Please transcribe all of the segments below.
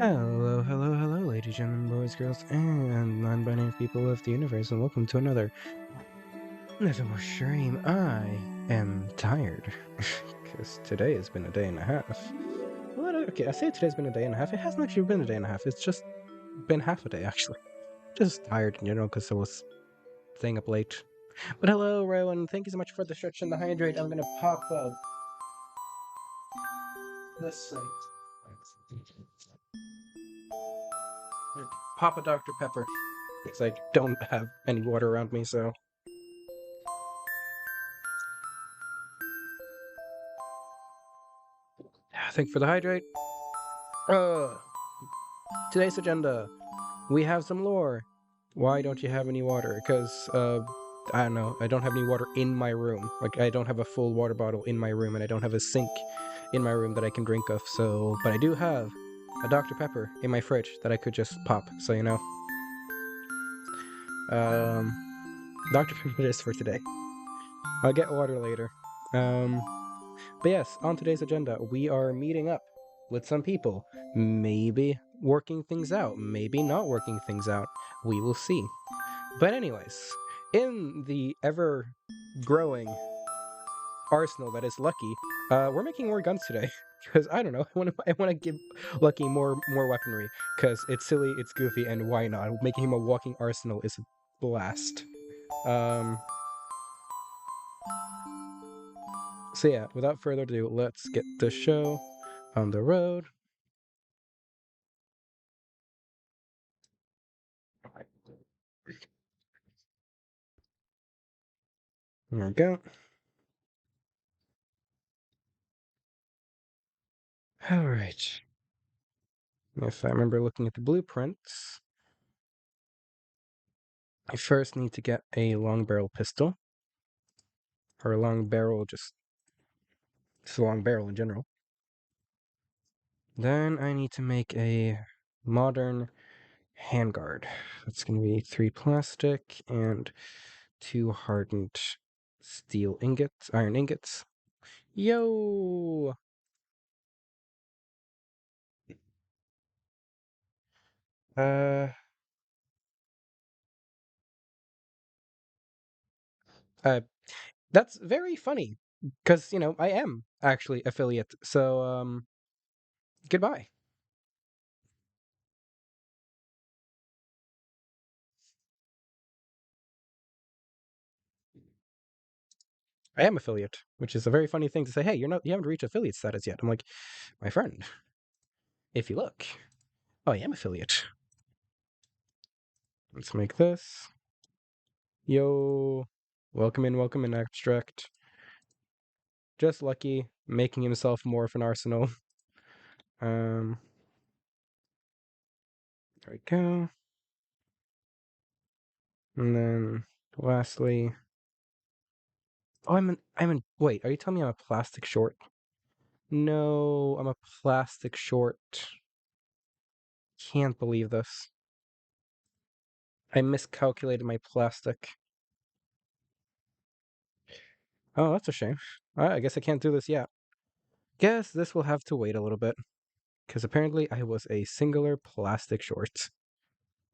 Hello, hello, hello, ladies, gentlemen, boys, girls, and non-binary people of the universe, and welcome to another little stream. I am tired, because today has been a day and a half. Well, okay, I say today's been a day and a half. It hasn't actually been a day and a half. It's just been half a day, actually. Just tired in general, because I was staying up late. But hello, Rowan. Thank you so much for the stretch and the hydrate. I'm gonna pop this thing. Pop a Dr. Pepper, because I don't have any water around me, so... Thank you for the hydrate. Today's agenda. We have some lore. Why don't you have any water? Because, I don't know. I don't have any water in my room. Like, I don't have a full water bottle in my room, and I don't have a sink in my room that I can drink of, so... But I do have a Dr. Pepper in my fridge that I could just pop, so you know. Dr. Pepper is for today. I'll get water later. But yes, on today's agenda, we are meeting up with some people. Maybe working things out, maybe not working things out. We will see. But anyways, in the ever-growing arsenal that is Lucky, we're making more guns today. Because, I don't know, I want to give Lucky more weaponry. Because it's silly, it's goofy, and why not? Making him a walking arsenal is a blast. So yeah, without further ado, let's get the show on the road. There we go. Alright. If I remember looking at the blueprints, I first need to get a long barrel pistol. Or a long barrel, just a long barrel in general. Then I need to make a modern handguard. That's going to be 3 plastic and 2 hardened steel ingots, iron ingots. Yo! That's very funny, because, you know, I am actually affiliate, so, goodbye. I am affiliate, which is a very funny thing to say. Hey, you haven't reached affiliate status yet. I'm like, my friend, if you look, oh, I am affiliate. Let's make this. Yo, welcome in, abstract. Just Lucky, making himself more of an arsenal. There we go. And then, lastly, oh, wait, are you telling me I'm a plastic short? No, I'm a plastic short. Can't believe this. I miscalculated my plastic. Oh, that's a shame. I guess I can't do this yet. Guess this will have to wait a little bit. Because apparently I was a singular plastic short.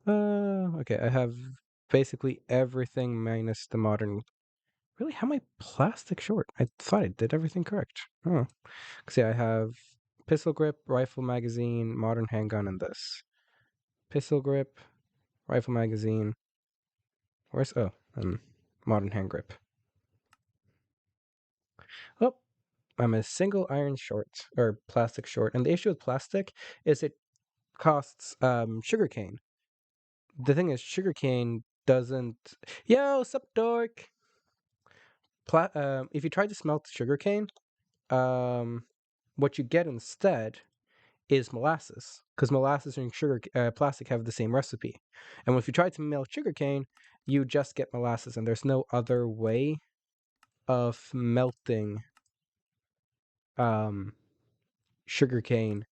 Okay, I have basically everything minus the modern... Really, how am I plastic short? I thought I did everything correct. Oh. Because yeah, I have pistol grip, rifle magazine, modern handgun, and this. Pistol grip, rifle magazine. Where's... Oh, modern hand grip. Oh, I'm a single iron short, or plastic short. And the issue with plastic is it costs sugarcane. The thing is, sugarcane doesn't... Yo, sup, dork? If you try to smelt sugarcane, what you get instead is molasses, because molasses and plastic have the same recipe. And if you try to melt sugarcane, you just get molasses, and there's no other way of melting sugarcane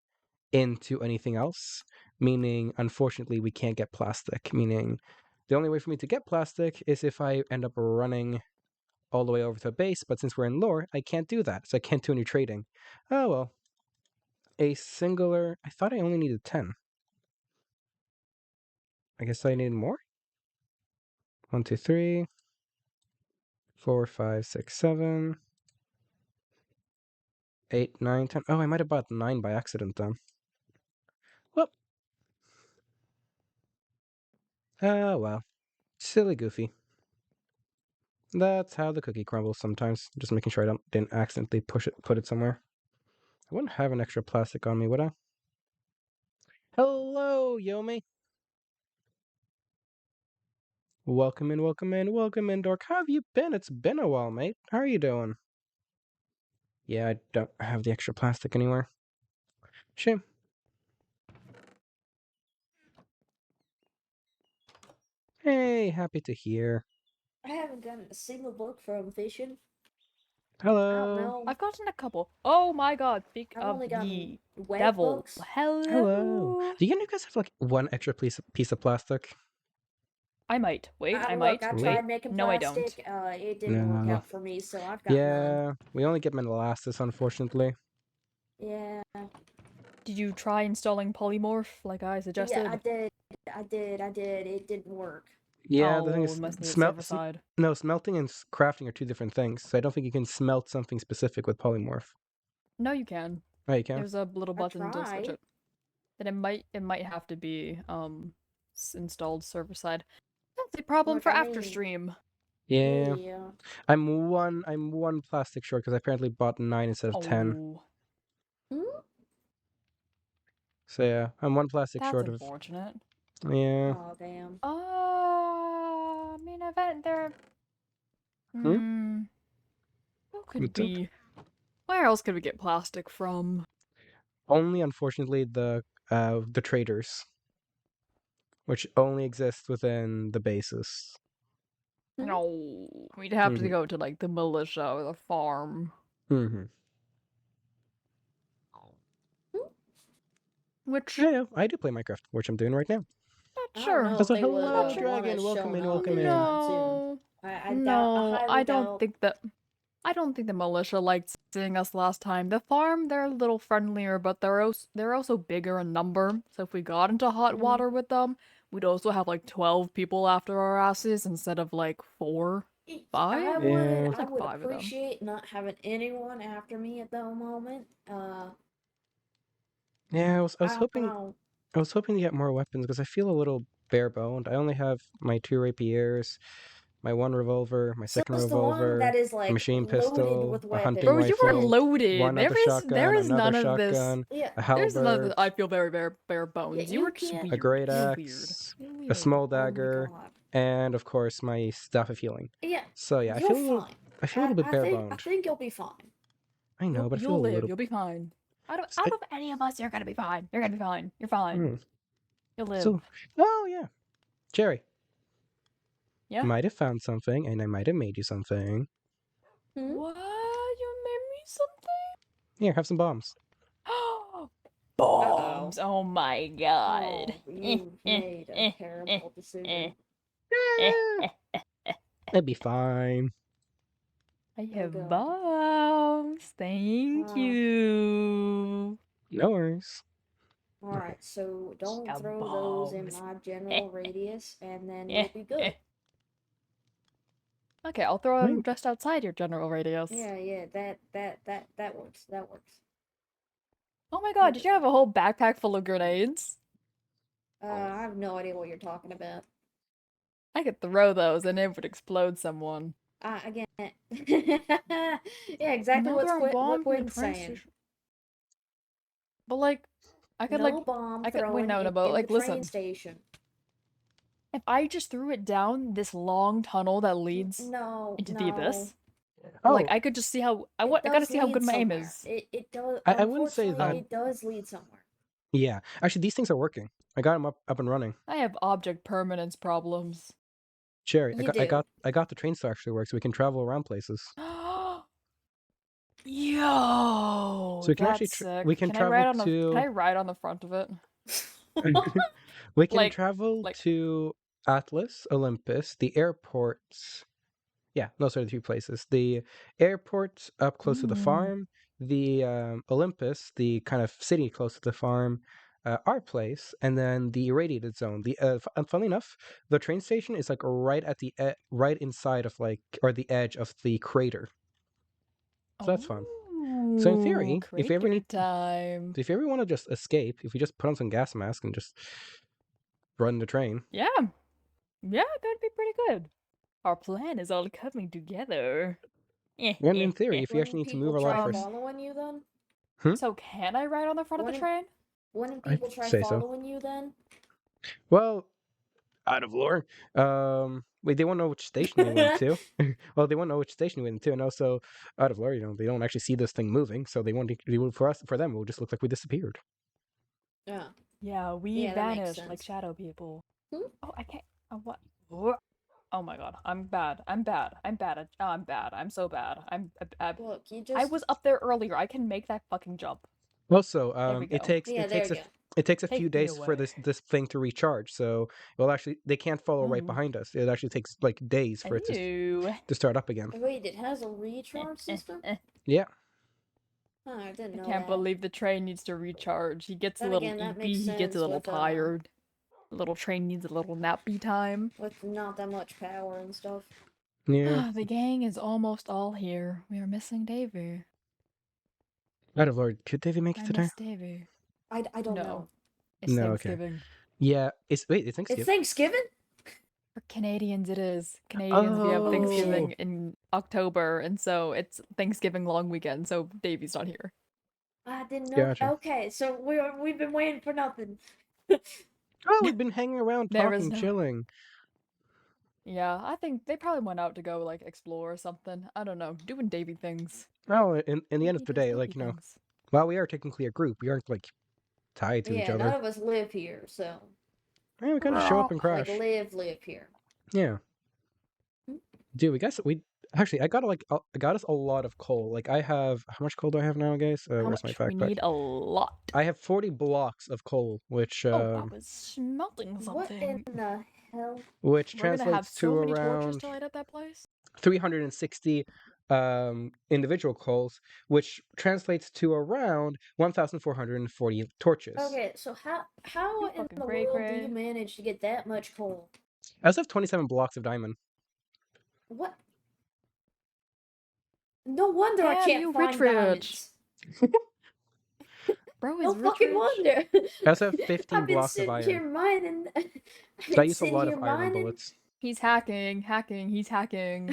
into anything else, meaning, unfortunately, we can't get plastic, meaning the only way for me to get plastic is if I end up running all the way over to a base, but since we're in lore, I can't do that, so I can't do any trading. Oh well. A singular... I thought I only needed 10. I guess I need more. 1, 2, 3, 4, 5, 6, 7, 8, 9, 10. Oh, I might have bought 9 by accident then. Well, well. Silly Goofy. That's how the cookie crumbles sometimes. Just making sure I didn't accidentally put it somewhere. I wouldn't have an extra plastic on me, would I? Hello, Yomi. Welcome in, welcome in, welcome in, Dork. How have you been? It's been a while, mate. How are you doing? Yeah, I don't have the extra plastic anywhere. Shame. Hey, happy to hear. I haven't gotten a single book from fishing. I Hello. don't know. I've gotten a couple. Oh my god, speak I've of only gotten the web devil. books. Hello. Hello. Do you guys have like one extra piece of plastic? I might. Wait, I Look, might. I Wait. tried making No, I plastic. don't. It didn't work No. out for me, so I've got none. Yeah, we only get molasses, unfortunately. Yeah. Did you try installing polymorph like I suggested? Yeah, I did. It didn't work. Yeah, oh, the thing is, it must need server side. no, smelting and crafting are two different things. So I don't think you can smelt something specific with polymorph. No, you can. Oh, you can. There's a little button to switch tried. it. Then it might have to be installed server side. That's a problem Look, for I after mean- stream. Yeah. Yeah. I'm one plastic short because I apparently bought 9 instead of 10. Oh, So yeah, I'm one plastic that's short unfortunate. of. Yeah. Oh damn. I mean, event there. Hmm? Who could What's up? be? Where else could we get plastic from? Only unfortunately the traders, which only exist within the bases. No, we'd have to Mhm. go to like the militia or the farm. Mm-hmm. Which, Yeah, I do play Minecraft, which I'm doing right now. I don't sure. know That's if a they would hello, want dragon. us Welcome showing in, up welcome in. anytime soon. No, I no, highly I don't doubt. think that. I don't think the militia liked seeing us last time. The farm, they're a little friendlier, but they're also bigger in number. So if we got into hot Mhm. water with them, we'd also have like 12 people after our asses instead of like 4. Five? I Yeah. would, It's I like would 5 of them. appreciate not having anyone after me at the moment. Yeah, I was I don't hoping know. I was hoping to get more weapons because I feel a little bare boned. I only have my 2 rapiers, my 1 revolver, my So second it's the one revolver, that is a like machine loaded pistol, with a hunting weapons. Bro, you are rifle, loaded. one other There shotgun, is another none of this. shotgun, Yeah. a There's none of this. halberd, I feel very bare bones. you You were just can't- weird. a great You're axe, You're a weird. small Oh my dagger, God. and of course my staff of healing. Yeah. So yeah, I You're feel a little, fine. I feel a little bit bare I boned. think you'll be fine. I know, but I feel You'll a live. little. You'll be fine. Out I- of any of us, you're gonna be fine. You're gonna be fine. You're fine. Hmm. You'll live. So, oh yeah, Jerry. Yeah? Might have found something, and I might have made you something. Hmm? What? You made me something? Here, have some bombs. Bombs! Oh my god. Oh, you made a terrible decision. It'd be fine. I Oh, have God. bombs. Thank Wow. you. No worries. Alright, so don't Got throw those in bombs. my general radius, and then you'll be good. Okay, I'll throw them Right. just outside your general radius. Yeah, that works. That works. Oh my god, did you have a whole backpack full of grenades? I have no idea what you're talking about. I could throw those and it would explode someone. Again, yeah, exactly Another what bomb from the Quinn's train saying. station. But like, I could No like, bomb I could- wait, throwing no, in but, like, the train listen. station. if I just threw it down this long tunnel that leads No, into no. the abyss, Oh, like I could just see how I gotta does see how lead good my aim somewhere. is. It does. I wouldn't say unfortunately, that. It does lead somewhere. yeah. Actually, these things are working. I got them up and running. I have object permanence problems. Jerry, You I do. got the trains to actually work, so we can travel around places. Yo, So we can actually that's sick. we can I ride travel on to. Can I ride on the front of it? We can Like- travel like- to Atlas, Olympus, the airports. Yeah, those are the 2 places. The airport up close to the Mm. farm, the Olympus, the kind of city close to the farm, our place, and then the irradiated zone. Funnily enough, the train station is like right at the right inside of or the edge of the crater. So that's fun. So in theory, if you ever Crater time. if you ever want to just escape, if you just put on some gas mask and just run the train. Yeah. Yeah, that'd be pretty good. Our plan is all coming together. And in theory, if you actually Wouldn't need to move a people lot try first, following you then? So can I ride on the front of the Wouldn't- train? Wouldn't I'd people try say so. following you then? well, out of lore, wait, they won't know which station they went to. Well, they won't know which station we went to, and also out of lore, they don't actually see this thing moving, so they won't. For them, it will just look like we disappeared. Yeah. Yeah, we Yeah, that makes vanished like sense. shadow people. Hmm? Oh, I can't. What? Oh my god, I'm bad. I'm bad. I'm bad. I'm bad. I'm so bad. Look, you just. I was up there earlier. I can make that fucking jump. Also, There we it go. takes Yeah, it there takes you a go. it takes a Take few me days for away. this thing to recharge. So, well, actually, they can't follow right Ooh. behind us. It actually takes like days for it Ew. to start up again. Wait, it has a recharge system? Yeah. Oh, I didn't I know can't that. believe the train needs to recharge. He gets a Then little again, that eepy, makes he gets a sense little with, tired. The little train needs a little nappy time. With not that much power and stuff. Yeah. The gang is almost all here. We are missing Davy. Out of Lord, could Davey make it I today? miss Davy. I don't No. know. It's No, okay. Thanksgiving. Yeah. It's It's Thanksgiving. Thanksgiving? For Canadians, it is. Canadians, we have Oh, Thanksgiving shit. in October, and so it's Thanksgiving long weekend, so Davy's not here. I didn't know. Gotcha. Okay, so we've been waiting for nothing. Oh, we've been hanging around, There is talking, no- chilling. Yeah, I think they probably went out to go, like, explore or something. I don't know, doing Davy things. Well, in the end of Davy the does day, Davy like, things. while we are technically a group, we aren't like tied to each Yeah, none other. of us live here, so Yeah, we kind of show up and like crash. live here. Yeah. Hmm? Dude, I got us a lot of coal. Like I have, how much coal do I have now, guys? How Where's my much? We backpack? need a lot. I have 40 blocks of coal, which Oh, I was smelting What in something. the hell? which We're gonna have translates so to many torches around to light up that place. 360 individual coals, which translates to around 1,440 torches. Okay, so how You in fucking the cray world do cray. you manage to get that much coal? I also have 27 blocks of diamond. What? No wonder I Damn, can't you find rich. diamonds. Bro is No rich. fucking wonder. I also have 15 I've been blocks of sitting iron. here mining. I've So I been use a sitting lot here of iron mining. bullets. He's hacking, he's hacking.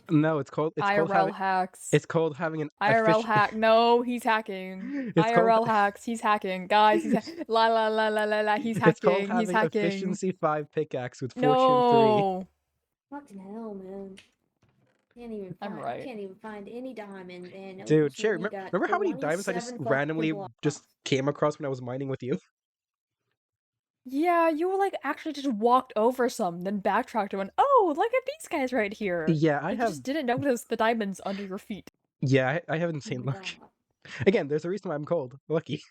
No, it's called IRL hacks. it's called having an IRL hack. No, he's hacking. It's IRL called hacks. He's hacking. Guys, he's la la la la la la. He's it's called hacking. He's having hacking. efficiency 5 pickaxe with fortune No. Fucking hell, man. Can't even I'm find. right. Can't even find any diamond. And 3. Dude, almost Cherry, only got remember how many diamonds I 27 just fucking randomly blocks. just came across when I was mining with you? Yeah, you were like actually just walked over some, then backtracked and went, "Oh, look at these guys right here." Yeah, I Like, you have just didn't notice the diamonds under your feet. Yeah, I have Oh insane my luck. God. Again, there's a reason why I'm cold. Lucky.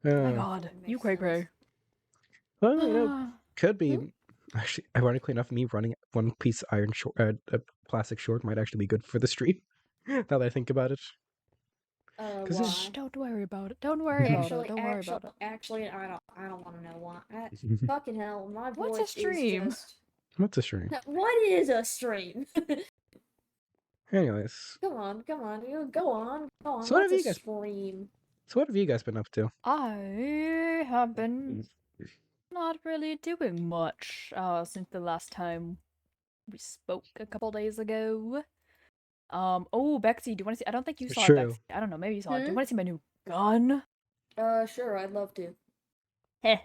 Oh my Uh, god, That you makes cray cray. sense. well, could be Hmm? actually ironically enough, me running one piece iron short, plastic short might actually be good for the stream. Now that I think about it. 'Cause Why? Shh, don't worry about it. Don't worry about it. Don't worry about it. Actually, I don't want to know why. Fucking hell, my What's a voice stream? is just. What's a stream? What is a stream? Anyways, Come on, go on. So what have What's a you guys- stream? so what have you guys been up to? I have been not really doing much since the last time we spoke a couple days ago. Oh, Bexy, do you want to see? I don't think you saw it, True. Bexy. I don't know, maybe you saw it. Do you Hmm? want to see my new gun? Sure, I'd love to. Heh.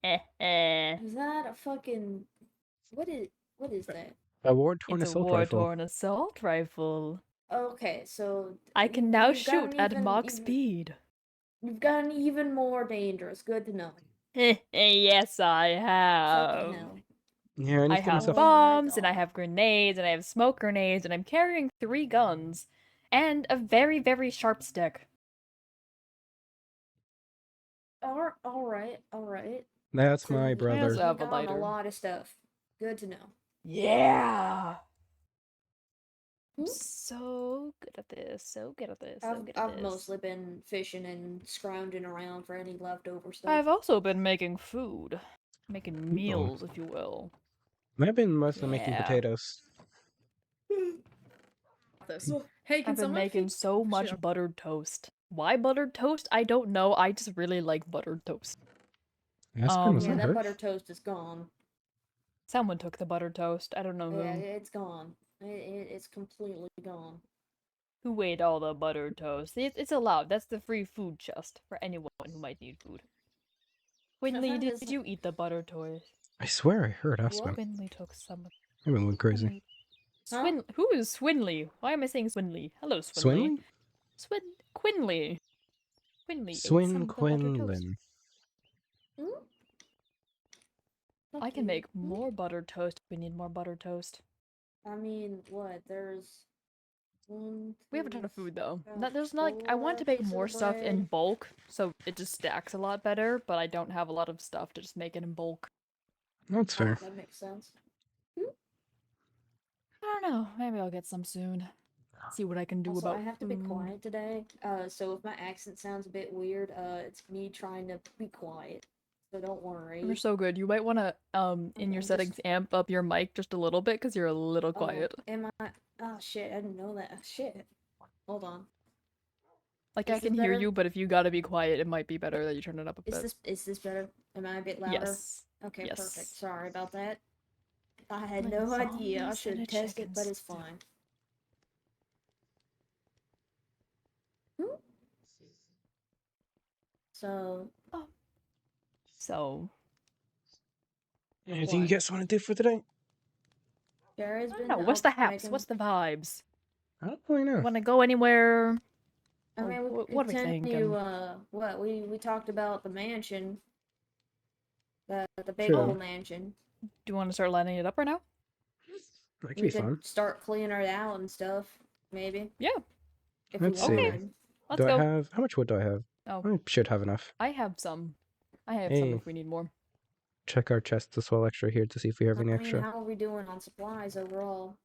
Is that a fucking? What is that? A war-torn It's a assault rifle. war-torn assault rifle. Okay, so I can now you've got shoot an at even- Mach even- speed. You've gotten even more dangerous. Good to know. Yes, I Fucking have. hell. Yeah, and I he's getting have stuff. Oh my bombs, and I God. have grenades, and I have smoke grenades, and I'm carrying 3 guns, and a very, very sharp stick. All right. That's So my you- brother. Yes, You've have a gotten a lighter. lot of stuff. Good to know. Yeah! I'm Hmm? so good at this. So good at this. So I've good at I've this. mostly been fishing and scrounging around for any leftover stuff. I've also been making food. Making meals, if you will. I've been mostly making Yeah. potatoes. This. Hey, can I've been someone making feed so much shit. buttered toast. Why buttered toast? I don't know. I just really like buttered toast. Aspen was Yeah, on that Earth? butter toast is gone. Someone took the buttered toast. I don't know Yeah, who. it's gone. It's completely gone. Who ate all the buttered toast? It's allowed. That's the free food chest for anyone who might need food. Quinley, did Is- you eat the buttered toast? I swear I heard Aspen. What? Swinley took some. I've been going crazy. Quinley- Huh? Swin. Who is Swinley? Why am I saying Swinley? Hello, Swinley. Swinley? Quinley. Quinley ate some Swin of the buttered toast. Quinlan. Hmm? I can Okay. make more buttered toast if we need more buttered toast. I mean, what? There's one. We have a ton of two, food though. about There's not like I want to 4 make pieces more of stuff in bread. bulk, so it just stacks a lot better, but I don't have a lot of stuff to just make it in bulk. That's fair. That makes sense. I don't know. Maybe I'll get some soon. See what I can do Also, about I have to be food. quiet today. So if my accent sounds a bit weird, it's me trying to be quiet. So don't worry. You're so good. You might want to in your I'm just- settings amp up your mic just a little bit because you're a little Oh, quiet. am I? Oh shit! I didn't know that. Shit. Hold on. Like Is I can this hear better? you, but if you gotta be quiet, it might be better that you turn it up a bit. Is this better? Am I a bit louder? Yes. Okay, Yes. perfect. Sorry about that. I had My no idea. I zombies should and a test it, but chicken it's stew. fine. So, So Anything you What? guys want to do for today? Jared's I been don't know. What's the up haps? making. What's the vibes? I don't really know. Want to go anywhere? I mean, we what are we continue. thinking? What we talked about the mansion, the big True. old mansion. Do you want to start lining it up right now? That could We be could fun. start cleaning it out and stuff. Maybe. Yeah. If Let's we see. wanted. Let's Do go. I have... How much wood do I have? Oh, I should have enough. I have some. I have some Hey. if we need more. Check our chests as well extra here to see if we have I any mean, extra. how are we doing on supplies overall?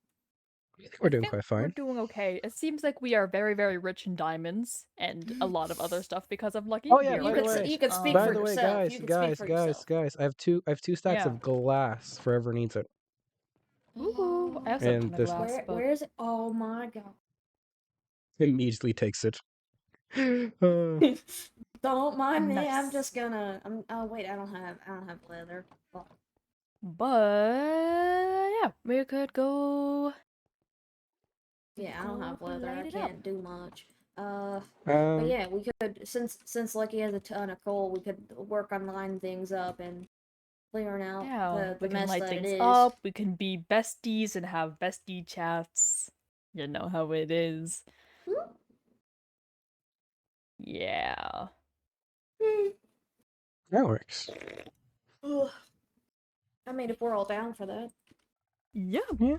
I think we're I doing think quite We're fine. doing okay. It seems like we are very, very rich in diamonds and a lot of other stuff because of Lucky. Oh, yeah, We by are the rich. way- You could speak By for the way, yourself. guys, You could guys, speak for guys, yourself. guys, I have two stacks Yeah. of glass for whoever needs it. Ooh, I also have a And ton of this- glass, but Where is it? Oh my god. Immediately takes it. Uh, Don't mind me. I'm Nice. just gonna. Oh wait, I don't have leather. Oh. yeah, we could go. Yeah, I don't have Go leather. I light it up. can't do much. But um, yeah, we could since Lucky has a ton of coal, we could work on lining things up and clearing out Yeah, the we can mess light that it things is. up. We can be besties and have bestie chats. You know how it is. Hmm? Yeah. that works. Ugh. I mean, if we're all down for that, Yeah. Yeah.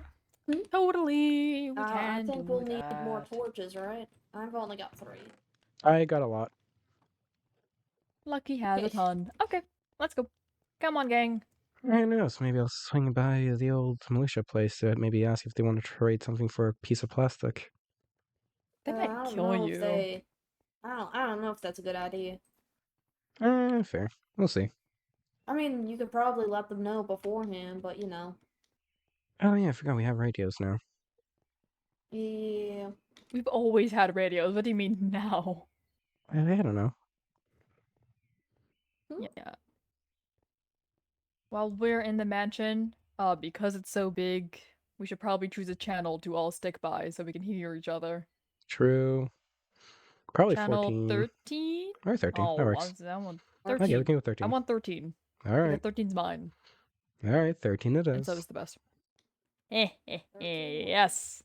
Totally. We I can think do we'll need more that. torches, right? I've only got 3. I got a lot. Lucky has a ton. Okay, let's go. Come on, gang. Who knows? Maybe I'll swing by the old militia place to maybe ask if they want to trade something for a piece of plastic. They I might don't kill know you. if they. I don't know if that's a good idea. Fair. We'll see. I mean, you could probably let them know beforehand, but you know. Oh yeah, I forgot we have radios now. Yeah. We've always had radios. What do you mean now? I don't know. Yeah. While we're in the mansion, because it's so big, we should probably choose a channel to all stick by so we can hear each other. True. Probably Channel 14 13? or 13. Oh, that works. I want Okay, 13. Okay, we can go with I 13. want 13. All Because right. 13's mine. All right, 13 it And is. so is the best. 13. Yes.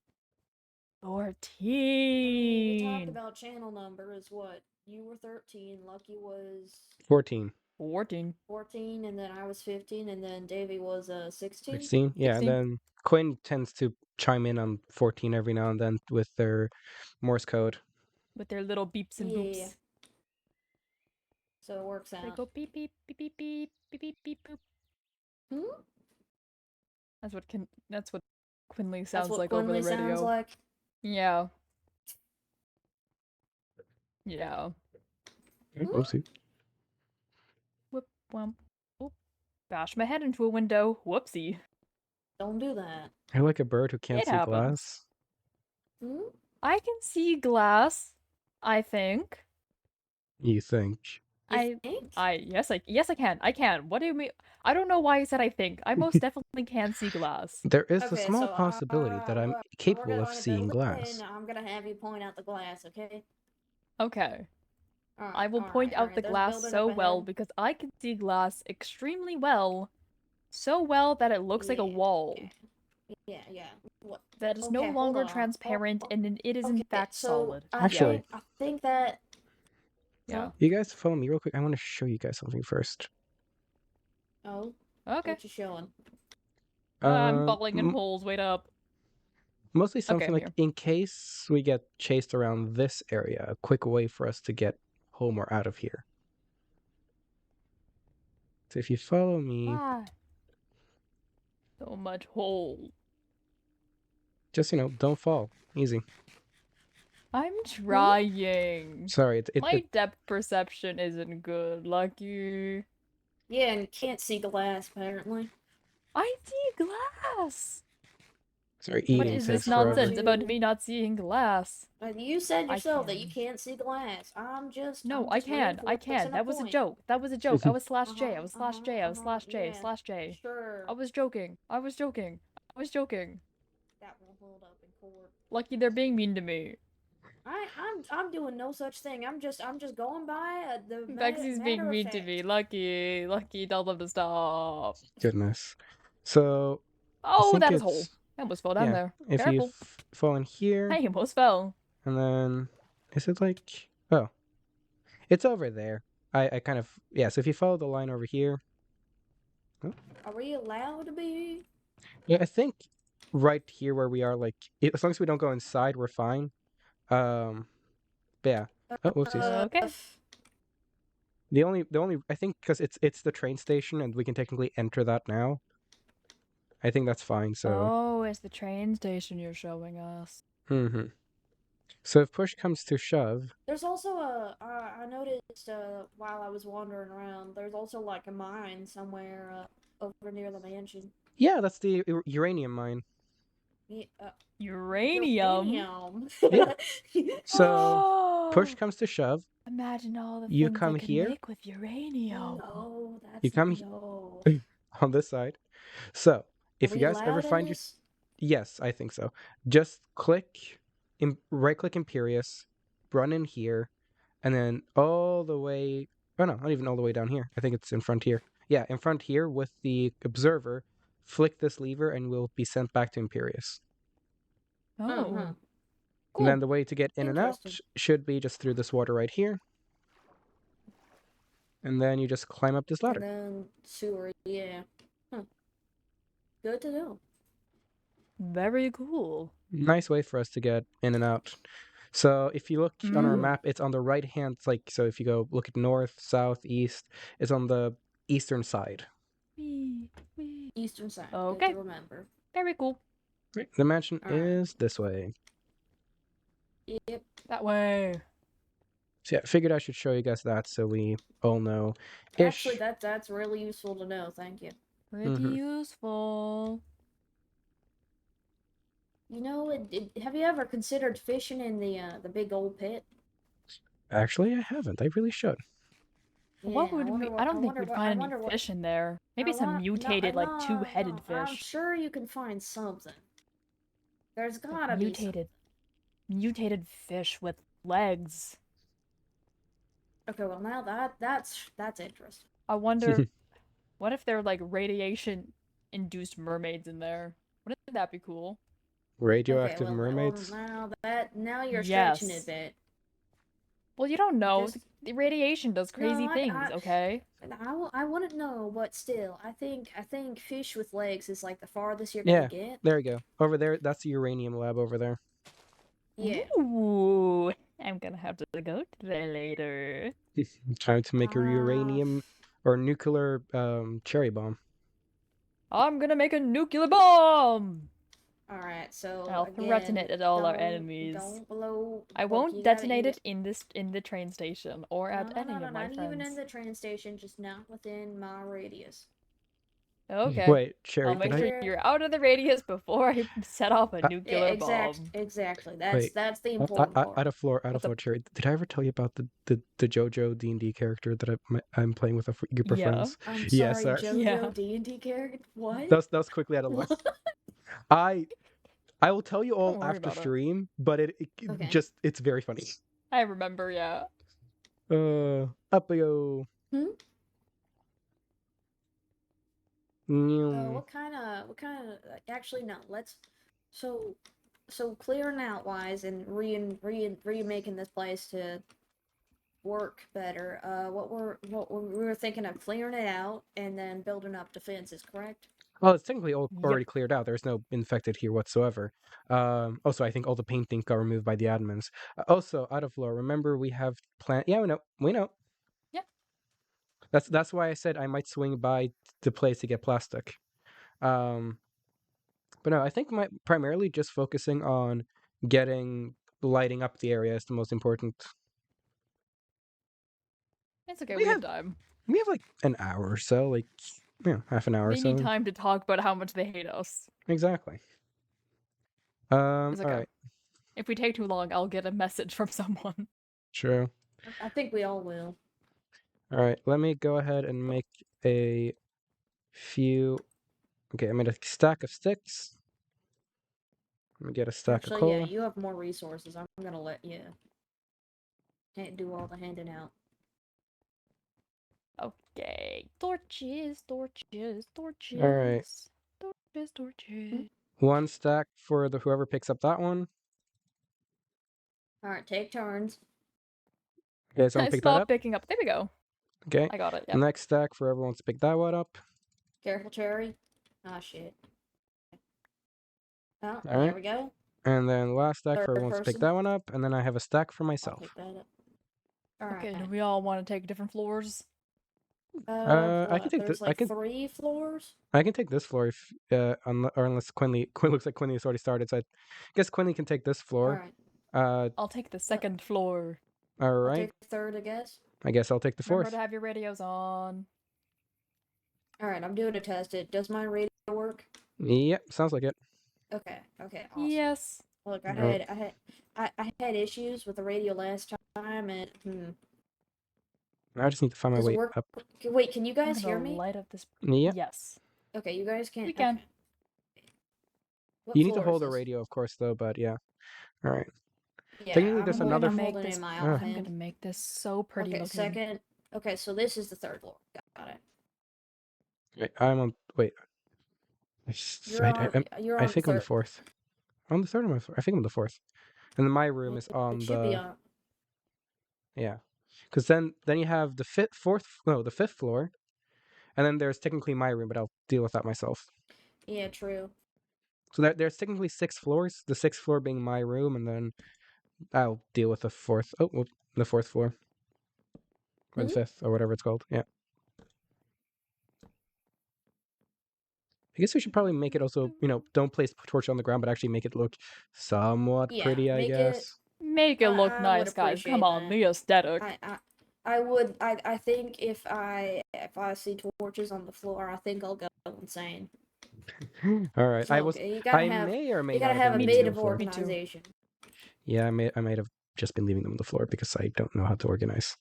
I mean, we talked 14. about channel numbers. What? You were 13, Lucky was 14. 14. 14, and then I was 15, and then Davy was 16. 16? Yeah, 16. and then Quinn tends to chime in on 14 every now and then with their Morse code. With their little beeps and boops. Yeah. So it works They out. go beep beep beep beep beep beep beep beep boop. Hmm? That's what Quinley That's sounds what like Quinley over the radio. sounds like. Yeah. Yeah. Oopsie. Whoop, whump. Oop. Bash my head into a window. Whoopsie. Don't do that. You're like a bird who can't It see happens. glass. Hmm? I can see glass, I think. You think? You think? Yes I can. I can. What do you mean? I don't know why I said I think. I most definitely can see glass. There is a Okay, small so possibility that I'm we're capable gonna of seeing go glass. in. I'm gonna have you point out the glass, okay? Okay. Alright, I will point out the There's a glass building so up well ahead. because I can see glass extremely well. So well that it looks like a Yeah, wall. Yeah. What? That is no Okay, hold longer on. transparent and it is in Okay, fact so solid. Actually- I think that. Yeah. You guys follow me real quick. I want to show you guys something first. Oh, Okay. what you showing? I'm falling in m- holes. Wait up. Mostly Okay, something I'm like here. in case we get chased around this area, a quick way for us to get home or out of here. So if you follow me, Ah. So much hole. just don't fall. Easy. I'm trying. Sorry, My depth perception isn't good, Lucky. Yeah, and can't see glass apparently. I see glass. sorry. What Eating is takes this nonsense forever. about me not seeing glass? You said I yourself that you can. can't see glass. No, I'm I just can. I can. reinforcing a That was a point. joke. That was a joke. I was slash J. I was slash J. I was slash J. Yeah, Slash J. sure. I was joking. I was joking. I was joking. That won't hold up in court. Lucky, they're being mean to me. I'm doing no such thing. I'm just going by the Bexy's matter being of mean fact. to me. Lucky, tell them to stop. Goodness. So Oh, think that is a hole. it's- I almost fell down yeah, there. if Careful. you fall in here, I almost fell. and then is it like it's over there. I kind of so if you follow the line over here, Are we allowed to be? yeah, I think right here where we are, like as long as we don't go inside, we're fine. But yeah. Oh, whoopsies. Okay. The only I think because it's the train station and we can technically enter that now. I think that's fine. So. Oh, it's the train station you're showing us. Mm-hmm. So if push comes to shove, There's also I noticed while I was wandering around, there's also like a mine somewhere over near the mansion. yeah, that's the uranium mine. Yeah, Uranium. Yeah. So Oh, push comes to shove. imagine all the You things come I could here. make with uranium. No, that's You come no. on this side. So if Are you we guys ever allowed in find your this? yes, I think so. Just click, right click Imperius, run in here, and then all the way. Oh no, not even all the way down here. I think it's in front here. Yeah, in front here with the observer. Flick this lever and we'll be sent back to Imperius. Oh, Uh-huh. cool. And then the way to get in and out Interesting. should be just through this water right here. And then you just climb up this ladder. And then sewer, yeah. Huh. Good to know. Very cool. Nice way for us to get in and out. So if you look on our Mm. map, it's on the right hand, so if you go look at north, south, east, it's on the eastern side. Wee. Eastern side. Okay. Good to remember. Very cool. The mansion Alright. is this way. Yep. That way. So yeah, figured I should show you guys that so we all know. Actually, that's really useful to know. Thank you. Pretty useful. You know, have you ever considered fishing in the big old pit? Actually, I haven't. I really should. What would we? I don't think we'd find any what, fish in there. Maybe some mutated, like two-headed I'm fish. sure you can find something. There's gotta be Mutated fish with legs. Okay, well now that's interesting. I wonder, what if they're like radiation-induced mermaids in there? Wouldn't that be cool? Radioactive Okay, mermaids. Now you're stretching it a bit. Well, you don't know. Because- The radiation does crazy things, okay? I wouldn't know, but still, I think fish with legs is like the farthest you're Yeah. gonna get. There you go. Over there, that's the uranium lab over there. Yeah. Ooh, I'm gonna have to go to there later. Time to make a uranium or nuclear cherry bomb. I'm gonna make a nuclear bomb! Alright, so I'll threaten again, it at all our don't- enemies. Don't blow. I look, won't you gotta- detonate you it in the train station or at any of my not even in friends. the train station, just not within my radius. Okay. Wait, Cherry, I'll make did sure I- you're out of the radius before I set off a nuclear bomb. Exactly. Wait, That's the I, important I, part. out of floor, What's up? Cherry. Did I ever tell you about the JoJo D&D character that I'm playing with a group of Yeah. friends? I'm Yeah, sorry, sorry. JoJo Yeah. D&D character. What? That was quickly out of the way. I will tell you all Don't worry after about it. stream, but it Okay. just it's very funny. I remember, yeah. Up we go. Hmm? Mm. What kind of? Actually, no. Let's. So clearing out wise and remaking this place to work better. We were thinking of clearing it out and then building up defenses. Correct? Well, it's technically Yep. already cleared out. There's no infected here whatsoever. Also, I think all the paintings got removed by the admins. Also, out of lore, remember we have plant. Yeah, we know. Yeah. That's why I said I might swing by the place to get plastic. But no, I think primarily just focusing on lighting up the area is the most important. It's okay, We we have have- time. We have like an hour or so, like half an hour or They so. need time to talk about how much they hate us. Exactly. It's okay. All right. If we take too long, I'll get a message from someone. True. I think we all will. All right, let me go ahead and make a few. Okay, I made a stack of sticks. Let me get a stack of Actually, coal. yeah, you have more resources. I'm gonna let you. Can't do all the handing out. Okay. Torches, torches, torches. Alright. Torches, torches. One stack for whoever picks up that one. All right, take turns. Okay, someone I pick that stopped up. picking up. There we go. Okay. I got it. Yeah. Next stack for everyone to pick that one up. Careful, Cherry. Ah, shit. Oh, All there right. we go. And then last stack for Third everyone to pick person. that one up. And then I have a stack for I'll myself. pick that up. All right. Okay, do we all want to take different floors? I can take There's the- I like can- 3 floors. I can take this floor if unless Quinn looks like Quinley has already started. So I guess Quinley can take this All floor. right. I'll take the second floor. All I'll right. take third, I guess. I guess I'll take the Remember fourth. to have your radios on. All right, I'm doing a test. Does my radio work? Yep, sounds like it. Okay. Awesome. Yes. Look, I Alright. had issues with the radio last time, and I just need to find my Does it way work? up. Wait, can you I'm guys gonna hear me? light up this. Yep. Yes. Okay, you guys can. We can. Okay. What You need to floor hold is the this? radio, of course, though. But yeah. All right. Yeah, Technically, I'm there's holding- another I'm make holding this. in my Oh. I'm offhand. gonna make this so pretty Okay, looking. second. Okay, so this is the third floor. Got it. Wait, I'm on. Wait. You're I, on. You're on I think I'm the third. fourth. On the third or my fourth? I think I'm the fourth. And then my room is It on should be the. on. Yeah. Because then you have the fifth floor, and then there's technically my room, but I'll deal with that myself. Yeah, true. So there's technically 6 floors. The 6th floor being my room, and then I'll deal with the fourth. Oh, well, the 4th floor, or the 5th, or whatever it's called. Yeah. I guess we should probably make it also, don't place torch on the ground, but actually make it look somewhat Yeah, pretty, I make it- guess. Make it I look would nice, guys. Come appreciate on, that. the aesthetic. I think if I see torches on the floor, I think I'll go insane. All right. So, you gotta I have may or may you not gotta have a been Me bit leaving too. of the floor. Me too. organization. Yeah, I might have just been leaving them on the floor because I don't know how to organize.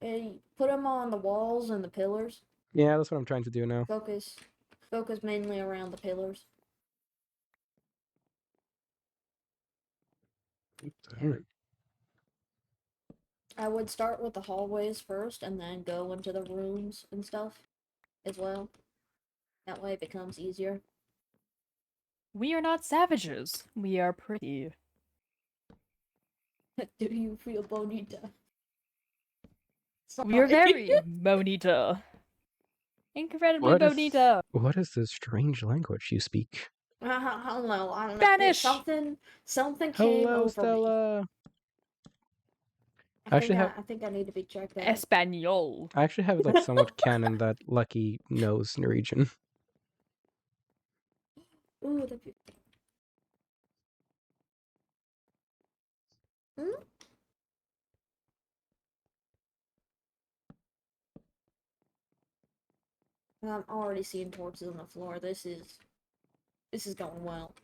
Put them on the walls and the pillars. Yeah, that's what I'm trying to do now. Focus mainly around the pillars. All right. I would start with the hallways first and then go into the rooms and stuff as well. That way it becomes easier. We are not savages. We are pretty. Do you feel bonita? We are Sorry. very bonita. Incredibly What is- bonita. What is this strange language you speak? I don't know. Spanish! Something came Hello, over me. Stella. I Actually think I need to be checked out. Espanol. I actually have like somewhat canon that Lucky knows Norwegian. Ooh, that'd be... Hmm? I'm already seeing torches on the floor. This is going well.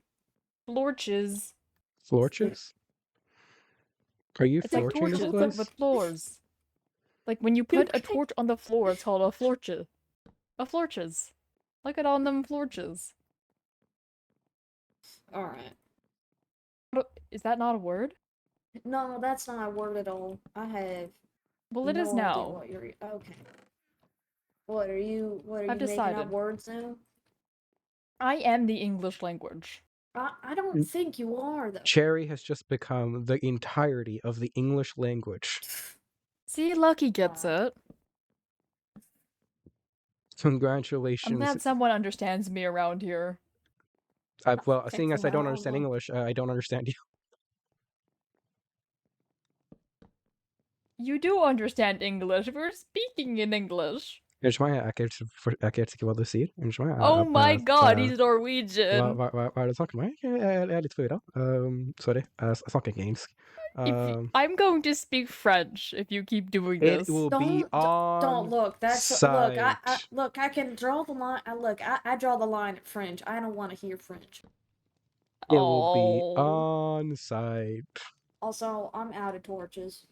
Florches. Florches? Are you It's like florching this torches, place? with floors. Like when you put a torch on the floor, it's called a florche. A florches. Look at all them florches. Alright. Is that not a word? No, that's not a word at all. I have Well, it is no idea now. what you're... Okay. What are you I've making up decided. words now? I am the English language. I don't think you are, though. Cherry has just become the entirety of the English language. See, Lucky gets it. I'm Congratulations. glad someone understands me around here. Well, Thank seeing as I don't you. understand English, I don't understand you. You do understand English. We're speaking in English. Unnskyld meg, jeg vet ikke hva du sier. Unnskyld meg. Oh my god, he's Norwegian. Hva er det du snakker med? Jeg er litt forvirra. Sorry, jeg snakker ikke engelsk. I'm going to speak French if you keep doing It this. will be on Don't look. That's site. look. I can draw the line. I draw the line at French. I don't want to hear French. It will be Oh. on site. Also, I'm out of torches.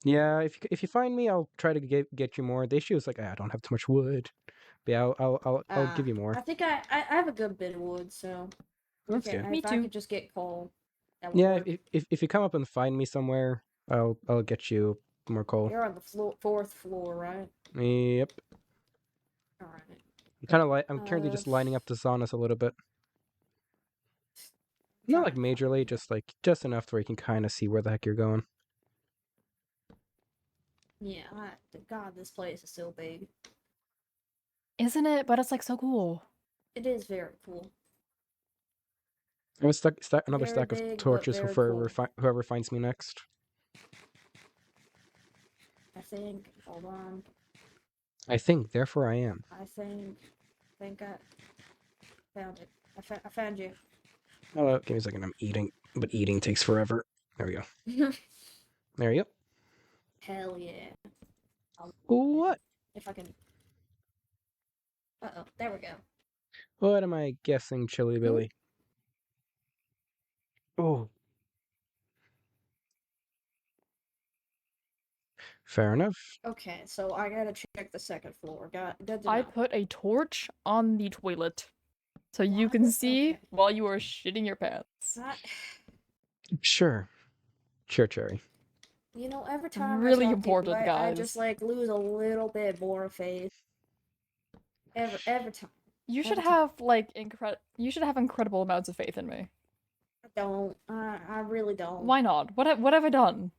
Yeah, if you find me, I'll try to get you more. The issue is like I don't have too much wood. But yeah, I'll give you more. I think I have a good bit of wood, so That's okay, good. Me if I too. could just get coal. That would Yeah, work. if you come up and find me somewhere, I'll get you more coal. You're on the fourth floor, right? Yep. All right. I'm currently just lining up the saunas a little bit. Not like majorly, just enough where you can kind of see where the heck you're going. Yeah, God, this place is so big. Isn't it? But it's like so cool. It is very cool. I was another Very stack big, of but torches very for cool. whoever finds me next. I think. Hold on. I think, therefore I am. I think I found it. I found you. Oh, give me a second. I'm eating, but eating takes forever. There we go. There you go. Hell yeah. What? If I can. Uh-oh, there we go. What am I guessing, Chili Billy? Oh. Fair enough. Okay, so I gotta check the second floor. Good to I know. put a torch on the toilet. So you What? can see Okay. while you are shitting your pants. Sure. Sure, Cherry. You know, every time Really I talk important, to you, I guys. just like lose a little bit more faith. Every time. You should Every time. have like you should have incredible amounts of faith in me. I don't. I really don't. Why not? What have I done?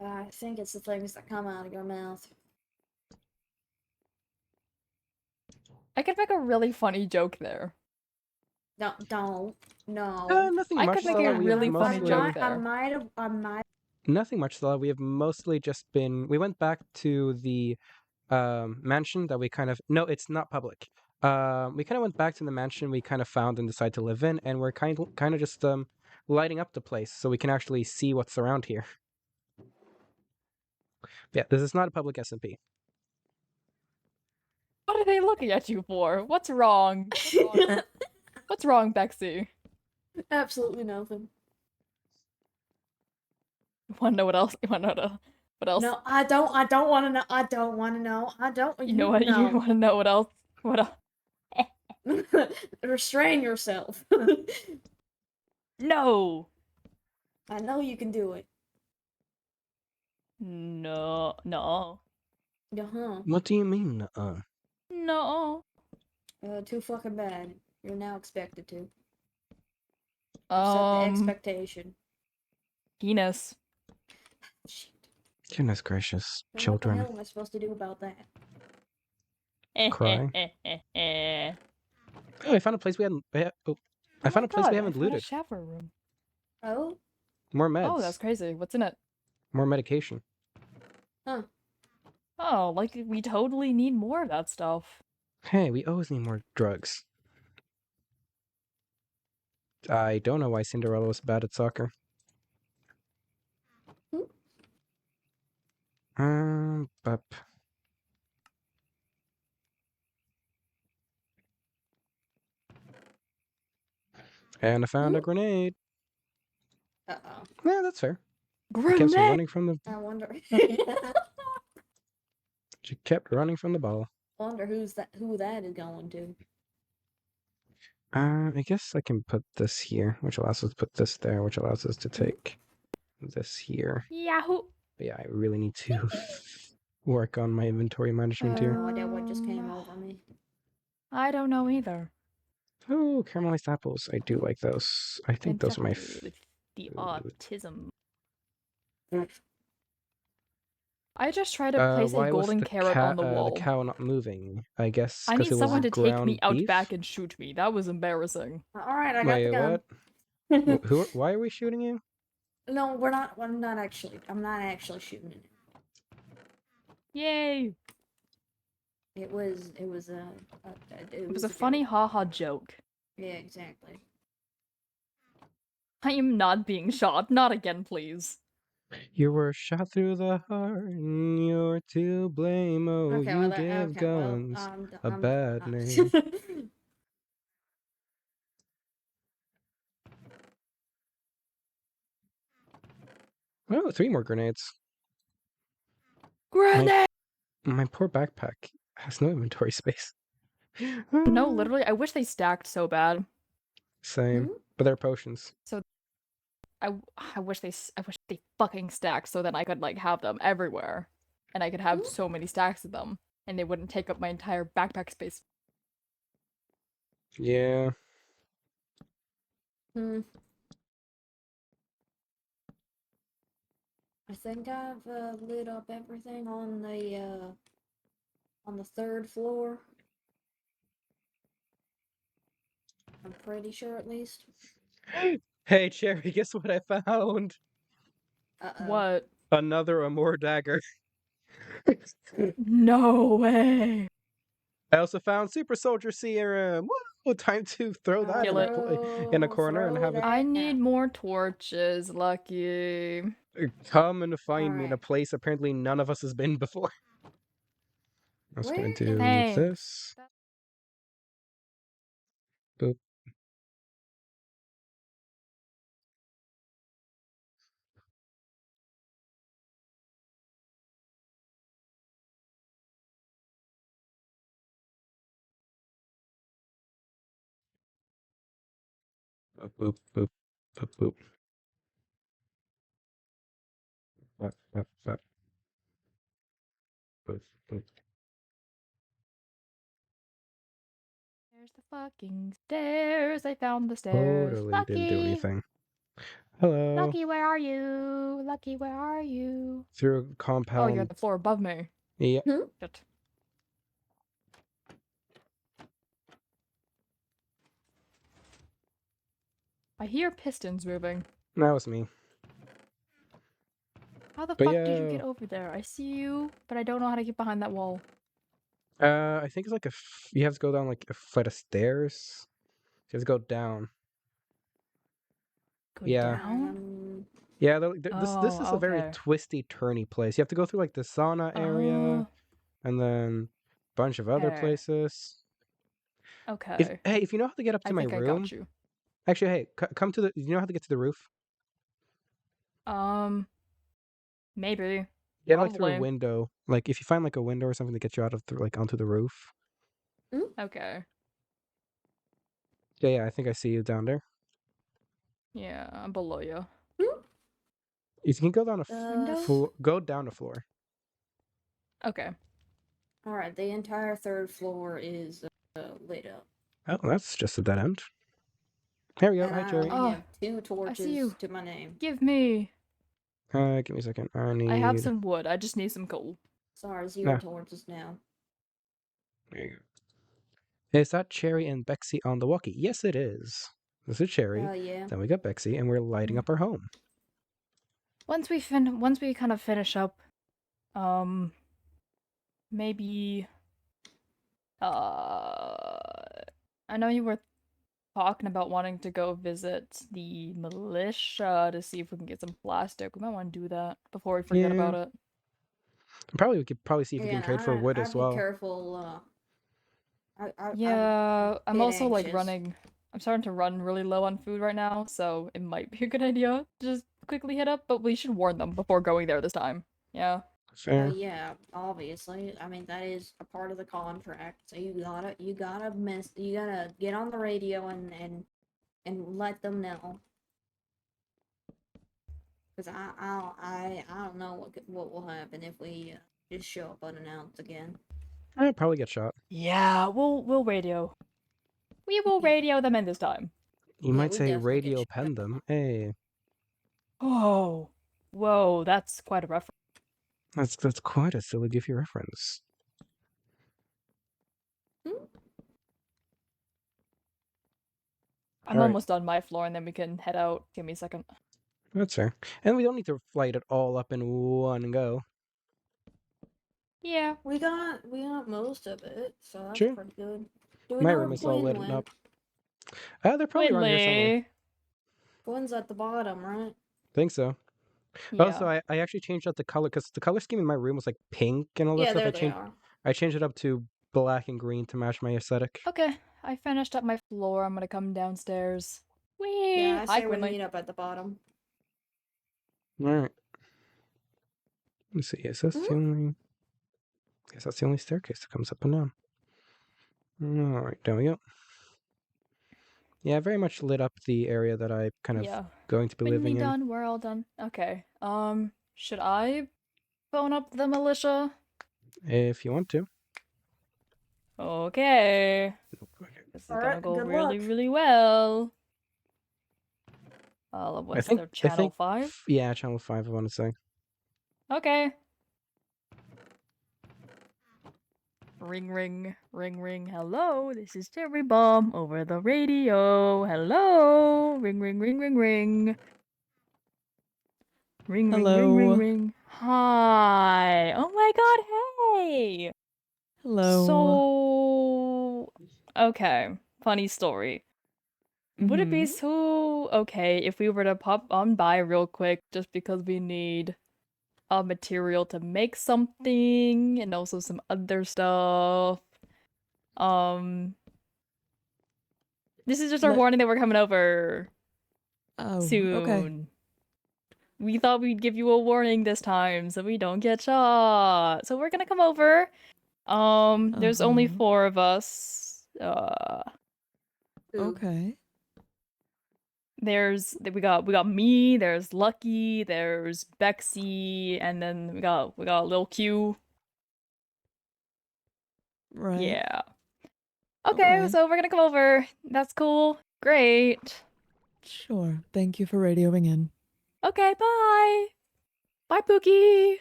I think it's the things that come out of your mouth. I could make a really funny joke there. No, don't. No. Nothing I much. could make Stella. a We have really funny mostly- joke there. I might. Nothing much, Stella. We have mostly just been. We went back to the mansion that we kind of. No, it's not public. We kind of went back to the mansion we kind of found and decided to live in, and we're kind of just lighting up the place so we can actually see what's around here. Yeah, this is not a public SMP. What are they looking at you for? What's wrong? What's wrong, Bexy? Absolutely nothing. Wanna know what else? You wanna know what else? No, I don't want to know. I don't want to know. I don't. You know what? You wanna know what else? What else? Restrain yourself. No. I know you can do it. No. Uh-huh. What do you mean? No. Too fucking bad. You're now expected to. Set the expectation. Penis. Shit. Goodness gracious, Then children. What the hell am I supposed to do about that? Cry. Oh, I found a place we hadn't. I found a place we haven't looted. Shower room. Oh? More meds. Oh, that's crazy. What's in it? More medication. Oh, like we totally need more of that stuff. Hey, we always need more drugs. I don't know why Cinderella was bad at soccer. But and I found a grenade. Uh-oh. Yeah, that's fair. She kept Grenade! running from the. I wonder. She kept running from the ball. Wonder who that is going to. I guess I can put this here, which allows us to put this there, which allows us to take this here. Yahoo! But yeah, I really need to work on my inventory management here. No idea what just came over me. I don't know either. Oh, caramelized apples. I do like those. I think those are my. With the autism. I just tried to place a Why was golden the carrot on the wall. the cow not moving? I guess I because need it was someone to take ground me out beef? back and shoot me. That was embarrassing. Alright, I got Wait, the gun. what? Who? Why are we shooting you? No, we're not. I'm not actually shooting it. Yay! It was a It was a funny joke. haha joke. Yeah, exactly. I am not being shot. Not again, please. You were shot through the heart, and you're to blame. Oh, Okay, you well, give okay, well, guns a I'm bad name. Oh, 3 more grenades. Grenade! My poor backpack has no inventory space. No, literally, I wish they stacked so bad. Same, Hmm? but they're potions. I wish they fucking stacked so then I could like have them everywhere, and I could have Hmm? so many stacks of them, and they wouldn't take up my entire backpack space. Yeah. I think I've lit up everything on the 3rd floor. I'm pretty sure, at least. Hey, Cherry, guess what I found? Uh-oh. What? Another Amor dagger. No way! I also found Super Soldier Serum. Woo! Time to throw that Kill in a corner and throw have it. I that need down. more torches, Lucky. Come and find me in a Alright. place apparently none of us has been before. I'm just gonna Where do Thanks. this. Boop. Boop, boop, boop, boop, boop. Boop, boop, boop. Boop, boop. There's the fucking stairs. I found the stairs. Totally Lucky! didn't do anything. Hello. Lucky, where are you? Lucky, where are you? Through a Oh, compound. you're on the floor above me. Yeah. Shit. I hear pistons moving. That was me. How the But fuck did you yeah. get over there? I see you, but I don't know how to get behind that wall. I think it's like you have to go down like a flight of stairs. You have to go down. Go Yeah. down? Yeah, this is a very okay. twisty, turny place. You have to go through like the sauna area, and then a bunch of other Okay. places. Okay. If you know how to get up to I my think I room, got you. actually, hey, come to the. You know how to get to the roof? Maybe. Yeah, like through a Probably. window. Like if you find like a window or something to get you out of like onto the roof. Okay. Yeah, I think I see you down there. Yeah, I'm below you. You can go down Windows? go down a floor. Okay. Alright, the entire 3rd floor is lit up. Oh, that's just a dead end. Here we go. And Hi, I Cherry. only have 2 torches you. to my name. Give me. Give me a second. I have some wood. I just need some coal. Sorry, 0 torches now. There you go. Is that Cherry and Bexy on the walkie? Yes, it is. This is Cherry. Yeah. Then we got Bexy, and we're lighting up our home. Once we kind of finish up, maybe, I know you were talking about wanting to go visit the militia to see if we can get some plastic. We might want to do that before we forget about Yeah. it. Probably we could probably see if we Yeah, can trade for and wood I'd as be well. careful. I'm Yeah, I'm bit also like anxious. running. I'm starting to run really low on food right now, so it might be a good idea to just quickly hit up, but we should warn them before going there this time. Yeah. Fair. Yeah, obviously. I mean, that is a part of the contract. So you gotta get on the radio and let them know. Cause I don't know what will happen if we just show up unannounced again. I'd probably get shot. Yeah, we'll radio. We will Yeah. radio them in this time. You Yeah, might we say definitely get radio shot. pen them. Hey, Oh, whoa, that's quite a reference. that's quite a silly goofy reference. I'm Alright. almost done my floor, and then we can head out. Give me a second. That's fair. And we don't need to light it all up in one go. Yeah. We got most of it, so that's Sure. pretty good. Do we My know room where is all Quinn lit went? up. They're probably around here somewhere. Lately. Quinn's at the bottom, right? Think so. Yeah. Also, I actually changed out the color because the color scheme in my room was like pink and all that Yeah, stuff. there they are. I changed it up to black and green to match my aesthetic. Okay, I finished up my floor. I'm gonna come downstairs. Whee! Yeah, I Hi, say we Quinley. meet up at the bottom. Alright. Let's see, is this the only... Guess that's the only staircase that comes up and down. Alright, there we go. Yeah, very much lit up the area that I kind of Yeah. going to be Quinley living in. done. We're all done. Okay. Should I phone up the militia? If you want to. Okay. This is gonna Alright, go good really, luck. really well. I What's think their channel 5? Yeah, channel 5 I want to say. Okay. Ring ring, ring ring, hello, this is Cherry Bomb over the radio. Hello. Ring ring ring ring ring. Ring ring ring ring Hello. ring. Hi. Oh my god, hey. Hello. So okay, funny story. Would it be Mhm. so okay if we were to pop on by real quick just because we need a material to make something and also some other stuff? This is just our Let- warning that we're coming over Oh, soon. okay. We thought we'd give you a warning this time so we don't get shot. So we're gonna come over. There's only Uh-huh. 4 of us. Ooh. Okay. We got me, there's Lucky, there's Bexy, and then we got Lil Q. Right. Yeah. Okay, Okay. so we're gonna come over. That's cool. Great. Sure. Thank you for radioing in. Okay, bye. Bye, Pookie.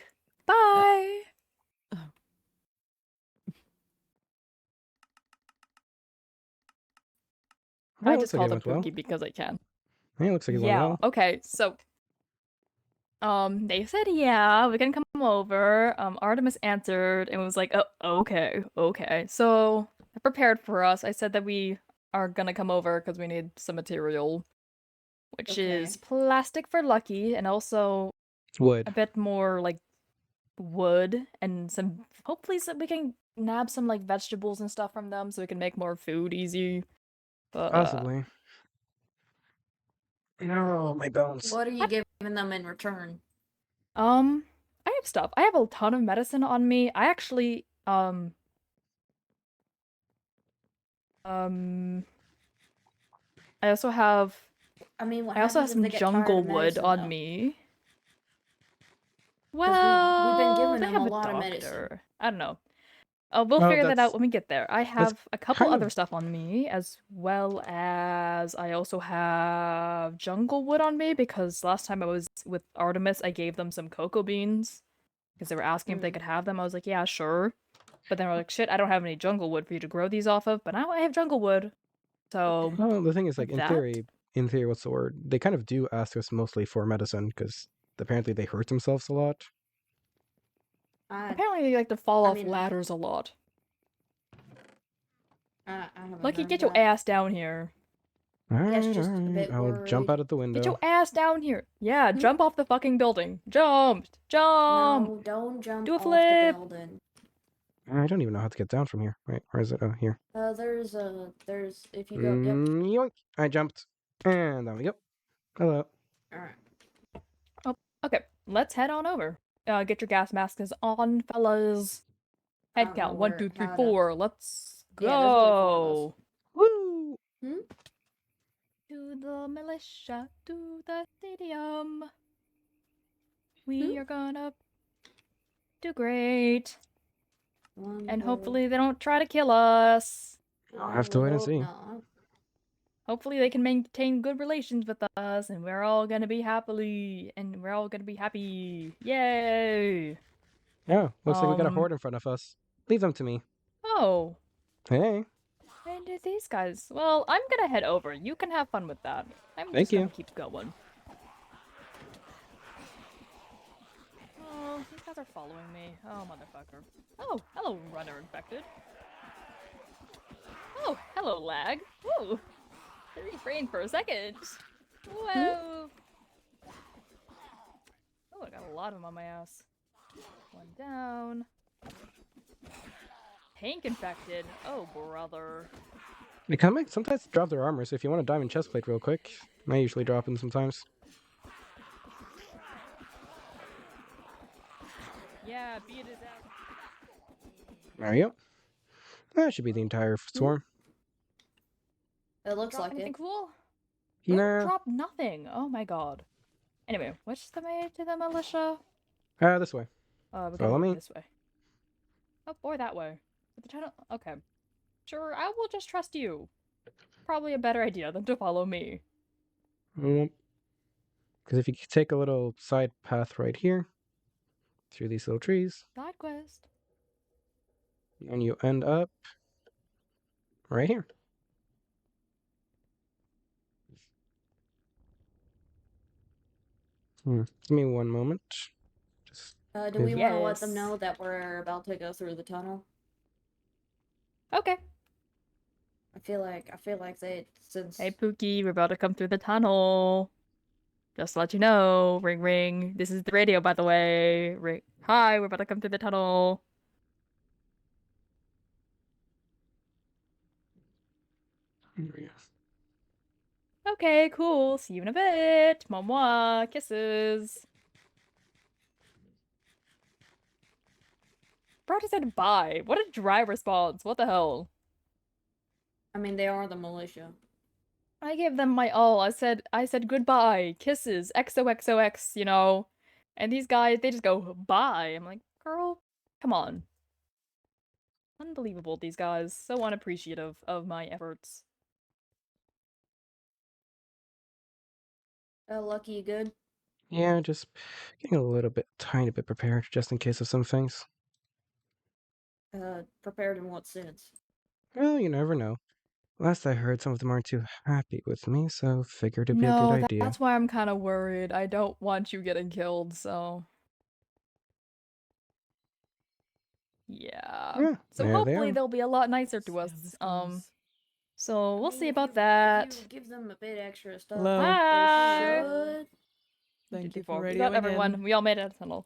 Bye. Oh. Well, I it just looks like called it him went well. Pookie because I can. Yeah, it looks like it went Yeah. well. Okay. So, they said yeah, we can come over. Artemis answered and was like, "Oh, okay." So I prepared for us. I said that we are gonna come over because we need some material, which is Okay. plastic for Lucky, and also a Wood. bit more like wood and some. Hopefully, so we can nab some like vegetables and stuff from them, so we can make more food easy. But Possibly. No, my bones. What are you giving them in return? I have stuff. I have a ton of medicine on me. I actually, I also have, I mean, what I also have happens if some they get tired jungle of wood medicine, on though? me. 'Cause Well, we've been giving they them have a a lot of doctor. medicine. I don't know. We'll Well, figure that that's out when we get there. I have a couple kind other of stuff on me, as well as I also have jungle wood on me because last time I was with Artemis, I gave them some cocoa beans because they were asking if they could have them. I was like, yeah, sure. But then we're like, shit, I don't have any jungle wood for you to grow these off of, but now I have jungle wood. So, Well, the thing is, like, in that? theory, what's the word? They kind of do ask us mostly for medicine because apparently they hurt themselves a lot. Apparently they like to fall I off mean, ladders a lot. I haven't Lucky, heard get your that. ass down here. Alright, just a alright. bit I'll jump worried. out of the window. Get your ass down here. Yeah, Hmm? jump off the fucking building. Jump! Jump! No, don't jump Do a off flip. the building. I don't even know how to get down from here. Wait, where is it? Oh, here. There's if you go. Yep. Yoink! I jumped. And down we go. Hello. All right. Oh, okay. Let's head on over. Get your gas masks on, fellas. I Head don't know count. 1, where- 2, 3, how to- 4. Let's Yeah, there's only 4 of us. go. Woo! To the militia, to the stadium. We are gonna do great. And hopefully they don't try to kill us. I'll have to wait and see. Hopefully they can maintain good relations with us and we're all gonna be happy. Yay! Oh, looks like we got a Um, horde in front of us. Leave them to me. Oh, Hey. and these guys. Well, I'm gonna head over. You can have fun with that. I'm Thank just gonna you. keep going. Oh, these guys are following me. Oh, motherfucker. Oh, hello, runner infected. Oh, hello, lag. Woo! I refrained for a second. Whoa! Oh, I got a lot of them on my ass. One down. Tank infected. Oh, brother. They come sometimes drop their armor, so if you want a diamond chest plate real quick, I usually drop them sometimes. Yeah, beat his ass. There you go. That should be the entire swarm. It looks Drop like anything it. cool? Nah. Drop nothing. Oh my god. Anyway, which the way to the militia? This way. We gotta Follow go me. this way. Oh, or that way. But the tunnel. Okay. Sure, I will just trust you. Probably a better idea than to follow me. Because if you take a little side path right here, through these little trees, Side quest. and you end up right here. Give me one moment. Just Do we want to let them Yes. know that we're about to go through the tunnel? Okay. I feel like they since Hey Pookie, we're about to come through the tunnel. Just to let you know. Ring ring. This is the radio, by the way. Ring. Hi, we're about to come through the tunnel. here we go. Okay, cool. See you in a bit. Moi moi. Kisses. Bro just said bye. What a dry response. What the hell? I mean they are the militia. I gave them my all. I said goodbye. Kisses. XOXOX, you know. And these guys, they just go bye. I'm like, girl, come on. Unbelievable, these guys. So unappreciative of my efforts. Lucky, you good? Yeah, just getting a little bit, tiny bit prepared, just in case of some things. Prepared in what sense? Well, you never know. Last I heard, some of them aren't too happy with me, so figured it'd be a good idea. That's why I'm kind of worried. I don't want you getting killed, so. Yeah. Yeah, So there they hopefully are. they'll be a lot nicer to See how us. this goes. So I we'll mean, see if about you- that. If you give them a bit extra stuff. Hello. they Hi. should. Thank you We for got radioing everyone. in. We all made it out of the tunnel.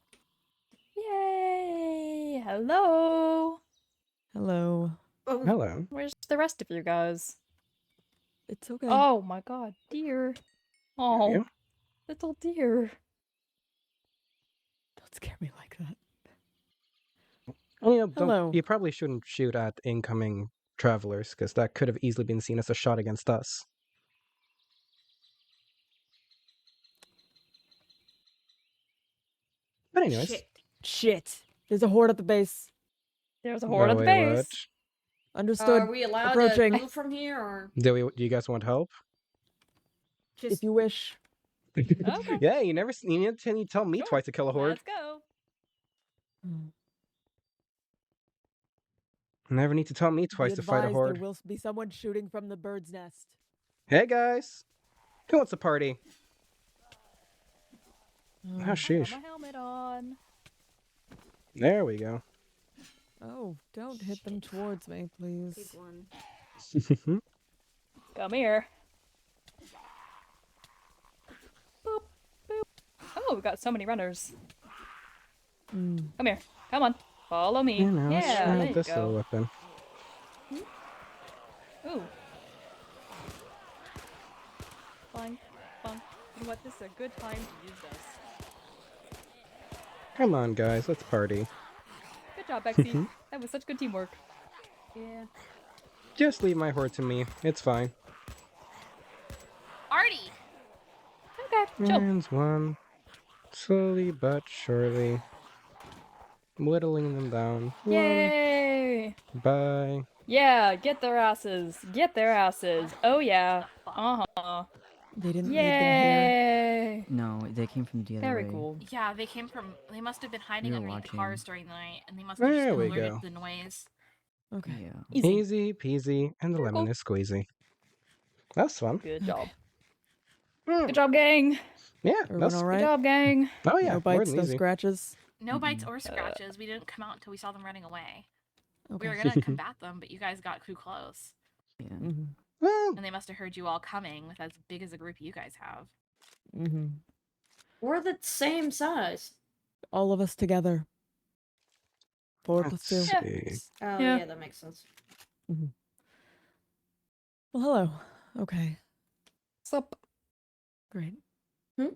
Yay! Hello. Hello. Oh, Hello. Where's the rest of you guys? It's okay. Oh my god, dear. Oh, you. little dear. Don't scare me like that. And, Hello. you probably shouldn't shoot at incoming travelers, because that could have easily been seen as a shot against us. But anyways. shit. Shit. There's a horde at the base. There's a horde at the wait, base. Understood. Are we allowed Approaching. to move from here, or Do you guys want help? just If you wish. Okay. Yeah, you never you tell me Sure. twice to kill a horde. Let's go. Never need to tell me twice Be to fight a advised, horde. There will be someone shooting from the bird's nest. Hey guys, who wants a party? Oh, I got sheesh. my helmet on. There we go. Oh, don't hit them towards me, big please. one? Come here. we got so many runners. Mm. Come here. Come on. Follow me. You know, let's Yeah, try there you this little go. weapon. Ooh. Fine. Fun. You know what? This is a good time to use this. Come on, guys, let's party. Good job, Bexy. That was such good teamwork. Yeah. Just leave my horde to me. It's fine. Artie! Okay, chill. Rounds one. Slowly but surely. Whittling them down. One Yay! by. Yeah, get their asses. Get their asses. Oh yeah. Uh-huh. They didn't leave them here. Yay! No, they came from the other Very way. cool. Yeah, they must have been hiding were underneath the watching. cars during the night, and they must have just There been we alerted go. to the noise. Okay. Yeah. Easy. Easy peasy, and the Very lemon cool. is squeezy. That's fun. Good job. Mm, Good job, gang. Yeah, Everyone that's. all Good right? job, gang. Oh yeah, No more bites, than no easy. scratches. No bites or Uh, scratches. We didn't come out until we saw them running away. Okay. We were gonna combat them, but you guys got too close. Yeah. Mm-hmm. Well, And they must have heard you all coming with as big as a group you guys have. Mm-hmm. We're the same size. All of us together. 4 plus 2. let's Yeah. see. Oh Yeah. yeah, that makes sense. Well, hello. Okay, Sup? great. Hmm?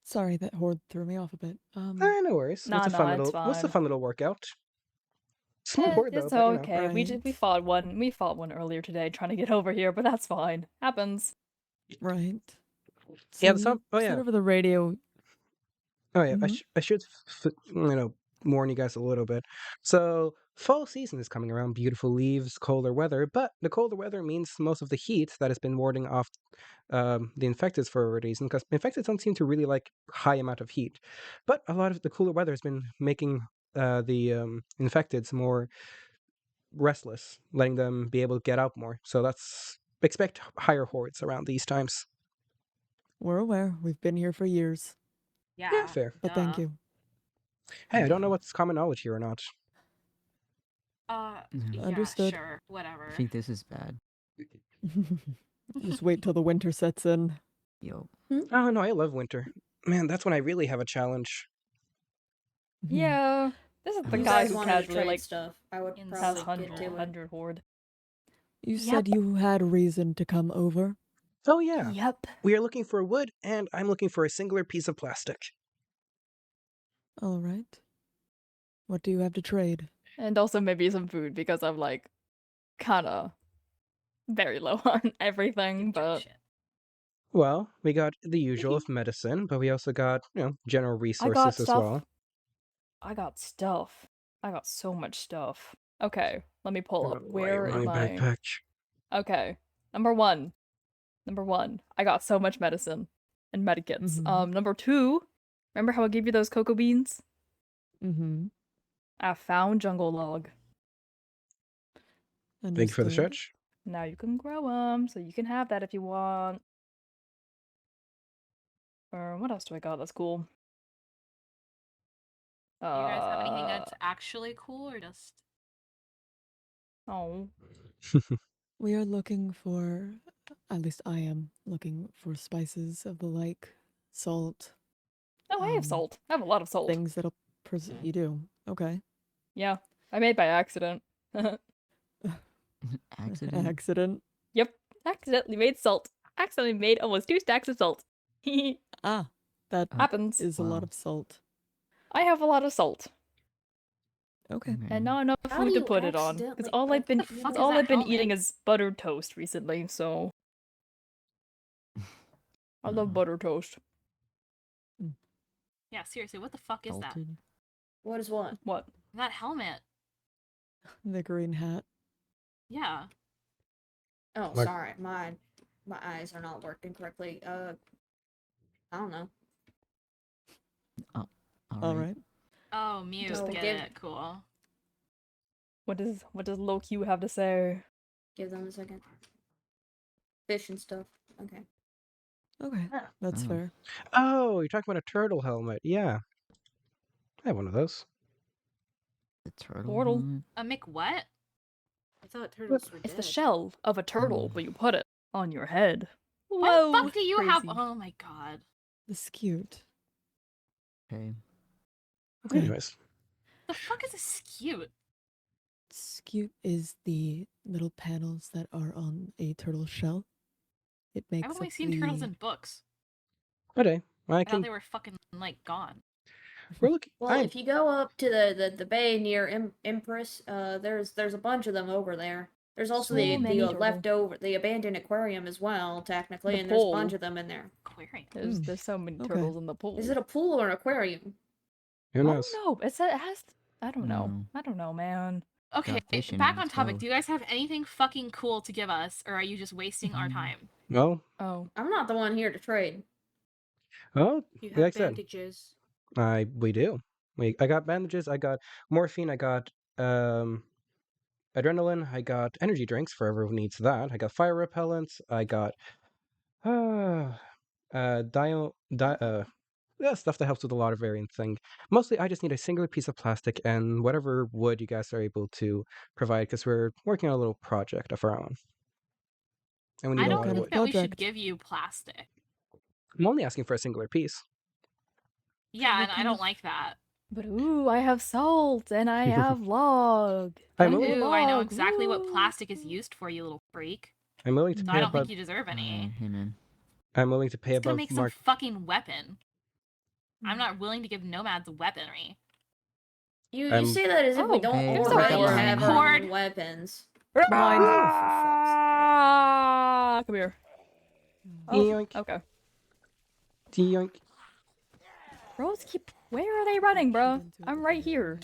Sorry that horde threw me off a bit. No worries. Nah, What's a nah, fun it's little? What's a fine. fun little workout? Small horde though, It's but you know. okay. We Right. fought one. We fought one earlier today, trying to get over here, but that's fine. Happens. right. Yeah, So the sub- you oh, said yeah. over the radio. Oh yeah, Mhm. I should warn you guys a little bit. So fall season is coming around. Beautiful leaves, colder weather, but the colder weather means most of the heat that has been warding off the infected for a reason, because infected don't seem to really like high amount of heat. But a lot of the cooler weather has been making the infecteds more restless, letting them be able to get out more. So that's expect higher hordes around these times. We're aware. We've been here for years. Yeah. fair. But thank duh. you. Hey, I don't know what's common knowledge here or not. Yeah, Understood. sure, whatever. I think this is bad. Just wait till the winter sets in. Yo. Oh no, I love winter. Man, that's when I really have a challenge. Yeah. This is the You guy guys who wanted to casually trade like stuff. I would Has has probably get 100, to it. 100 horde. You Yep. said you had reason to come over. Oh yeah, Yep. we are looking for wood, and I'm looking for a singular piece of plastic. All right. What do you have to trade? And also maybe some food because I'm like kinda very low on everything, but Shit. Well, we got the usual of medicine, but we also got general I resources got as stuff. well. I got stuff. I got so much stuff. Okay, let me pull up. Oh, Where my am I? backpack? Okay. Number one. I got so much medicine and medikits. Mhm. Number two, remember how I gave you those cocoa beans? Mm-hmm. I found jungle log. Thank you for the Understood. stretch. Now you can grow them, so you can have that if you want. Or what else do I got that's cool? You guys have anything that's actually cool or just Oh. We are looking for, at least I am looking for spices of the like, salt, Oh, I have Um, salt. I have a lot of salt. things that'll you do. Okay. Yeah. I made by accident. Accident. Accident. Yep. Accidentally made salt. Accidentally made almost 2 stacks of salt. Ah, that Happens. is a lot Wow. of salt. I have a lot of salt. Okay. Okay. And not enough How do food to you put it on. Because accidentally- all I've been What the fuck is all that I've been helmet? eating is buttered toast recently, so I love butter toast. yeah, seriously, what the fuck is that? Salted. What is what? What? That helmet. The green hat. Yeah. Oh, Like- sorry, my eyes are not working correctly. I don't know. All right. Oh, Mew, Just get give- it. Cool. What does Low Q have to say? Give them a second. Fish and stuff. Okay. Okay. That's Oh. fair. Oh, you're talking about a turtle helmet. Yeah. I have one of those. The turtle. Portal. helmet? Mick, what? I thought turtles were It's the dead. shell of a turtle, Oh. but you put it on your head. Why Whoa! the fuck do you have? crazy. Oh my god. The skewed. Okay. Okay. Anyways, The fuck is a skewed? Skewed is the little panels that are on a turtle shell. It makes I've up only seen the... turtles in books. okay. I I thought can. they were fucking like gone. We're looking. Well, if you go up to the bay near Empress, there's a bunch of them over there. There's also So many turtle. leftover the abandoned aquarium as well, technically, The and there's a bunch pool. of them in there. Aquarium. There's so many Okay. turtles in the pool. Is it a pool or an aquarium? Who I knows? don't know. It has. I don't know. Mm. I don't know, man. Okay, fish in back it on as topic. well. Do you guys have anything fucking cool to give us, or are you just wasting our Mhm. time? Well, Oh, I'm not the one here to trade. well, You like have I said, bandages. we do. I got bandages. I got morphine. I got adrenaline. I got energy drinks for everyone who needs that. I got fire repellents. I got yeah, stuff that helps with a lot of variant thing. Mostly, I just need a singular piece of plastic and whatever wood you guys are able to provide because we're working on a little project of our own, and we I need a don't lot kind of of think wood. that we should project? give you plastic. I'm only asking for a singular piece. Yeah, what and I kind don't of- like that. but ooh, I have salt and I have log. I'm Ooh, willing- Ooh, I know log, exactly what woo. plastic is used for, you little freak. I'm willing to So pay I don't think above. you deserve any. Hey man. I'm willing to pay It's gonna above make some mark. fucking weapon. Hmm. I'm not willing to give nomads weaponry. You I'm- say that as if we Oh, don't Hey, there's a already cord. have our Cord. own weapons. Mind. Ah, come here. Oh, Yoink. okay. Yoink. Bros, where are they running, bro? Into it I'm with right the here.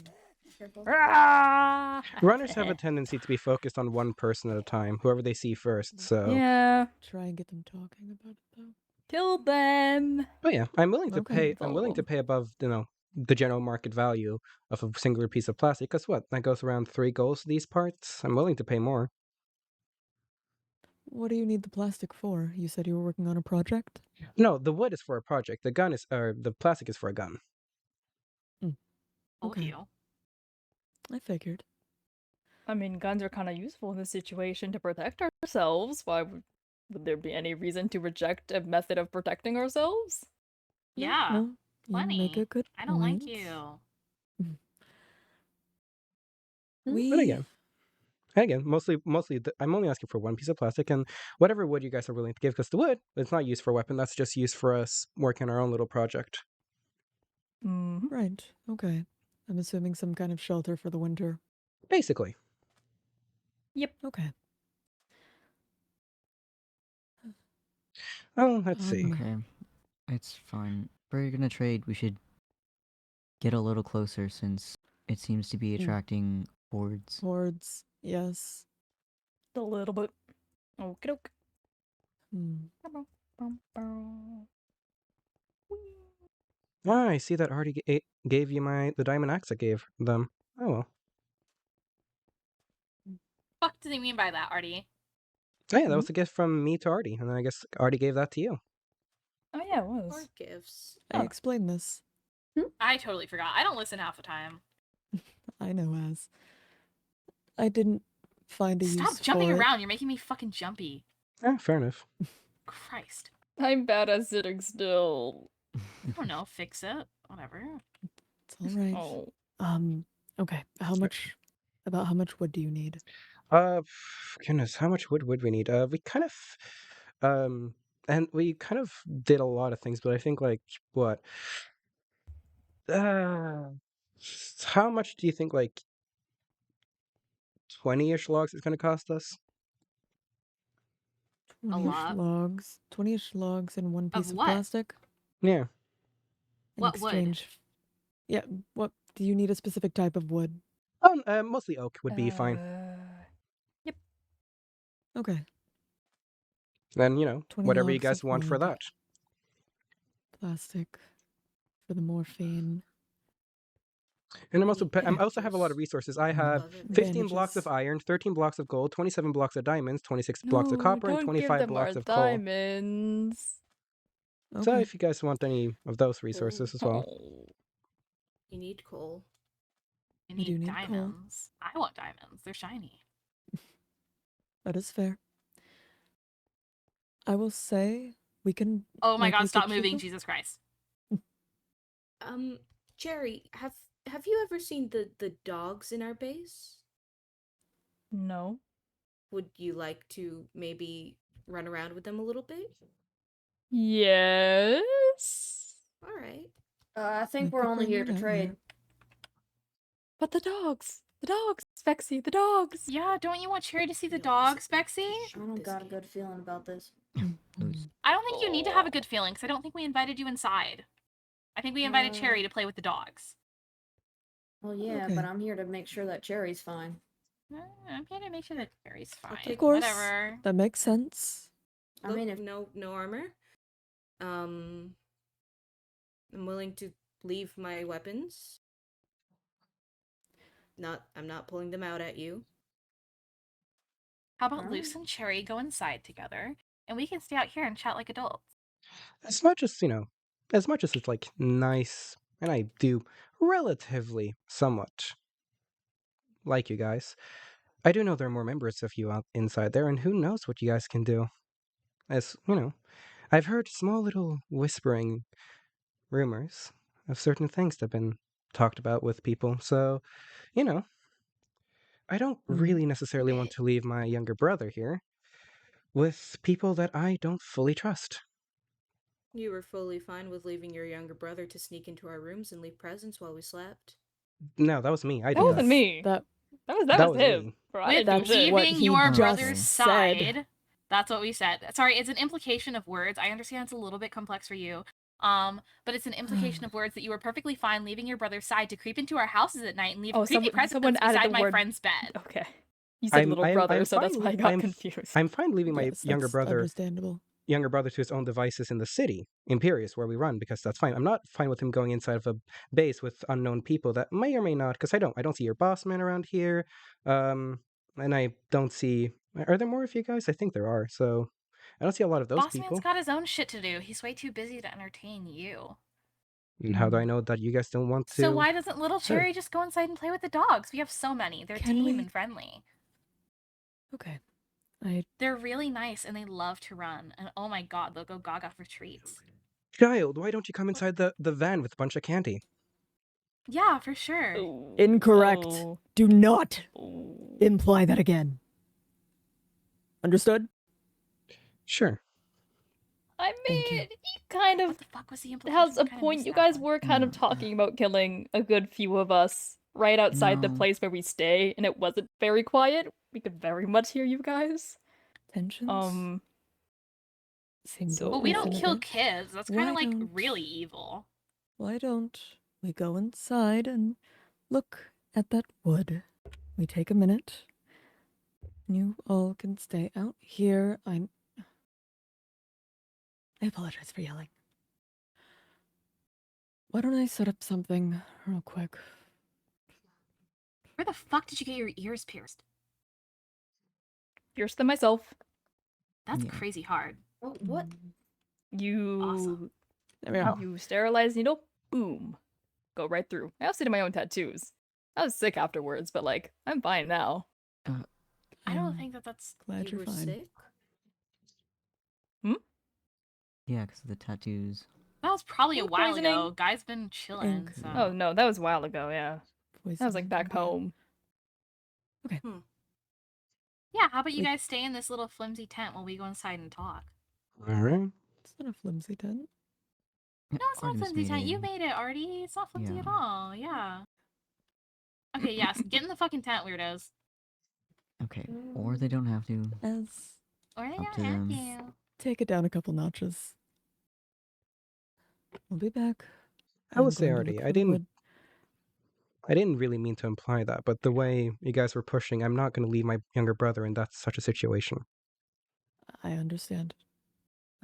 Careful. Ah! Runners have a tendency to be focused on one person at a time, whoever they see first. So, Yeah, Try and get them talking about it though. kill them. but yeah, I'm willing to Okay. pay. I'm willing to pay above, the general market value of a singular piece of plastic. Because what? That goes around 3 goals to these parts. I'm willing to pay more. What do you need the plastic for? You said you were working on a project? No, the wood is for a project. The gun is, or the plastic is for a gun. Told Okay. you. I figured. I mean, guns are kind of useful in this situation to protect ourselves. Why would there be any reason to reject a method of protecting ourselves? Yeah, No, you make plenty. a good I don't like point. you. We And again, mostly, I'm only asking for one piece of plastic and whatever wood you guys are willing to give. Because the wood, it's not used for a weapon. That's just used for us working on our own little project. Mm-hmm. right. Okay. I'm assuming some kind of shelter for the winter. Basically. Okay. Oh, let's see. Okay. It's fine. If we're gonna trade, we should get a little closer since it seems to be attracting hordes. Hordes. Yes. A little bit. Okie doke. Hmm. Ah, I see that Artie gave you the diamond axe I gave them. Oh well. Fuck does he mean by that, Artie? Oh yeah, that was a gift from me to Artie, and then I guess Artie gave that to you. Oh yeah, it Or was. gifts. I Oh. explained this. I totally forgot. I don't listen half the time. I know as. I didn't find a Stop use jumping for it. around. You're making me fucking jumpy. Ah, fair enough. Christ. I'm bad at sitting still. I don't know. Fix it. Whatever. It's all right. Oh. Okay. How much wood do you need? Goodness, how much wood would we need? We kind of, and we kind of did a lot of things, but I think like what? How much do you think like 20-ish logs is going to cost us? 20-ish lot. logs. 20-ish logs and one piece of what? plastic. Yeah. In What wood? exchange. Yeah. What do you need? A specific type of wood? Mostly oak would be fine. Okay. Then 20 whatever you logs guys of want for wood. that. Plastic for the morphine. And We I need also have a lot of bandages. resources. I have Love it. 15 blocks of Bandages. iron, 13 blocks of gold, 27 blocks of diamonds, 26 blocks of copper, and don't 25 give them blocks our of coal. diamonds. Okay. So if you guys want any of those resources as well. Oh. You need coal. I We do need need coal. diamonds. I want diamonds. They're shiny. That is fair. I will say We can. Oh my like, god, look stop at moving, people. Jesus Christ. Jerry, have you ever seen the dogs in our base? No. Would you like to maybe run around with them a little bit? Yes. All right. I think We we're could only bring here them to out trade. here. But the dogs! The dogs! Spexy, the dogs! Yeah, don't you want Cherry to see the No, dogs, listen, Bexy? I shoot don't this got a game. good feeling about this. Lose. I don't think you need to have a good feeling, because I don't think we invited you inside. I think we invited Uh, Cherry to play with the dogs. Well, yeah, Okay. but I'm here to make sure that Cherry's fine. I'm here to make sure that Cherry's fine. take- Of course. Whatever. That makes sense. I mean, Look, if no armor. I'm willing to leave my weapons. I'm not pulling them out at you. How about Alright. Luce and Cherry go inside together, and we can stay out here and chat like adults? As much as, as much as it's like nice, and I do relatively somewhat like you guys, I do know there are more members of you out inside there, and who knows what you guys can do. As, I've heard small little whispering rumors of certain things that have been talked about with people, so, I don't really necessarily want to leave my younger brother here with people that I don't fully trust. You were fully fine with leaving your younger brother to sneak into our rooms and leave presents while we slept. No, that was me. I did That wasn't that. me. That That was was him. me. Bro, I With didn't do shit. what leaving he your just brother's said. side. That's what we said. Sorry, it's an implication of words. I understand it's a little bit complex for you. But it's an implication of words that you were perfectly fine leaving your brother's side to creep into our houses at night and leave Oh, creepy presents someone added beside the my word- friend's bed. Okay. You said little brother, I'm so that's fine why I with- got I'm- confused. I'm fine leaving my Yes, younger that's brother Understandable. to his own devices in the city, Imperius, where we run, because that's fine. I'm not fine with him going inside of a base with unknown people that may or may not, because I don't see your boss man around here, and I don't see. Are there more of you guys? I think there are. So I don't see a lot of those Boss people. man's got his own shit to do. He's way too busy to entertain you. And how do I know that you guys don't want to? So why doesn't little Sure. Cherry just go inside and play with the dogs? We have so many. They're Can tame we- and friendly. Okay. They're really nice and they love to run. And oh my god, they'll go gaga for treats. Child, why don't you come inside the van with a bunch of candy? Yeah, for sure. Oh, Incorrect. oh, Do not oh. imply that again. Understood? Sure. I Thank mean, you. he kind of What the fuck was the implication? has a I kinda point. missed You that guys one. were kind of Mm. talking about killing a good few of us right outside the No. place where we stay, and it wasn't very quiet. We could very much hear you guys. Tensions seem to so- Well, we Listen don't a kill bit. kids. That's kind Why of like don't- really evil. Why don't we go inside and look at that wood? We take a minute. You all can stay out here. I apologize for yelling. Why don't I set up something real quick? Where the fuck did you get your ears pierced? Pierced them myself. That's Yeah. crazy hard. Oh, what? You Awesome. There we are. you sterilize needle, boom, go right through. I also did my own tattoos. I was sick afterwards, but like I'm fine now. I don't I'm think that's. glad You you're were fine. sick? Yeah, because of the tattoos. That was probably a Food while poisoning. ago. Guy's been chilling. Ink. So. Oh no, that was a while ago. Yeah, that was like Poisoning, back okay. home. Yeah, how about you We- guys stay in this little flimsy tent while we go inside and talk? All right. It's not a flimsy tent. No, it's not Artemis flimsy tent. You it. made it, Artie. It's not flimsy at Yeah. all. Yeah. Okay, yes. Get in the fucking tent, weirdos. Okay, or they don't have to. As Or they Up don't to have them. you. take it down a couple notches. We'll be back. I will I'm say, going to Artie, look I for the didn't wood. I didn't really mean to imply that, but the way you guys were pushing, I'm not going to leave my younger brother in such a situation. I understand.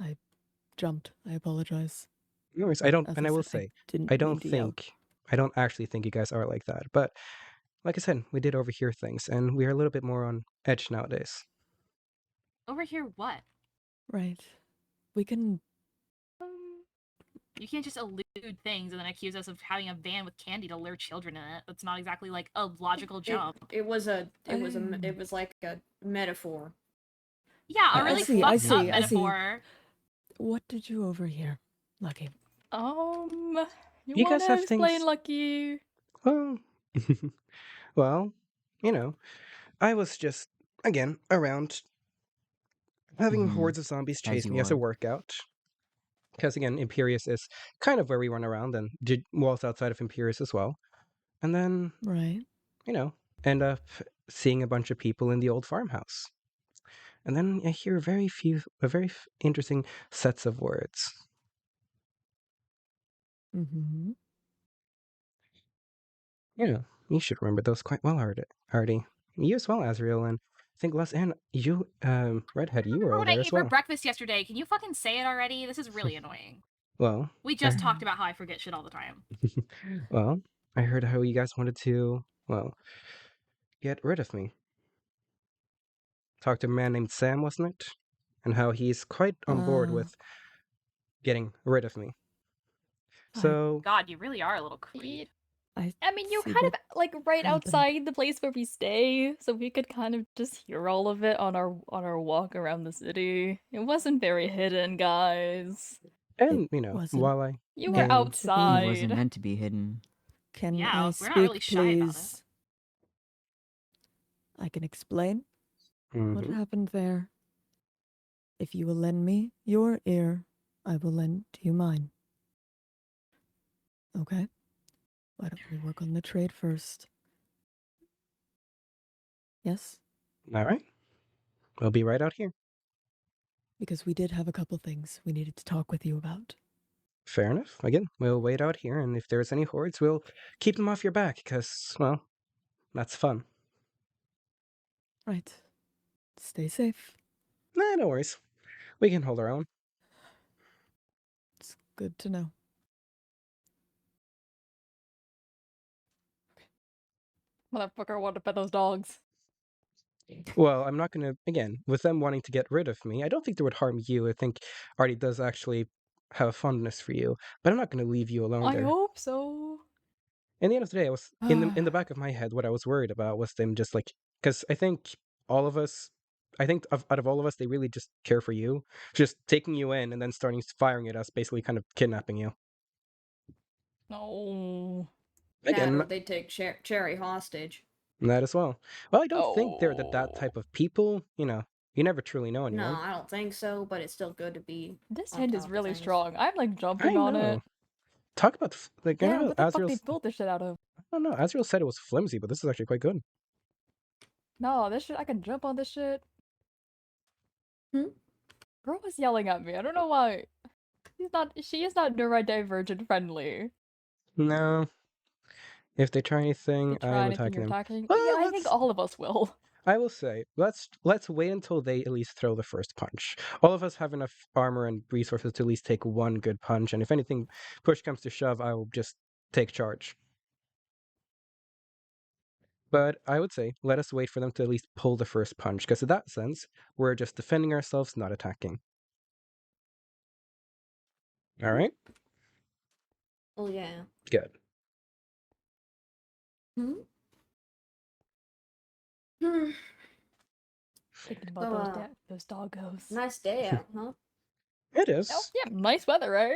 I jumped. I apologize. No worries. I don't, As and I will said, say, didn't I mean don't to yell. think, I don't actually think you guys are like that. But like I said, we did overhear things, and we are a little bit more on edge nowadays. Over here, what? Right. We can. You can't just allude things and then accuse us of having a van with candy to lure children in it. That's not exactly like a logical jump. It was like a metaphor. Yeah, a I really see, fucked I up see, I see. metaphor. what did you overhear, Lucky? You You guys wanna have explain, things. Lucky? Well, well, you know, I was just again around having Mhm. hordes of zombies As chase you me as a are. workout. Because again, Imperius is kind of where we run around, and walls outside of Imperius as well. And then, Right. you know, end up seeing a bunch of people in the old farmhouse. And then I hear interesting sets of words. Mm-hmm. You know, you should remember those quite well, Hardy. You as well, Azrael, and I think Les and you, Redhead, you were Remember all what I there ate as for well. breakfast yesterday? Can you fucking say it already? This is really annoying. Well, We just talked about how I forget shit all the time. well, I heard how you guys wanted to, well, get rid of me. Talked to a man named Sam, wasn't it? And how he's quite on board with getting rid of me. So, God, you really are a little creep. I mean, you see kind what of like right happened. outside the place where we stay, so we could kind of just hear all of it on our walk around the city. It wasn't very hidden, guys. and, It you know, wasn't while I You were can, It outside. wasn't meant to be hidden. Can Yeah, I we're not really speak, shy about it. please? I can explain what Mhm. happened there. If you will lend me your ear, I will lend you mine. Okay? Why don't we work on the trade first? Yes? All right. We'll be right out here. Because we did have a couple things we needed to talk with you about. Fair enough. Again, we'll wait out here, and if there's any hordes, we'll keep them off your back, because, well, that's fun. Right. Stay safe. Nah, no worries. We can hold our own. It's good to know. Motherfucker wanted to pet those dogs. Well, I'm not gonna, again, with them wanting to get rid of me, I don't think they would harm you. I think Artie does actually have a fondness for you, but I'm not gonna leave you alone I there. hope so. In the end of the day, I was in the back of my head. What I was worried about was them just like, because I think all of us, out of all of us, they really just care for you, just taking you in and then starting firing at us, basically kind of kidnapping you. No. Again, Yeah, they take Cherry hostage. that as well. Well, I don't think they're that Oh. type of people. You know, you never truly know No, anyone. I don't think so, but it's still good to be. This on hint top is of really things. strong. I'm like I jumping on it. know. Talk about like, you Yeah, know, what the fuck they Azrael's. built this shit out of? I don't know. Azrael said it was flimsy, but this is actually quite good. No, this shit, I can jump on this shit. Hmm? Girl was yelling at me. I don't know why. She is not neurodivergent friendly. No. If they try They anything, I try am anything, attacking you're them. attacking. Well, Yeah, I think all of us will. I will say, let's wait until they at least throw the first punch. All of us have enough armor and resources to at least take one good punch, and if anything, push comes to shove, I will just take charge. But I would say, let us wait for them to at least pull the first punch, because in that sense, we're just defending ourselves, not attacking. All right? Oh yeah. Good. Hmm. Hmm. Thinking about So, those doggos. nice day out, huh? It is. Oh, yeah, nice weather, eh?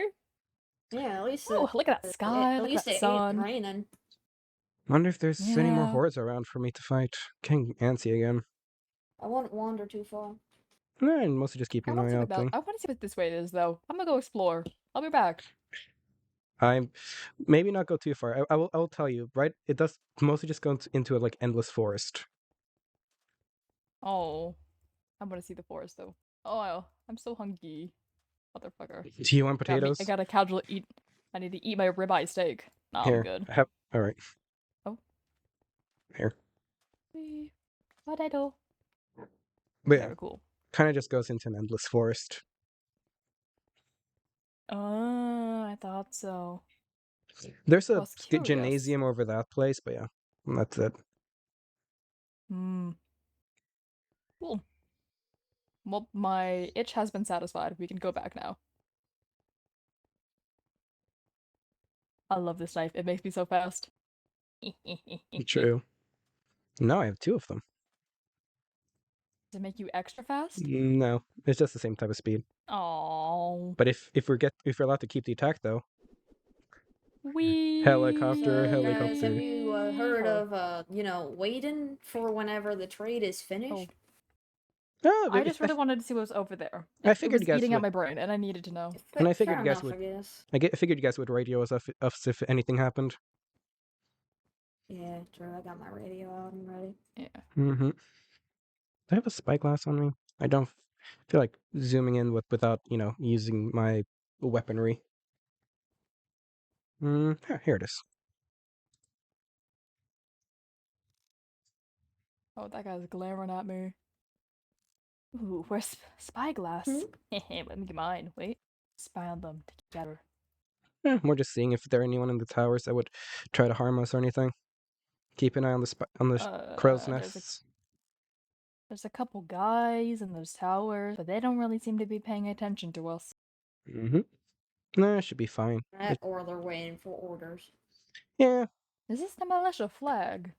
Yeah, at least. Oh, look at that sky, At look least at that it sun. ain't raining. Wonder if there's any more Yeah. hordes around for me to fight. King Ansi again. I won't wander too far. Nah, and mostly just keeping I an want eye to see out thing. I want to see what this way is, though. I'm gonna go explore. I'll be back. I'm maybe not go too far. I will tell you, right? It does mostly just go into a like endless forest. Oh, I want to see the forest, though. Oh, I'm so hungry, motherfucker. Do you want potatoes? I gotta casually eat. I need to eat my ribeye steak. No, I'm Here, good. have all right. Oh. Here. Potato. But yeah, Very cool. kind of just goes into an endless forest. I thought so. There's I a was curious. gymnasium over that place, but yeah, that's it. Hmm. Cool. Well, my itch has been satisfied. We can go back now. I love this knife. It makes me so fast. True. Now I have two of them. Does it make you extra fast? No, it's just the same type of speed. Oh, But if we're allowed to keep the attack though, we Helicopter, So, guys, have helicopter. you heard of waiting for whenever the trade is finished? Oh, I just really wanted to see what was over there. I It figured was you guys eating out would. my brain, and I needed to know. And I figured Fair you guys enough, would. I guess. I figured you guys would radio us if anything happened. Yeah, true. I got my radio out and ready. Yeah. Mm-hmm. Do I have a spyglass on me? I don't feel like zooming in without using my weaponry. Here it is. Oh, that guy's glaring at me. Ooh, where's spyglass? Let me get mine. Wait. Spy on them together. We're just seeing if there are anyone in the towers that would try to harm us or anything. Keep an eye on the crow's nests. There's a couple guys in those towers, but they don't really seem to be paying attention to us. Mm-hmm. Nah, it should be fine. That or they're waiting for orders. Yeah, Is this the militia flag?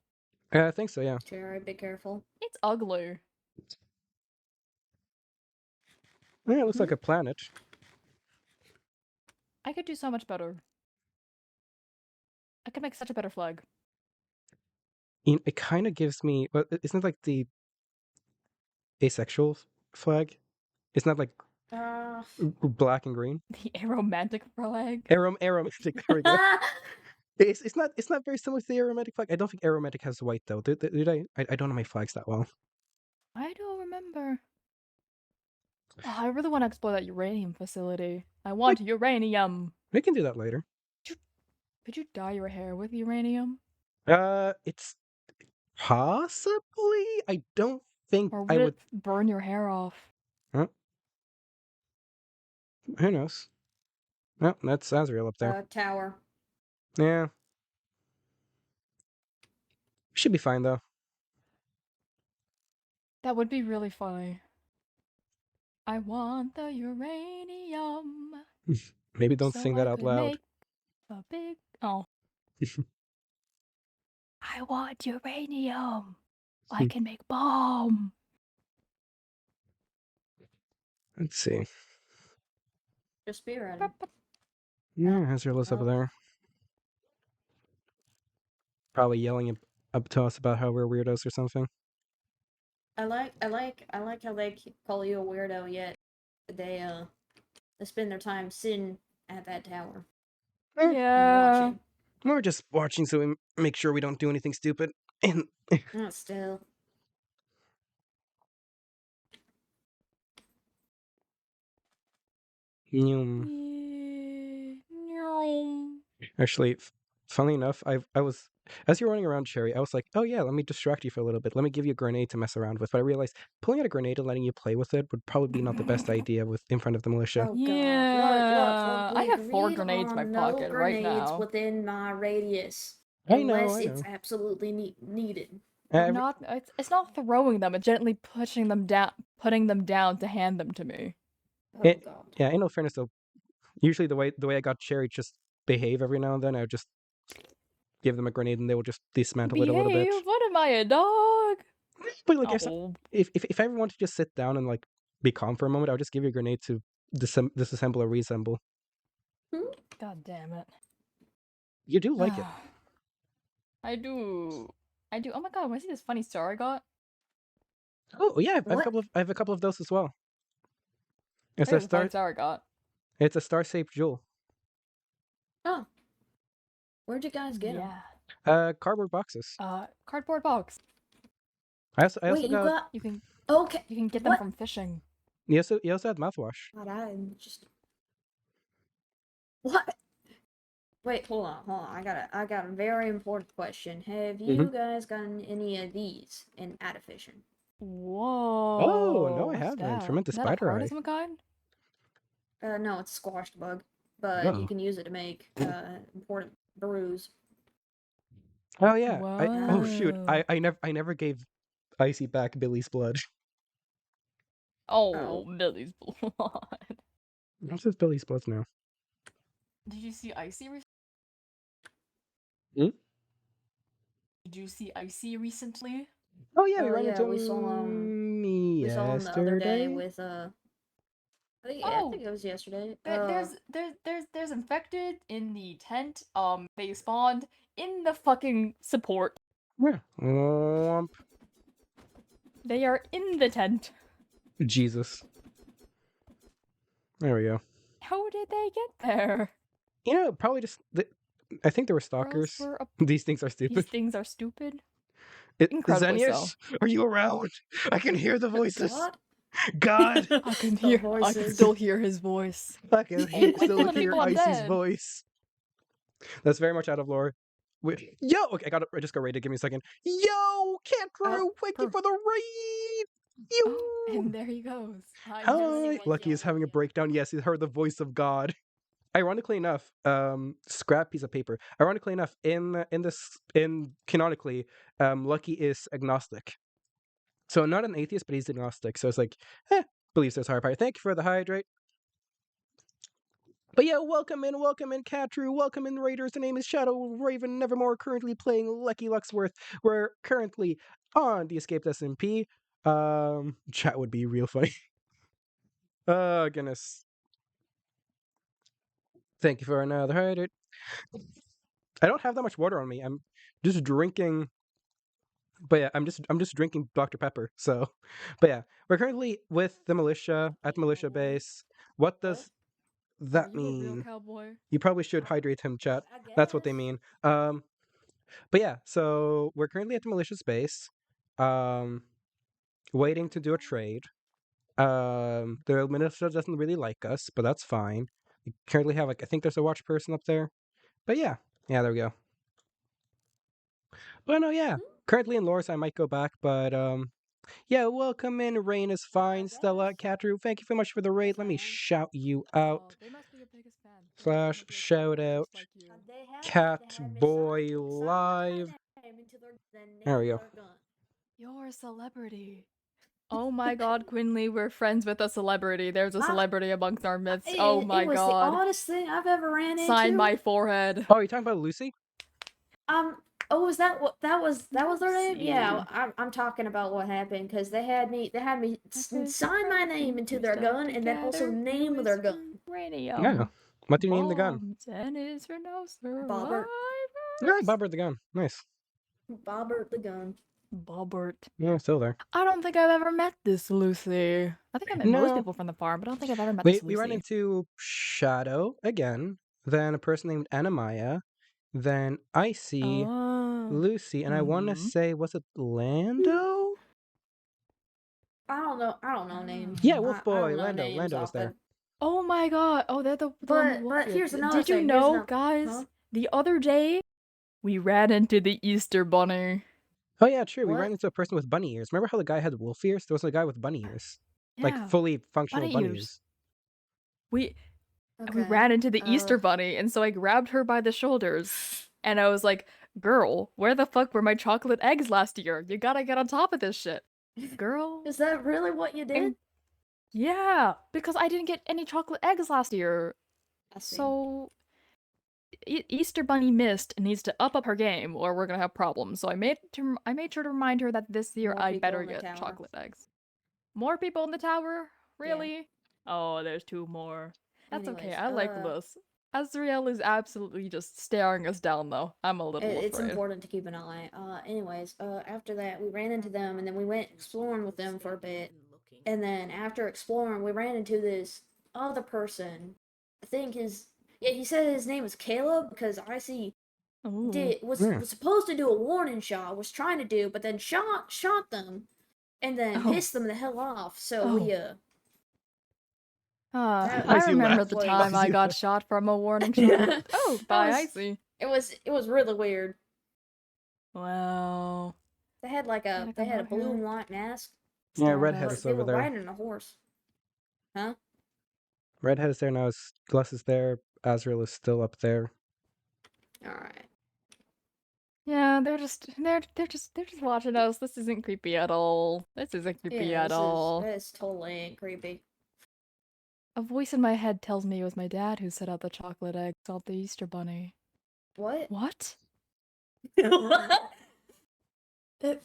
I think so. Yeah. Jerry, be careful. It's ugly. Yeah, it looks like a planet. I could do so much better. I could make such a better flag. It kind of gives me. Well, isn't it like the asexual flag? Isn't that like black and green? The aromantic flag? Aromantic. There we go. It's not very similar to the aromatic flag. I don't think aromatic has white though. Did I? I don't know my flags that well. I don't remember. Oh, I really want to explore that uranium facility. I want uranium. We can do that later. Could you dye your hair with uranium? It's possibly. I don't think Or I would would. it burn your hair off? Huh? Who knows? Oh, that's Azrael up there. Tower. Yeah. Should be fine though. That would be really funny. I want the uranium. Maybe don't so sing that I out could loud. make a big. Oh. I want uranium. I can make bomb. Let's see. Just be ready. Yeah, Azrael is up Oh. there. Probably yelling up to us about how we're weirdos or something. I like how they call you a weirdo, yet they spend their time sitting at that tower and Yeah. watching. We're just watching so we make sure we don't do anything stupid. And Still. Actually, funnily enough, I was as you're running around, Cherry, I was like, oh yeah, let me distract you for a little bit. Let me give you a grenade to mess around with. But I realized pulling out a grenade and letting you play with it would probably be not the best idea in front of the militia. Oh, God. Yeah, Look, I we have 4 agreed grenades in my on pocket no right grenades now. within my radius. I know, Unless I it's know. absolutely needed. It's not throwing them, it's gently pushing them down, putting them down to hand them to me. Oh, God. Yeah, in all fairness though, usually the way I got Cherry just behave every now and then. I would just give them a grenade and they will just dismantle it a little bit. Behave? What am I, a dog? But like, Oh. if I ever want to just sit down and like be calm for a moment, I would just give you a grenade to disassemble or reassemble. God damn it. You do like it. I do. Oh my god, wanna see this funny star I got? Oh yeah, I What? have a couple of those as well. It's Here's a the funny star. star I got. It's a star-shaped jewel. Oh. Where'd you guys get them? Yeah. Cardboard boxes. Cardboard box. I also Wait, you got... You can Okay. get them What? from fishing. You also had mouthwash. God, I'm just... What? Wait, hold on. I got a very important question. Have you guys gotten any of these in Adafishing? Whoa. Oh, no, I what's haven't. that? Fermented Is that a spider heart eye. of some kind? No, it's a squashed bug, but Oh. you can use it to make important brews. Oh yeah. Oh shoot. Whoa. I never gave Icy back Billy's blood. Oh, Billy's blood. What's his Billy's blood now? Did you see Icy recently? Hmm? Did you see Icy recently? Oh yeah, we Oh, ran yeah, into we saw him We saw him the other day yesterday. with I think it was yesterday. There's infected in the tent. They spawned in the fucking support. Yeah. Womp. They are in the tent. Jesus. There we go. How did they get there? You know, probably just. I think there were Girls stalkers. were up- These things are stupid. These things are stupid. It, Incredibly Xenius, are you around? I can hear the voices. God? God, I can The hear. I can voices. still hear his voice. I can Hey, quit still telling hear people I'm Icy's dead. voice. That's very much out of lore. Yo, okay, I just got raided. Give me a second. Yo, Catrew, thank you per- for the raid. Yo. Oh, and there he goes. Hi, Just Hi. see what Lucky is y'all having a do. breakdown. Yes, he heard the voice of God. Ironically enough, scrap piece of paper. Ironically enough, in canonically, Lucky is agnostic. So not an atheist, but he's agnostic. So it's like, believes there's higher power. Thank you for the hydrate. But yeah, welcome in, Catrew, welcome in, Raiders. The name is Shadow Raven Nevermore, currently playing Lucky Luxworth. We're currently on the Escaped SMP. Chat would be real funny. Oh, goodness. Thank you for another hydrate. I don't have that much water on me. I'm just drinking. But yeah, I'm just drinking Dr. Pepper. So, but yeah, we're currently with the militia at militia base. What does that Are you a real mean? cowboy? You probably should hydrate him, chat. I That's what they guess. mean. But yeah, so we're currently at the malicious base, waiting to do a trade. The militia doesn't really like us, but that's fine. We currently have I think there's a watch person up there. But yeah, there we go. But no, yeah. Currently in Loris, I might go back, but yeah, welcome in. Rain is fine. Stella, Catrew, thank you so much for the raid. Let me shout you out. Oh, they must be your biggest fan. They Slash must be a shout fan out. just like you. They had Catboy me Live. sign into the There we name go. of their gun. You're a celebrity. Oh my god, Quinley, we're friends with a celebrity. There's a Ah, celebrity amongst our midst. Oh It my was the god. oddest thing I've ever ran into. Sign my forehead. Oh, you're talking about Lucy? Oh, was that what that was their name? Lucy. Yeah, I'm talking about what happened because they had me sign my name into their gun and then also name their gun. Radio. Yeah. What do you name the gun? Bombs and is for no Bobbert. Yeah, Bobbert the gun. Nice. Bobbert the gun. Bobbert. Yeah, still there. I don't think I've ever met this Lucy. I think I met most No. people from the farm, but I don't think I've ever met this Lucy. We ran into Shadow again, then a person named Anamaya, then Icy, Oh. Lucy, and I want to Mhm. say, was it Lando? I don't know names. Yeah, I Wolf don't Boy, know Lando. names Lando was off the- there. Oh my god. Oh, they're the But wolf here's here. another Did you thing, know, guys? Huh? The other day, we ran into the Easter Bunny. Oh yeah, true. We What? ran into a person with bunny ears. Remember how the guy had wolf ears? There was a guy with bunny ears, like Yeah. fully functional Bunny bunny ears. ears. We Okay. ran into the Easter uh, Bunny, and so I grabbed her by the shoulders, and I was like, "Girl, where the fuck were my chocolate eggs last year? You gotta get on top of this shit, girl." Is that really what you did? And- Yeah, because I didn't get any chocolate eggs last year. I see. So Easter Bunny missed and needs to up her game, or we're gonna have problems. So I made sure to remind her that this year More I people better in the get tower. chocolate eggs. More people in the tower? Really? Oh, there's 2 more. That's okay. Anyways, I like this. Azrael is absolutely just staring us down, though. I'm a little It's afraid. important to keep an eye. Anyways, after that we ran into them and then we went exploring with them for a bit. And then after exploring, we ran into this other person. I think he said his name was Caleb because Icy Ooh. was Yeah. supposed to do a warning shot, was trying to do, but then shot them, and then Oh. pissed them the hell off. So we that- I I see you remember laughed. the Like- time I see I you got laughed. shot from a warning Yeah. shot. Oh, That bye, was- Icy. it was really weird. Wow. They had like Gotta they come had a out blue here. and white mask. Yeah, Stare Redhead at is They over were there. riding a horse. Huh? Redhead is there now. Glus is there. Azrael is still up there. All right. Yeah, they're just watching us. This isn't creepy at all. This isn't creepy Yeah, at all. this totally ain't creepy. A voice in my head tells me it was my dad who set out the chocolate eggs on the Easter Bunny. What? What?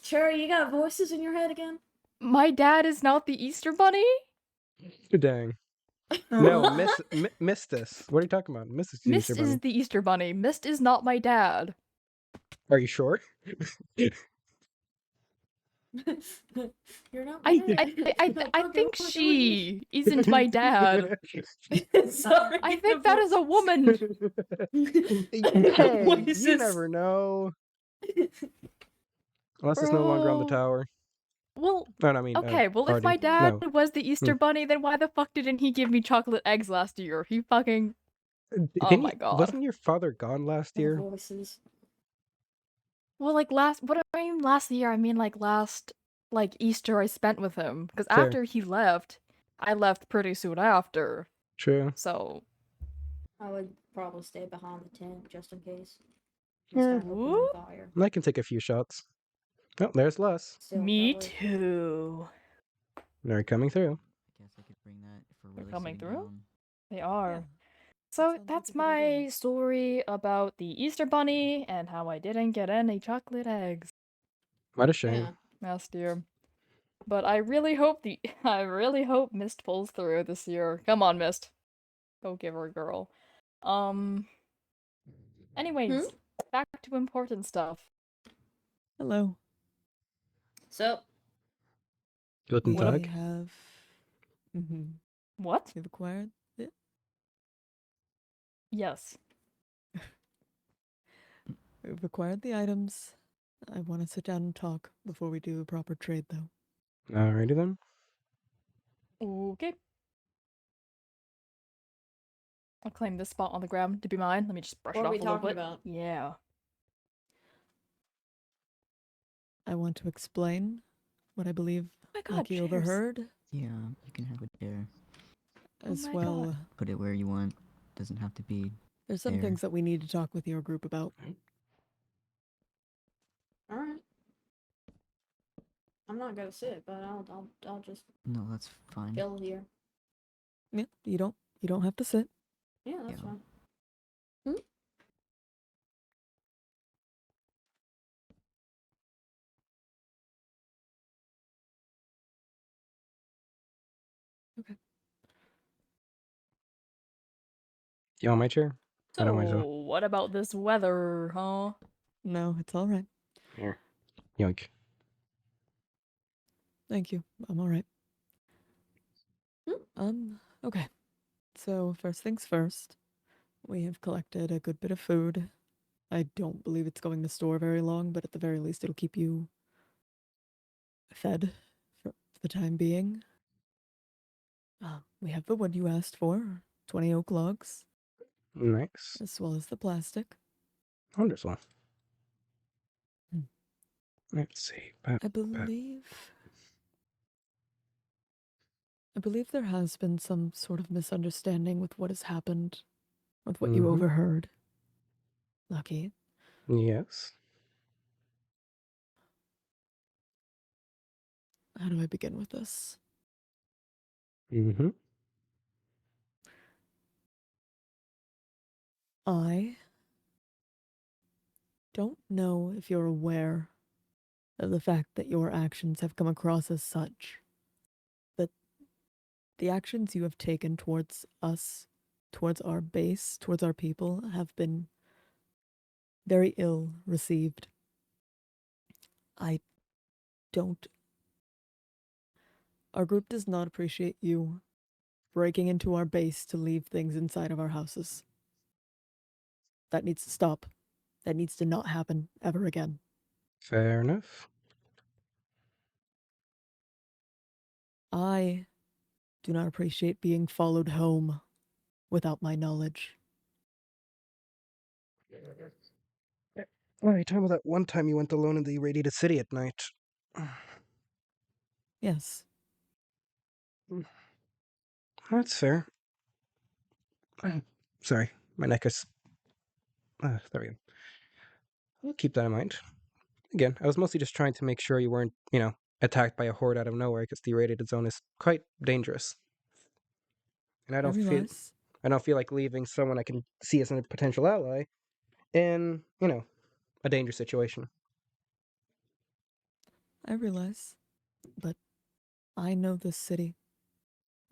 Cherry, you got voices in your head again? My dad is not the Easter Bunny? Dang. No, Mistus. What are you talking about? Mrs. Easter Mist Bunny. is the Easter Bunny. Mist is not my dad. Are you sure? You're not I mad. I think she isn't my dad. Sorry. I think that is a woman. Hey, What is you this? never know. Unless it's no longer on the Bro. tower. Well, No, I mean, okay, well, if already. my dad No. was the Easter Bunny, then why the fuck didn't he give me chocolate eggs last year? He fucking. Oh my god. Wasn't your father gone last Their year? voices. Well, like what I mean last year, I mean like last like Easter I spent with him. Because Sure. after he left, I left pretty soon after. True. So I would probably stay behind the tent just in case. Yeah. Start opening Whoop. fire. I can take a few shots. Oh, there's Les. Still, Me probably- too. They're coming through. I guess I could bring that if we're They're really coming sitting through? down. They are. Yeah. So sounds like that's a good idea. my story about the Easter Bunny and how I didn't get any chocolate eggs What a shame. Yeah. last year. But I really hope Mist pulls through this year. Come on, Mist. Go give her a girl. Anyways, back to important stuff. Hello. So, Guten We Tag. have. What? We've acquired it. Yes. We've acquired the items. I want to sit down and talk before we do a proper trade, though. Alrighty then. Okay. I'll claim this spot on the ground to be mine. Let me just brush what it are off we a little talking bit. about? Yeah. I want to explain what I believe Oh my god, Lucky chairs. overheard, Yeah, you can have a chair. as my well. God. Put it where you want. Doesn't have to be. There's some There. things that we need to talk with your group about. All right. I'm not gonna sit, but I'll just No, that's fine. chill here. Yeah, you don't have to sit. Yeah, that's Yeah. fine. You want my chair? I don't mind So, as what about this weather, huh? No, it's all right. Here. Yoink. Thank you. I'm all right. Okay. So, first things first, we have collected a good bit of food. I don't believe it's going to store very long, but at the very least, it'll keep you fed for the time being. We have the wood you asked for, 20 oak logs, Nice. as well as the plastic. Wonderful. Hmm. Let's see. I believe there has been some sort of misunderstanding with what has happened, with what you Mhm. overheard. Lucky. Yes. How do I begin with this? Mm-hmm. I don't know if you're aware of the fact that your actions have come across as such, but the actions you have taken towards us, towards our base, towards our people, have been very ill received. Our group does not appreciate you breaking into our base to leave things inside of our houses. That needs to stop. That needs to not happen ever again. Fair enough. I do not appreciate being followed home without my knowledge. Oh, you talking about that one time you went alone in the irradiated city at night? Yes, That's fair. Sorry, my neck is. There we go. I'll keep that in mind. Again, I was mostly just trying to make sure you weren't, attacked by a horde out of nowhere, because the irradiated zone is quite dangerous. And I don't feel like leaving someone I can see as a potential ally in, a dangerous situation. I realize, but I know this city.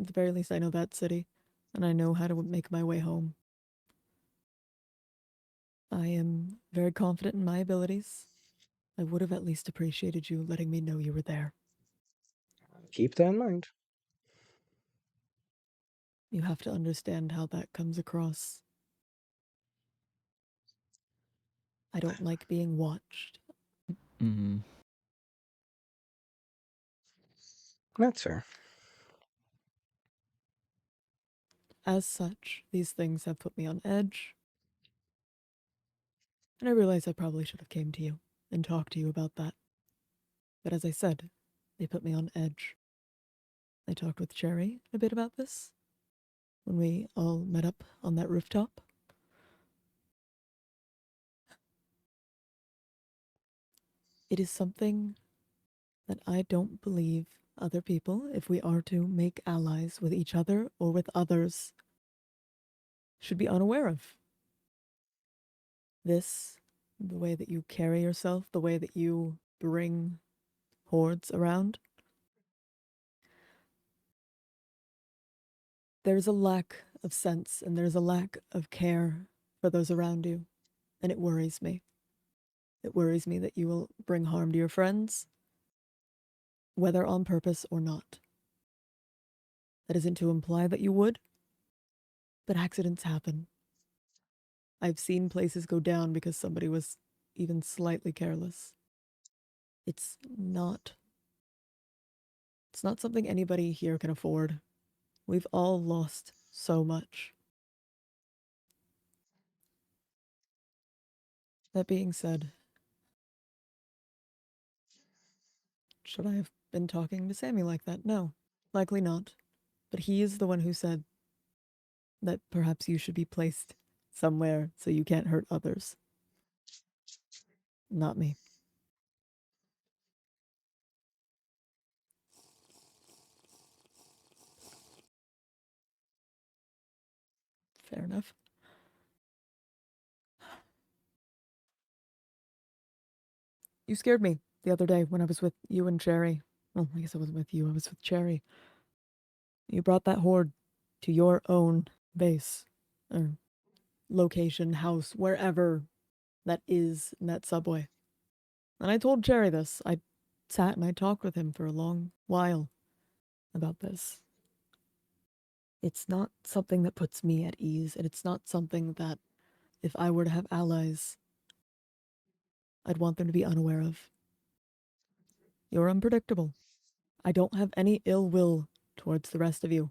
At the very least, I know that city. and I know how to make my way home. I am very confident in my abilities. I would have at least appreciated you letting me know you were there. Keep that in mind. You have to understand how that comes across. I don't like being watched. Mm-hmm. That's fair. As such, these things have put me on edge. And I realize I probably should have came to you and talked to you about that. But as I said, they put me on edge. I talked with Cherry a bit about this when we all met up on that rooftop. It is something that I don't believe other people, if we are to make allies with each other or with others, should be unaware of. This, the way that you carry yourself, the way that you bring hordes around, there's a lack of sense and there's a lack of care for those around you, and it worries me. It worries me that you will bring harm to your friends, whether on purpose or not. That isn't to imply that you would, but accidents happen. I've seen places go down because somebody was even slightly careless. It's not something anybody here can afford. We've all lost so much. That being said, should I have been talking to Sammy like that? No, likely not. But he is the one who said that perhaps you should be placed somewhere so you can't hurt others. Not me. Fair enough. You scared me the other day when I was with you and Cherry. Well, I guess I wasn't with you, I was with Cherry. You brought that horde to your own base, or location, house, wherever that is in that subway. And I told Cherry this. I sat and I talked with him for a long while about this. It's not something that puts me at ease, and it's not something that, if I were to have allies, I'd want them to be unaware of. You're unpredictable. I don't have any ill will towards the rest of you.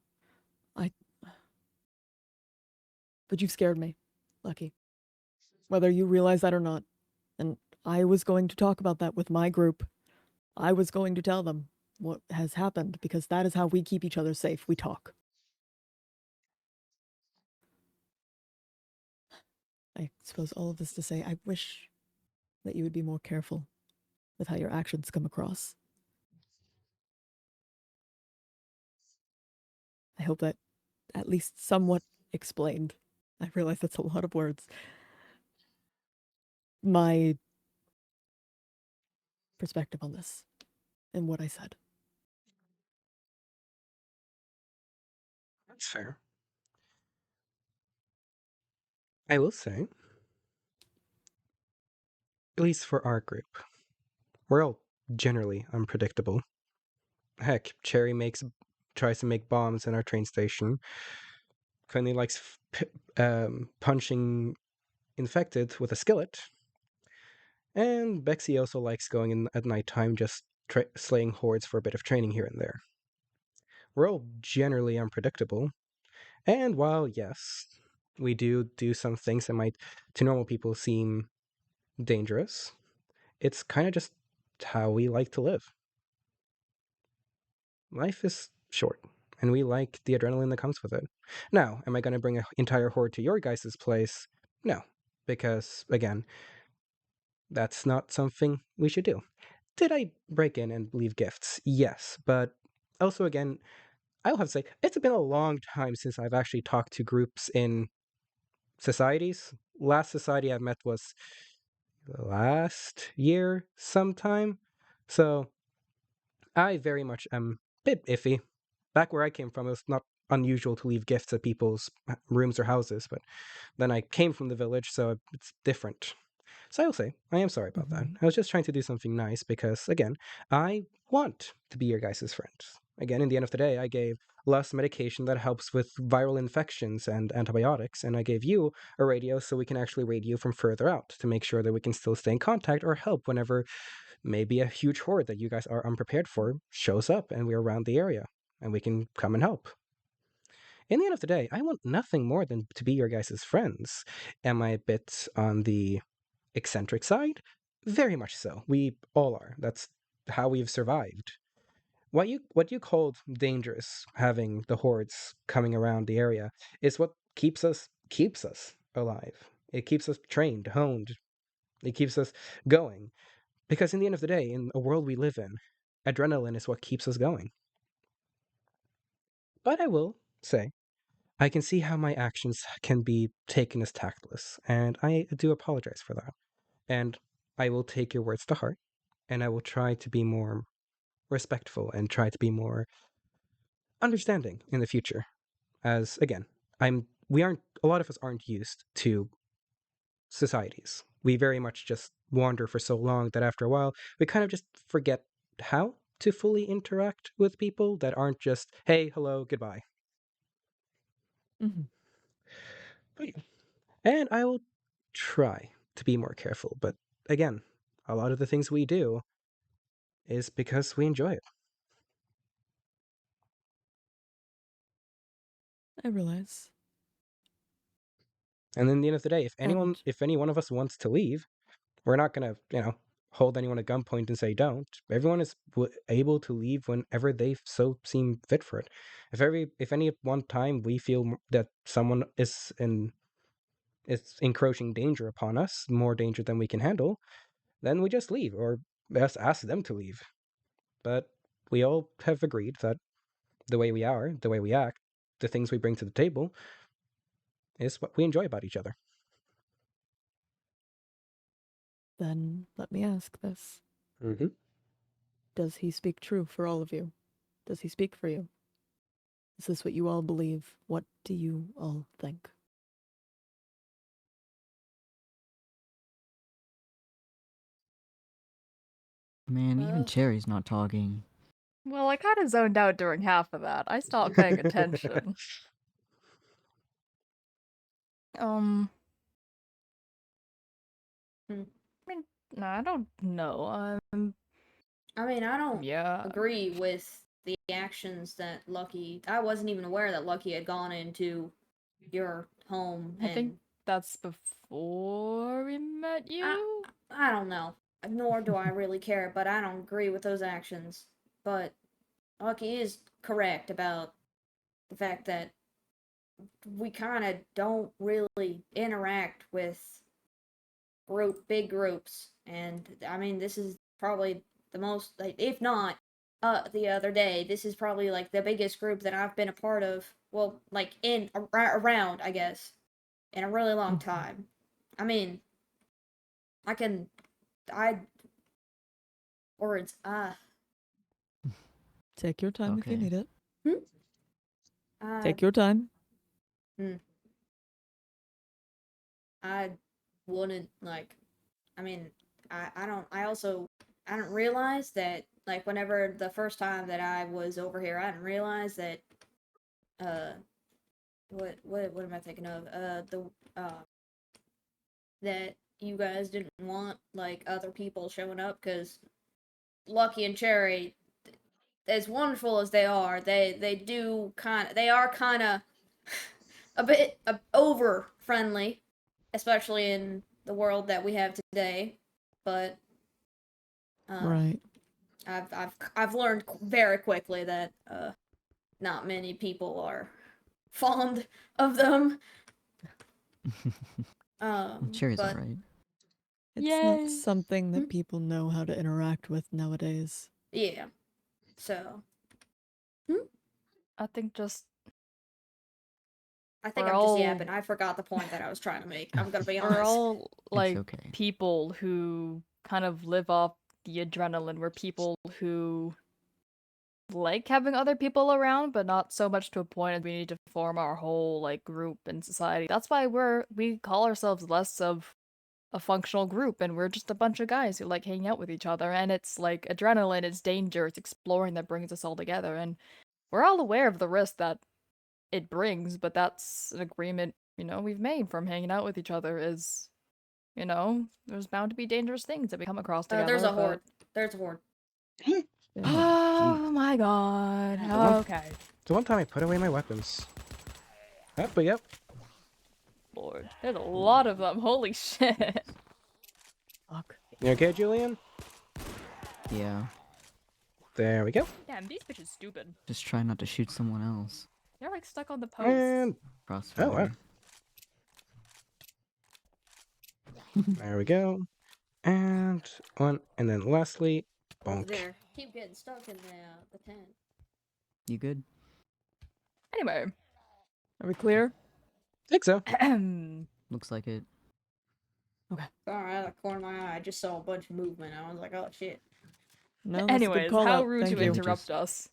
But you've scared me, Lucky. Whether you realize that or not. And I was going to talk about that with my group. I was going to tell them what has happened, because that is how we keep each other safe. We talk. I suppose all of this to say, I wish that you would be more careful with how your actions come across. I hope that at least somewhat explained. I realize that's a lot of words. My perspective on this and what I said. That's fair. I will say, at least for our group, we're all generally unpredictable. Heck, Cherry tries to make bombs in our train station. Quinley likes punching infected with a skillet. And Bexy also likes going in at nighttime, just slaying hordes for a bit of training here and there. We're all generally unpredictable. And while, yes, we do some things that might, to normal people, seem dangerous, it's kind of just how we like to live. Life is short, and we like the adrenaline that comes with it. Now, am I going to bring an entire horde to your guys' place? No, because, again, that's not something we should do. Did I break in and leave gifts? Yes, but also, again, I'll have to say, it's been a long time since I've actually talked to groups in societies. Last society I met was last year sometime. So I very much am a bit iffy. Back where I came from, it was not unusual to leave gifts at people's rooms or houses, but then I came from the village, so it's different. So I will say, I am sorry about that. Mhm. I was just trying to do something nice because, again, I want to be your guys' friend. Again, in the end of the day, I gave Les medication that helps with viral infections and antibiotics, and I gave you a radio so we can actually radio from further out to make sure that we can still stay in contact or help whenever maybe a huge horde that you guys are unprepared for shows up and we're around the area and we can come and help. In the end of the day, I want nothing more than to be your guys' friends. Am I a bit on the eccentric side? Very much so. We all are. That's how we've survived. What you called dangerous, having the hordes coming around the area, is what keeps us alive. It keeps us trained, honed. It keeps us going. Because in the end of the day, in a world we live in, adrenaline is what keeps us going. But I will say, I can see how my actions can be taken as tactless, and I do apologize for that. And I will take your words to heart, and I will try to be more respectful and try to be more understanding in the future. As again, we aren't a lot of us aren't used to societies. We very much just wander for so long that after a while we kind of just forget how to fully interact with people that aren't just hey, hello, goodbye. Mhm. But yeah. And I will try to be more careful, but again, a lot of the things we do is because we enjoy it. I realize. And in the end of the day, And if any one of us wants to leave, we're not gonna, hold anyone at gunpoint and say don't. Everyone is able to leave whenever they so seem fit for it. If any one time we feel that someone is encroaching danger upon us, more danger than we can handle, then we just leave or just ask them to leave. But we all have agreed that the way we are, the way we act, the things we bring to the table is what we enjoy about each other. then let me ask this. Mm-hmm. Does he speak true for all of you? Does he speak for you? Is this what you all believe? What do you all think? Man, even Uh, Cherry's not talking. Well, I kind of zoned out during half of that. I stopped paying attention. Um, Hmm. I mean, no, I don't know. I mean, I don't Yeah, agree with the actions that Lucky. I wasn't even aware that Lucky had gone into your home, I think and that's before we met you. I don't know. Nor do I really care, but I don't agree with those actions. But Lucky is correct about the fact that we kind of don't really interact with big groups, and I mean, this is probably the most, like, if not, the other day, this is probably like the biggest group that I've been a part of. Well, like around, I guess, in a really long Mhm. time. I mean, I can, I words, Take your time if you Okay. need it. I, Take your time. I wouldn't like. I mean, I don't. I don't realize that, like, whenever the first time that I was over here, I didn't realize that uh what am I thinking of? That you guys didn't want like other people showing up, because Lucky and Cherry, as wonderful as they are, they are kind of a bit over friendly, especially in the world that we have today. But uh, Right. I've learned very quickly that not many people are fond of them. Cherry's But alright. It's not Yay. something that people know how to interact with nowadays. yeah, so I think just I think we're I'm just all yapping. I forgot the point that I was trying to make. I'm gonna be we're honest. all It's like okay. people who kind of live off the adrenaline. We're people who like having other people around, but not so much to a point that we need to form our whole like group in society. That's why we call ourselves less of a functional group, and we're just a bunch of guys who like hanging out with each other. And it's like adrenaline, it's danger, it's exploring that brings us all together. And we're all aware of the risk that it brings, but that's an agreement, we've made from hanging out with each other is, there's bound to be dangerous things that we come across together. There's a but- horde. There's a horde. Oh my god. One- Okay. So one time I put away my weapons. But yep. Lord. There's a lot of them. Holy shit. Fuck. You okay, Julian? Yeah. There we go. Damn, these bitches stupid. Just try not to shoot someone else. They're like stuck on the post. And Crossfire. oh, wow. There we go. And one, and then lastly, Over bonk. there. Keep getting stuck in the tent. You good? Anyway. Are we clear? Think so. Looks like it. Sorry, out of the corner of my eye, I just saw a bunch of movement. I was like, oh shit. No, that's a good Anyways, call how out. rude Thank to you. interrupt us.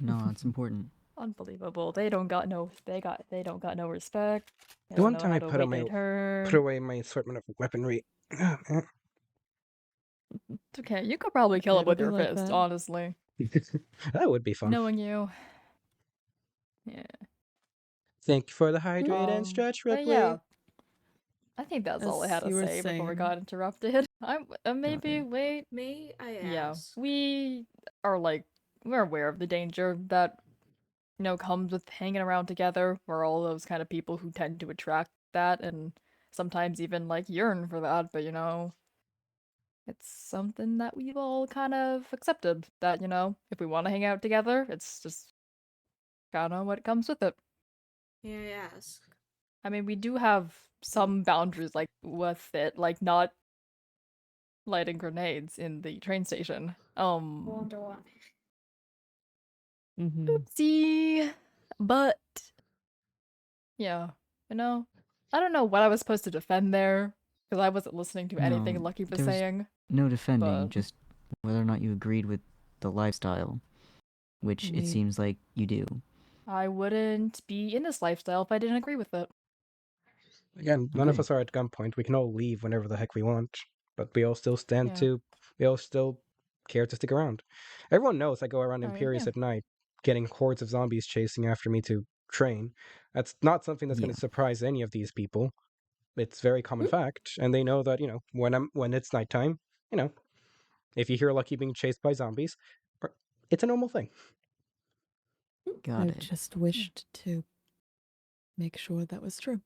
No, it's important. Unbelievable. They don't got no respect. They The don't one know time how I to put wait on their my- turn. Put away my assortment of weaponry. It's okay, you could probably kill Yeah, it with it'll your be like fist, that. honestly. That would be fun. Knowing you. Yeah. Thank you for the hydrate and stretch, But Ripley. yeah. I think that's all I As had to you were say before we saying. got interrupted. Maybe wait. May I Yeah, ask? we are like we're aware of the danger that comes with hanging around together. We're all those kind of people who tend to attract that and sometimes even like yearn for that, but it's something that we've all kind of accepted that, if we want to hang out together, it's just kind of what comes with it. May I ask? I mean, we do have some boundaries like with it, like not lighting grenades in the train station. Wonder why. Mm-hmm. Oopsie. But yeah, I don't know what I was supposed to defend there because I wasn't listening to anything No, Lucky was there was- saying. No defending, But- just whether or not you agreed with the lifestyle, which Me. it seems like you do. I wouldn't be in this lifestyle if I didn't agree with it. Again, none of Okay. us are at gunpoint. We can all leave whenever the heck we want, but we all still stand Yeah. to. We all still care to stick around. Everyone knows I go around Alright, Imperius yeah. at night, getting hordes of zombies chasing after me to train. That's not something that's going Yeah. to surprise any of these people. It's very common fact, and they know that when it's nighttime, if you hear Lucky being chased by zombies, it's a normal thing. Got I it. just wished to make sure that was true.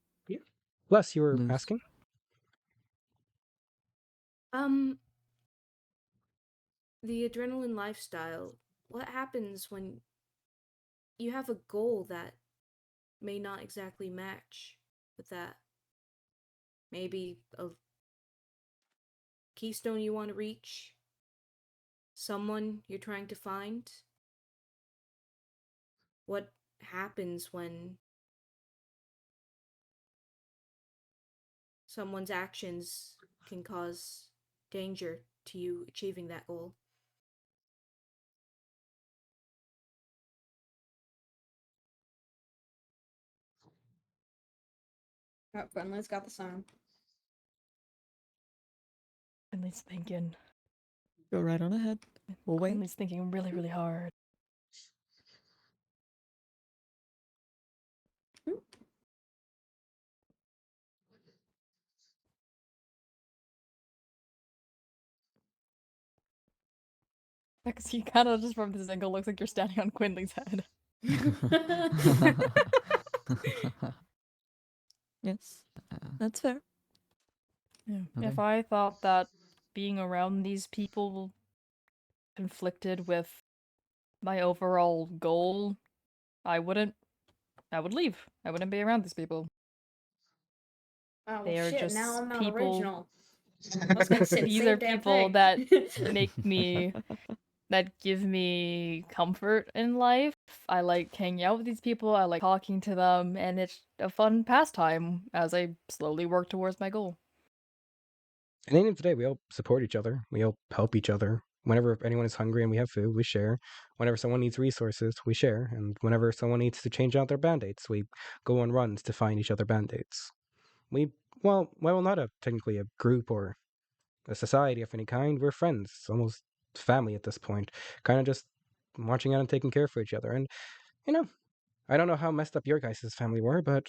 Plus, you were Lose. asking. The adrenaline lifestyle. What happens when you have a goal that may not exactly match with that? Maybe a keystone you want to reach? Someone you're trying to find? What happens when someone's actions can cause danger to you achieving that goal? Oh, Quinlan's got the sign. Quinley's thinking. Go right on ahead. We'll wait. Quinley's thinking really, really hard. Because you kind of just from this angle looks like you're standing on Quinley's head. Yes, Uh, that's fair. Yeah. Okay. If I thought that being around these people conflicted with my overall goal, I would leave. I wouldn't be around these people. Oh, well, They are shit, just now I'm not people- original. I was gonna say the These same are damn people thing. that make me that give me comfort in life. I like hanging out with these people, I like talking to them, and it's a fun pastime as I slowly work towards my goal. At the end of the day, we all support each other. We all help each other. whenever anyone is hungry and we have food, we share. Whenever someone needs resources, we share. And whenever someone needs to change out their band-aids, we go on runs to find each other band-aids. Well, not technically a group or a society of any kind. We're friends, almost family at this point. Kind of just watching out and taking care for each other. And, you know, I don't know how messed up your guys' family were, but,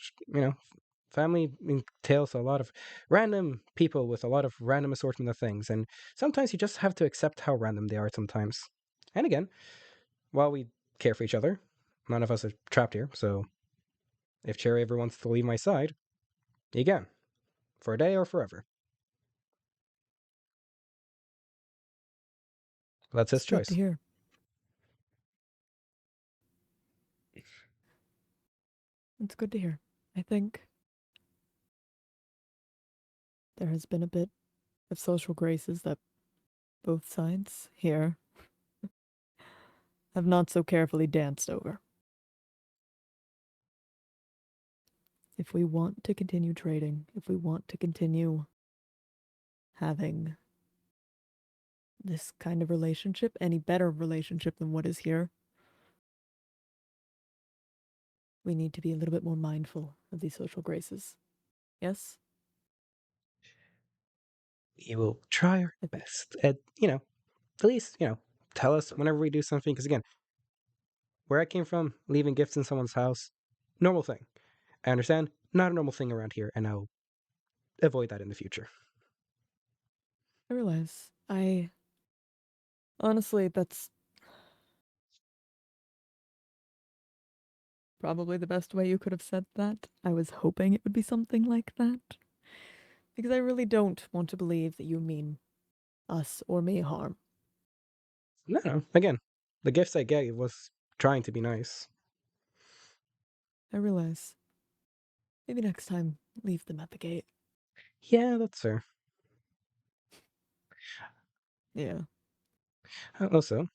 family entails a lot of random people with a lot of random assortment of things. And sometimes you just have to accept how random they are sometimes. And again, while we care for each other, none of us are trapped here. So if Cherry ever wants to leave my side, he can. For a day or forever. That's his It's good choice. to hear. It's good to hear. I think there has been a bit of social graces that both sides here have not so carefully danced over. If we want to continue trading, if we want to continue having this kind of relationship, any better relationship than what is here, we need to be a little bit more mindful of these social graces. Yes? We will try our best. And, at least, tell us whenever we do something. Because again, where I came from, leaving gifts in someone's house, normal thing. I understand, not a normal thing around here, and I'll avoid that in the future. I realize. Honestly, that's probably the best way you could have said that. I was hoping it would be something like that. Because I really don't want to believe that you mean us or me harm. No. Again, the gifts I gave was trying to be nice. I realize. Maybe next time, leave them at the gate. Yeah, that's fair. Yeah. Also,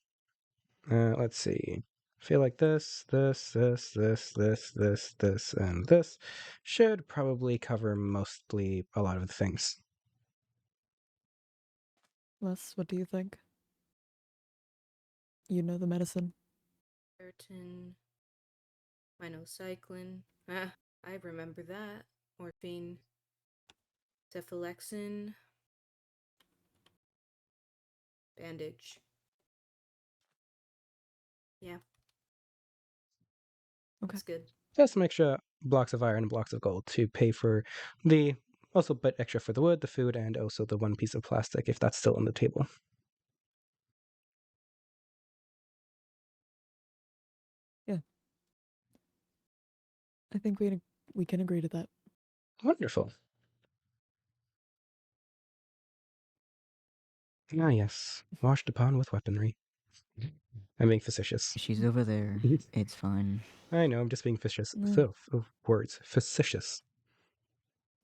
let's see. I feel like this, and this should probably cover mostly a lot of the things. Les, what do you think? You know the medicine? Ferritin, minocycline. Ah, I remember that. Morphine, cephalexin, bandage. Yeah, Okay. that's good. Just some extra blocks of iron and blocks of gold to pay for the also a bit extra for the wood, the food, and also the one piece of plastic if that's still on the table. Yeah. I think we can agree to that. Wonderful. Ah, yes. Washed upon with weaponry. I'm being facetious. She's over there. It's fine. I know, I'm just being facetious. Mm. Words. Facetious.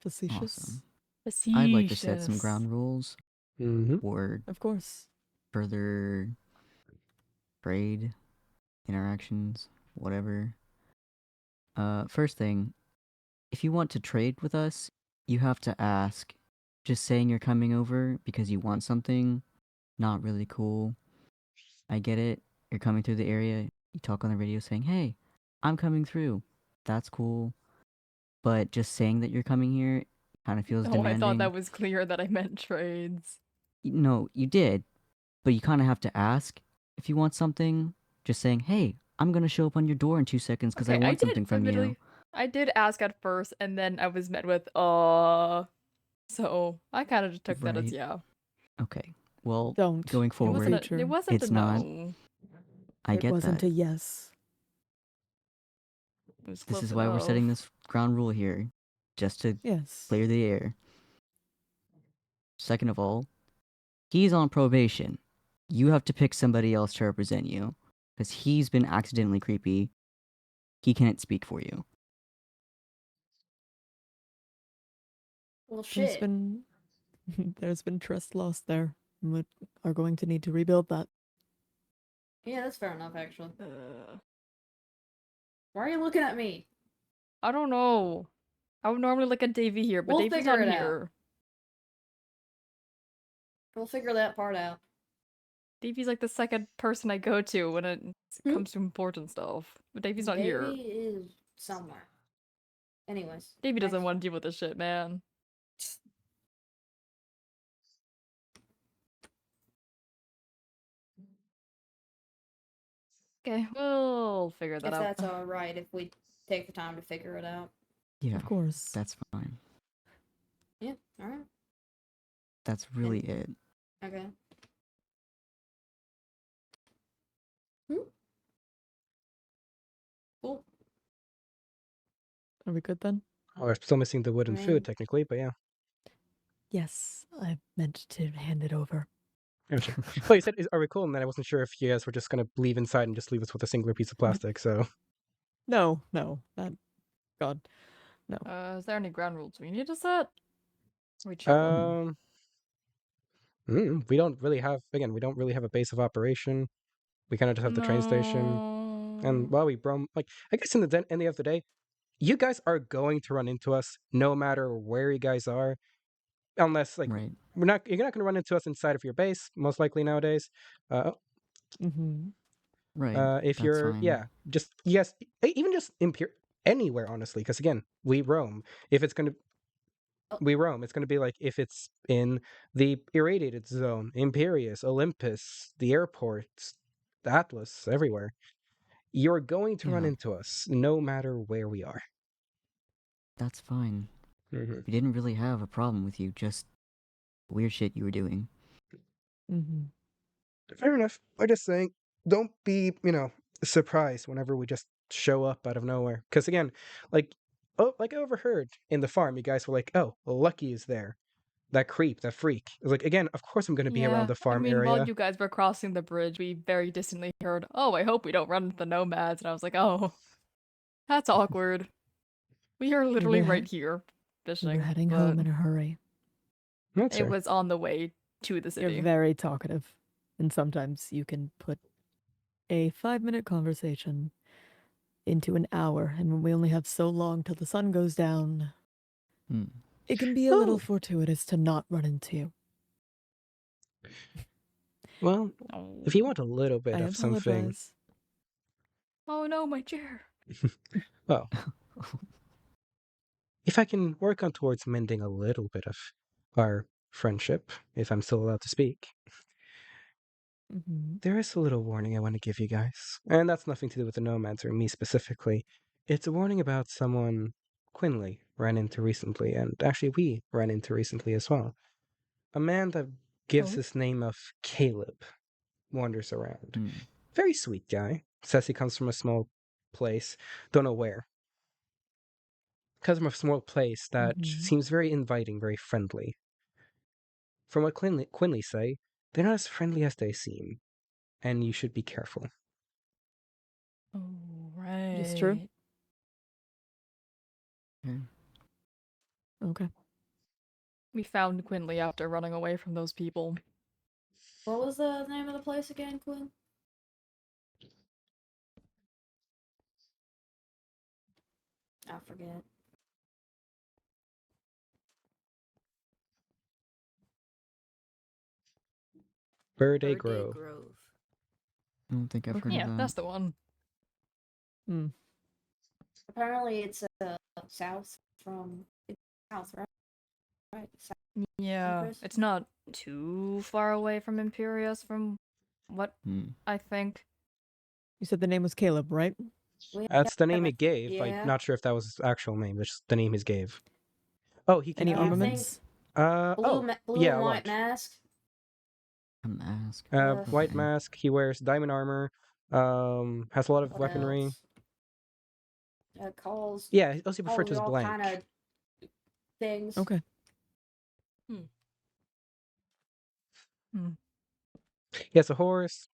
Facetious? Awesome. I'd like to set some Facetious. ground rules Mm-hmm. for Of course. further trade, interactions, whatever. First thing, if you want to trade with us, you have to ask. Just saying you're coming over because you want something, not really cool. I get it. You're coming through the area. You talk on the radio saying, "Hey, I'm coming through." That's cool. But just saying that you're coming here kind of feels Oh, demanding. I thought that was clear that I meant trades. No, you did. But you kind of have to ask if you want something. Just saying, "Hey, I'm going to show up on your door in 2 seconds because I Okay, want something from you." admittedly- I did ask at first, and then I was met with, So, I kind of just took that as Right. yeah. Okay. Well, Don't. going It forward, wasn't, future. it wasn't it's a not. no. I It get wasn't that. a yes. It was This close is why we're setting enough. this ground rule here, just to Yes. clear the air. Second of all, he's on probation. You have to pick somebody else to represent you, because he's been accidentally creepy. He can't speak for you. Well, There's shit. been there's been trust lost there. And we are going to need to rebuild that. Yeah, that's fair enough, actually. Uh, Why are you looking at me? I don't know. I would normally look at Davey here, but We'll Davey's figure not it out. here. We'll figure that part out. Davey's like the second person I go to when it Hmm? comes to important stuff. But Davey's not Davey here. is somewhere. Anyways. Davey doesn't next. want to deal with this shit, man. Okay, we'll figure that If out. that's alright, if we take the time to figure it out. Yeah, Of course. that's fine. Yeah, alright. That's really it. Okay. Cool. Are we good then? We're still missing the wood and I food, mean- technically, but yeah. Yes, I meant to hand it over. Yeah, sure. Well, you said, are we cool? And then I wasn't sure if you guys were just going to leave inside and just leave us with a singular piece of plastic, so. No, that God, no. Is there any ground rules we need to set? We chill. We don't really have, again, we don't really have a base of operation. We kind of just have the train station. And while we roam, like, I guess in the end of the day, you guys are going to run into us no matter where you guys are. Unless, like, Right. you're not going to run into us inside of your base, most likely nowadays. Mm-hmm. Right. If that's you're, fine. yeah, just, yes, even just anywhere, honestly, because again, we roam. If it's going to, we roam. It's going to be like if it's in the irradiated zone, Imperius, Olympus, the airports, the Atlas, everywhere. You're going to run Yeah. into us no matter where we are. That's fine. Mm-hmm. We didn't really have a problem with you, just weird shit you were doing. Mm-hmm. Fair enough. I'm just saying, don't be, surprised whenever we just show up out of nowhere. Because again, like I overheard in the farm, you guys were like, "Oh, well, Lucky is there." That creep, that freak. It's like, again, of course I'm going to be around the farm I mean, area. while you guys were crossing the bridge, we very distantly heard, "Oh, I hope we don't run into the nomads." And I was like, "Oh, that's awkward." We are literally were right here We fishing. were heading but home in a hurry. That's it fair. was on the way to the city. You're very talkative, and sometimes you can put a 5-minute conversation into an hour, and when we only have so long till the sun goes down, Hmm. it can be a little Oh. fortuitous to not run into you. Well, Oh. if you want a little bit I of something, apologize. Oh no, my chair. well, if I can work on towards mending a little bit of our friendship, if I'm still allowed to speak, Mm-hmm. there is a little warning I want to give you guys. And that's nothing to do with the nomads or me specifically. It's a warning about someone Quinley ran into recently, and actually we ran into recently as well. A man that gives Oh. his name of Caleb wanders around. Hmm. Very sweet guy. Says he comes from a small place. Don't know where. Comes from a small place that Mhm. seems very inviting, very friendly. From what Quinley say, they're not as friendly as they seem, and you should be careful. Oh, right. It's true. Okay. Okay. We found Quinley after running away from those people. What was the name of the place again, Quinn? I forget. Birthday Birthday Grove. Grove. I don't think I've Okay. heard Yeah, of that. that's the one. Apparently, it's south from south, right? Right. South. Yeah, Chris? it's not too far away from Imperius from what Hmm. I think. You said the name was Caleb, right? That's the name Yeah, he gave. yeah. I'm not sure if that was his actual name. That's just the name he gave. Oh, he can Any I think- armaments? Blue yeah, and white watch. mask. I'm gonna ask. White Okay. mask. He wears diamond armor. Has a lot of What weaponry. else? Calls. Yeah, he also referred Calls to as all blank. kind of things. Okay. He has a horse.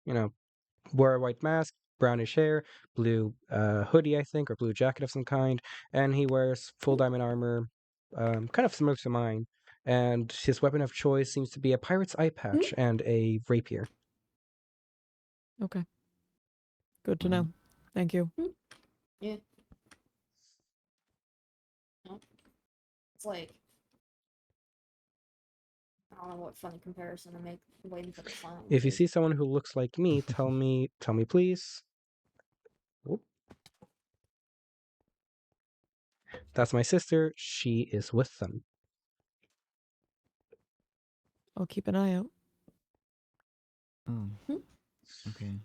Wore a white mask, brownish hair, blue hoodie, I think, or blue jacket of some kind, and he wears full diamond armor, kind of similar to mine. And his weapon of choice seems to be a pirate's eye patch and a rapier. Okay. Good to Wow. know. Thank you. Yeah. It's like I don't know what funny comparison to make. Waiting for the sign. If you to- see someone who looks like me, tell me please. Whoop. That's my sister. She is with them. I'll keep an eye out. Oh. Hmm? Okay.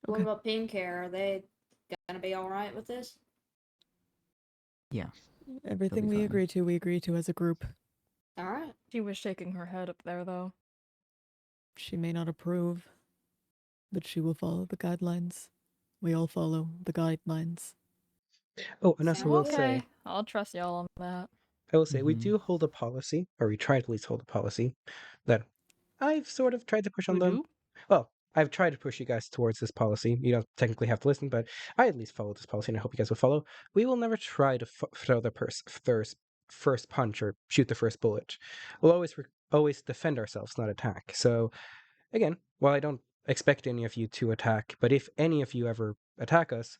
What Okay. about pink hair? Are they gonna be all right with this? Yeah. Everything be we fine. agree to as a group. All right. She was shaking her head up there, though. She may not approve, but she will follow the guidelines. We all follow the guidelines. Oh, and also Sounds will good. say, Okay, I'll trust y'all on that. I will say, we Mhm. do hold a policy, or we try to at least hold a policy, that I've sort of tried to push on We them. do? Well, I've tried to push you guys towards this policy. You don't technically have to listen, but I at least follow this policy, and I hope you guys will follow. We will never try to throw the first punch or shoot the first bullet. We'll always defend ourselves, not attack. So, again, while I don't expect any of you to attack, but if any of you ever attack us,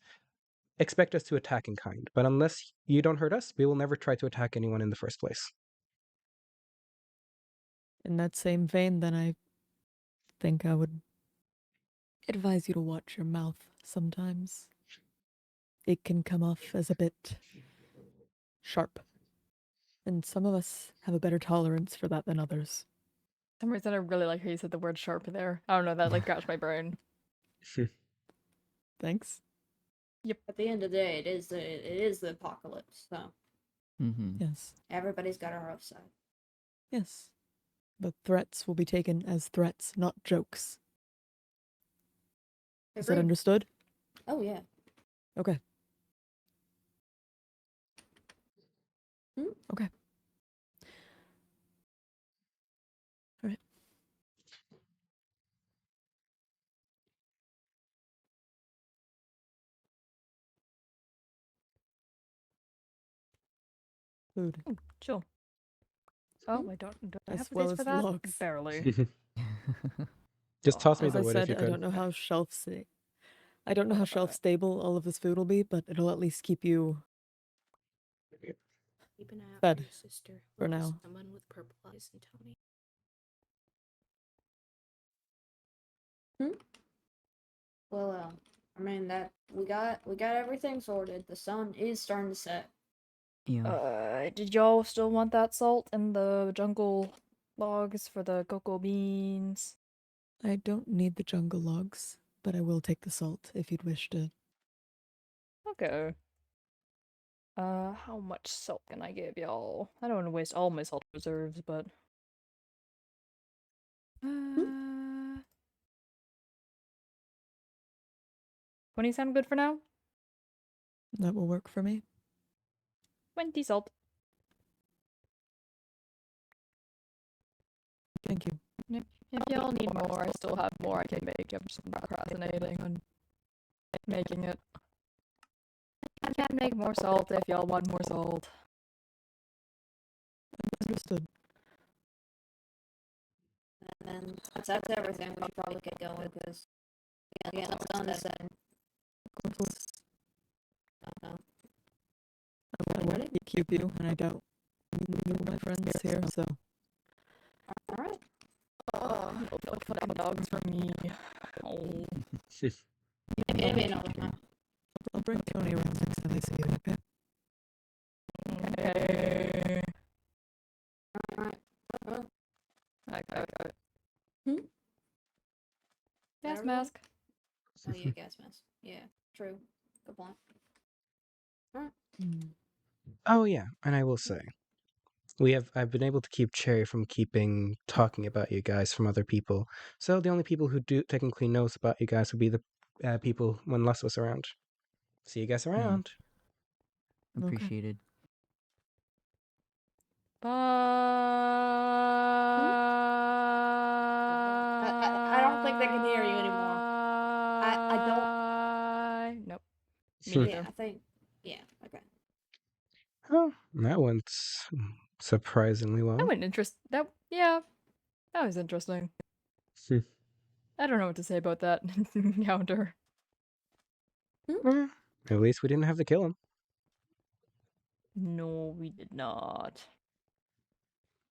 expect us to attack in kind. But unless you don't hurt us, we will never try to attack anyone in the first place. In that same vein, then I think I would advise you to watch your mouth sometimes. It can come off as a bit sharp. And some of us have a better tolerance for that than others. For some reason, I really like how you said the word sharp there. I don't know, that like scratched my brain. Thanks. At the end of the day, it is the apocalypse. So Mhm. Yes. everybody's got our rough side. Yes. But threats will be taken as threats, not jokes. Is that Agreed. understood? Oh yeah. Okay. Hmm? Okay. All right. Food. Ooh, chill. Oh, I don't. Do I As have the well days for as that? logs. Barely. Just toss me As the I wood if said, you I could. don't know how I don't know how shelf stable all of this food will be, but it'll at least keep you Keep an eye out Fed for your sister. for Look for now. Someone with purple eyes and Tony. Well, I mean that we got everything sorted. The sun is starting to set. Yeah. Did y'all still want that salt and the jungle logs for the cocoa beans? I don't need the jungle logs, but I will take the salt if you'd wish to. Okay. How much salt can I give y'all? I don't want to waste all my salt reserves, but 20 sound good for now? That will work for me. 20 salt. Thank you. If y'all need more, I still have more I can make. I'm just procrastinating on making it. I can make more salt if y'all want more salt. Understood. And then that's everything. We should probably get going because again, the sun is setting. Of course. No. I won't keep you, and I doubt neither of my friends here, so. All right. Oh, no fucking dogs for me. Oh. Maybe another time. I'll bring Tony around next time I see you, okay? Okay. All right. Well, Okay. Hmm? Gas Everyone? mask. oh yeah, gas mask. Yeah, true. Good point. Oh yeah, and I will say, I've been able to keep Cherry from keeping talking about you guys from other people. So the only people who do technically knows about you guys would be the people when Les was around. See you guys around. Appreciated. Bye. I don't think they can hear you anymore. I don't. Nope. Me Hmm. neither. Yeah, I think. Yeah. Okay. Oh, that went surprisingly well. That went that was interesting. Hmm. I don't know what to say about that encounter. Eh, at least we didn't have to kill him. No, we did not.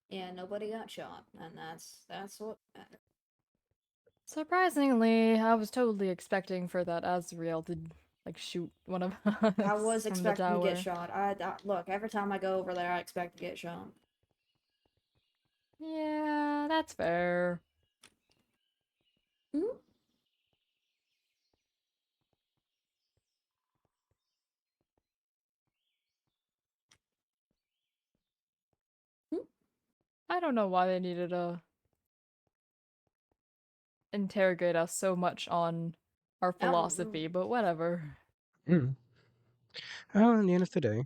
Yeah, nobody got shot, and that's what matters. Surprisingly, I was totally expecting for that Azrael to like shoot one of us I was from the expecting to tower. get shot. Look, every time I go over there, I expect to get shot. Yeah, that's fair. Hmm? I don't know why they needed to interrogate us so much on our I don't know. philosophy, but whatever. Hmm. Well, in the end of the day,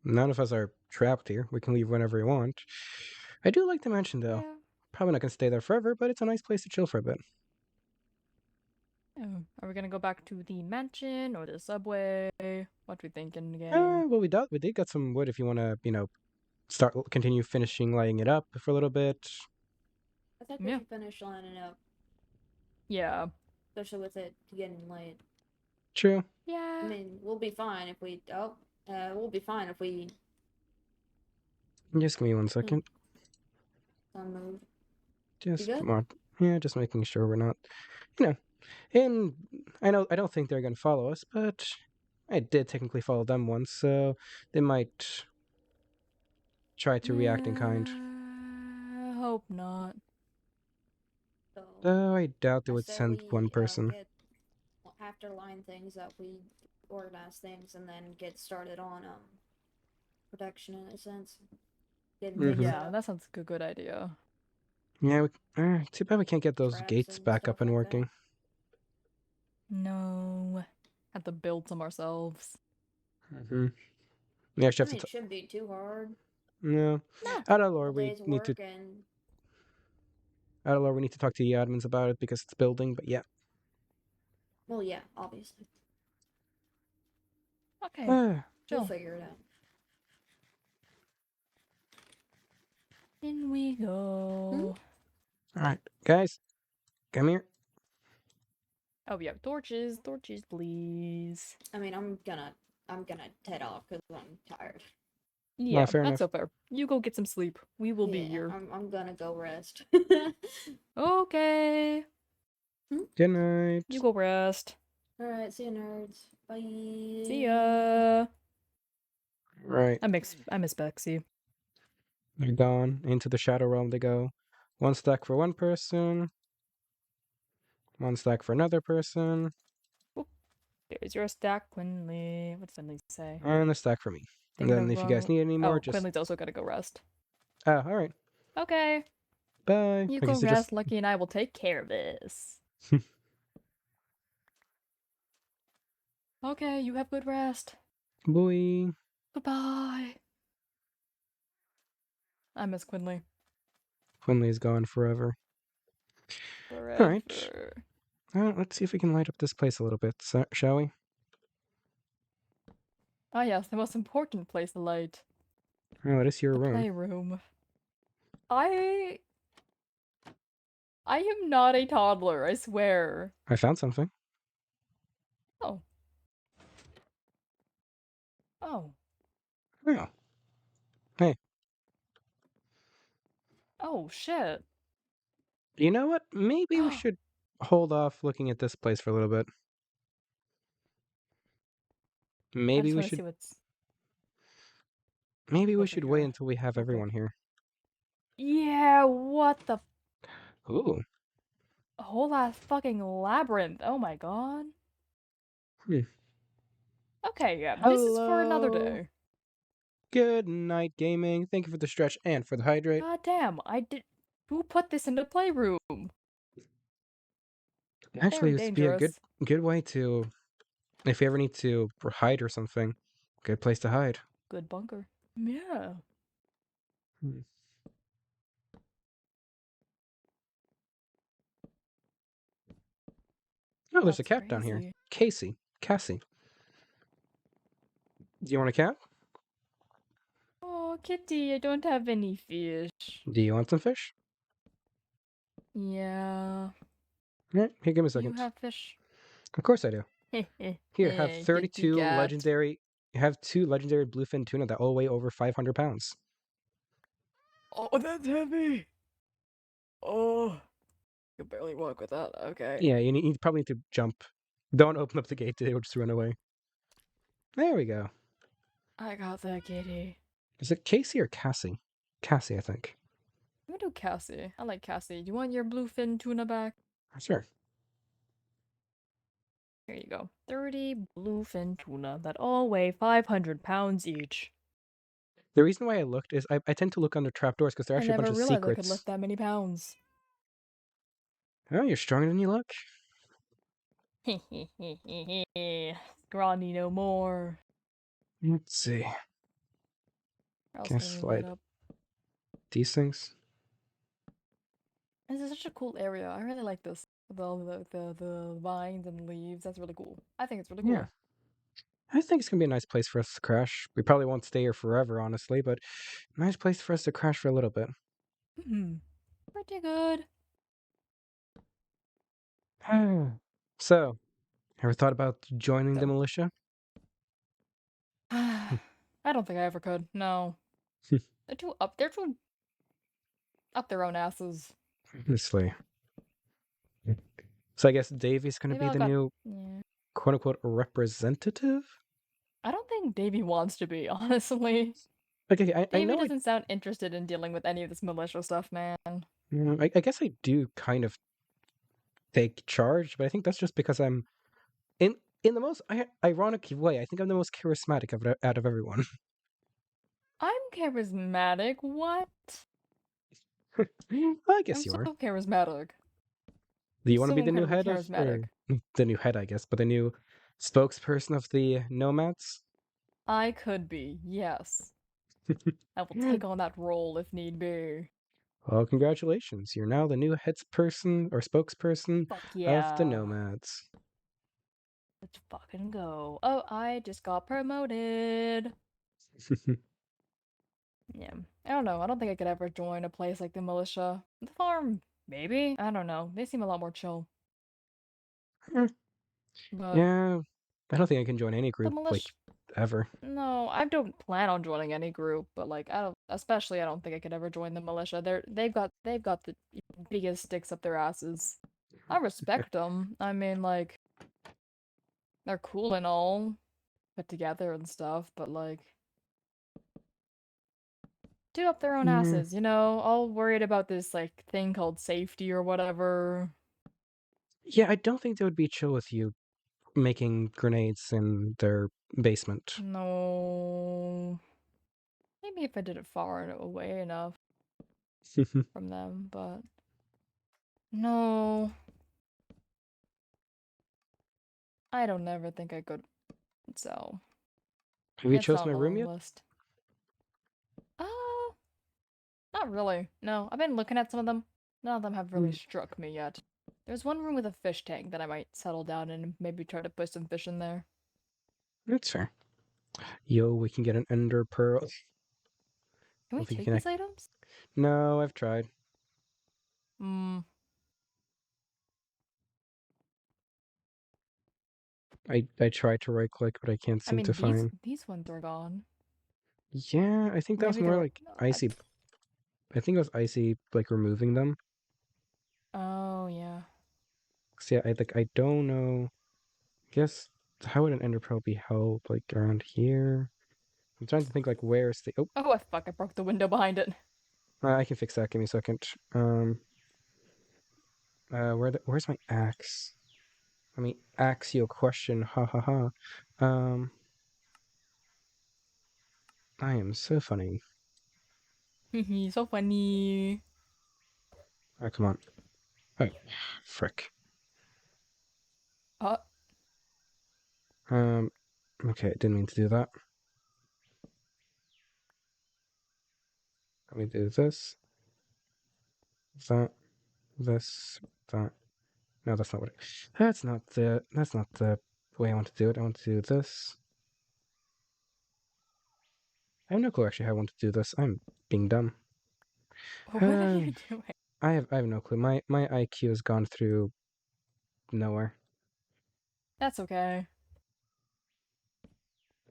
none of us are trapped here. We can leave whenever we want. I do like to mention, though, Yeah. probably not gonna stay there forever, but it's a nice place to chill for a bit. Oh, are we gonna go back to the mansion or the subway? What we thinking, gang? Well, we did get some wood if you want to, continue finishing lighting it up for a little bit. I think we Yeah. should finish lining up, Yeah. especially with it getting late. True. Yeah. I mean, we'll be fine if we. We'll be fine if we Just give me 1 second. move. Just good? come on. Yeah, just making sure we're not, you know. And I don't think they're gonna follow us, but I did technically follow them once, so they might try to react in kind. Hope not. So Though I doubt they I would say send one we person. get after line things up, we organize things and then get started on production in a sense. Getting things Mhm. set Yeah, up, that sounds like a good idea. Yeah, too bad we can't get those traps gates and back stuff up and like working. No. Have to build some ourselves. Mm-hmm. We actually I have mean, to. it shouldn't be too hard. No. No. Out of A lore, we day's need to. work and Out of lore, we need to talk to the admins about it because it's building. But yeah. well, yeah, obviously Okay. Ah, we'll Chill. figure it out. In we go. all right, guys, come here. Oh, yeah. Torches. Torches, please. I mean, I'm gonna head off because I'm tired. Yeah, fair that's enough. so fair. You go get some sleep. We will be Yeah, here. I'm gonna go rest. Okay. Good night. You go rest. All right, see you, nerds. Bye. See ya. Right, I miss Bexy. they're gone into the shadow realm. They go. 1 stack for one person. 1 stack for another person, There's your stack, Quinley. What does Quinley say? and a stack for me. And Taking then a if you guys run- need any more, Oh, just Quinley's also gotta go rest. all right. Okay. Bye. You I go guess they rest. just Lucky and I will take care of this. Okay, you have good rest. boy. Goodbye. I miss Quinley. Quinley's gone forever. Forever. Alright. Let's see if we can light up this place a little bit, shall we? Ah, yes, the most important place to light. Oh, it is your The room. playroom. I am not a toddler, I swear. I found something. Oh. Oh. Oh. Hey, Oh, shit. you know what? Maybe we should hold off looking at this place for a little bit. I Maybe just we want to see should. what's... Maybe we over should wait here, until we have real quick. everyone here. Yeah, what the... Ooh. whole ass fucking labyrinth. Oh my god. Hmm. Okay, yeah, this is for another Hello. day. Good night, gaming. Thank you for the stretch and for the hydrate. God damn, I did... Who put this in the playroom? Actually, Very this would be a dangerous. good way to, if you ever need to hide or something, good place to hide. Good bunker. Yeah. Hmm. Oh, there's a That's cat down here. crazy. Cassie. Do you want a cat? Oh, kitty, I don't have any fish. Do you want some fish? Yeah. Alright, here, give me a Do you second. have fish? Of course I do. Here, have Kitty 32 cat. legendary. You have 2 legendary bluefin tuna that all weigh over 500 pounds. Oh, that's heavy. Oh, I can barely walk with that. Okay. Yeah, you probably need to jump. Don't open up the gate, they will just run away. There we go. I got that kitty. Is it Casey or Cassie? Cassie, I think. I'm gonna do Cassie. I like Cassie. Do you want your bluefin tuna back? Sure. Here you go. 30 bluefin tuna that all weigh 500 pounds each. The reason why I looked is I tend to look under trapdoors because there are I actually a never bunch of realized I secrets. could lift that many pounds. Oh, you're stronger than you look. Scrawny no more. Let's see. Or else Can't can we slide. light up? These things. This is such a cool area. I really like this. With all the vines and leaves. That's really cool. I think it's really cool. Yeah. I think it's gonna be a nice place for us to crash. We probably won't stay here forever, honestly, but nice place for us to crash for a little bit. Pretty good. So, ever thought about joining the So- militia? I don't think I ever could. No. They're too up their own asses. Honestly. So I guess Davey's gonna They've be all the got- new Yeah. quote unquote representative? I don't think Davy wants to be, honestly. Okay, I Davy know doesn't sound interested in dealing with any of this militia stuff, man. I guess I do kind of take charge, but I think that's just because I'm in the most ironic way. I think I'm the most charismatic out of everyone. I'm charismatic. What? I guess I'm you so are. charismatic. Do you I'm want to so be the new head incredibly of the new head, I guess, but the new spokesperson of the nomads? I could be, yes. I will take on that role if need be. Well, congratulations. You're now the new headsperson or spokesperson Fuck yeah. of the nomads. Let's fucking go. Oh, I just got promoted. Yeah. I don't know. I don't think I could ever join a place like the militia. The farm, maybe? I don't know. They seem a lot more chill. Hmm. But Yeah, I don't think I can join any the group like militia. ever. No, I don't plan on joining any group, but like I don't think I could ever join the militia. They've got the biggest sticks up their asses. I respect them. I mean, like they're cool and all, put together and stuff, but like do up their own Yeah. asses, you know, all worried about this like thing called safety or whatever. Yeah, I don't think they would be chill with you making grenades in their basement. No. Maybe if I did it far away enough from them, but no. I don't ever think I could. So Have you it's chosen on my the room yet? list. Not really. No, I've been looking at some of them. None of them have really struck me yet. There's one room with a fish tank that I might settle down in and maybe try to put some fish in there. That's fair. Yo, we can get an ender pearl. Can we If we take can these items? No, I've tried. I tried to right click, but I can't I seem mean, to find. these ones are gone. Yeah, I think that was Maybe more they're- like icy. I think it was icy, like removing them. Oh yeah. So yeah, I don't know. I guess how would an ender pearl be held? Like around here? I'm trying to think like where's the. Oh, Oh fuck! I broke the window behind it. I can fix that. Give me a second. Where's my axe? Let me ask you a question. Ha ha ha. I am so funny. So funny. Oh, come on. Oh, frick. Okay, didn't mean to do that. Let me do this. That. This. That. No, that's not what that's not the way I want to do it. I want to do this. I have no clue actually how I want to do this. I'm being dumb. What are you doing? I have no clue. My IQ has gone through nowhere. That's okay.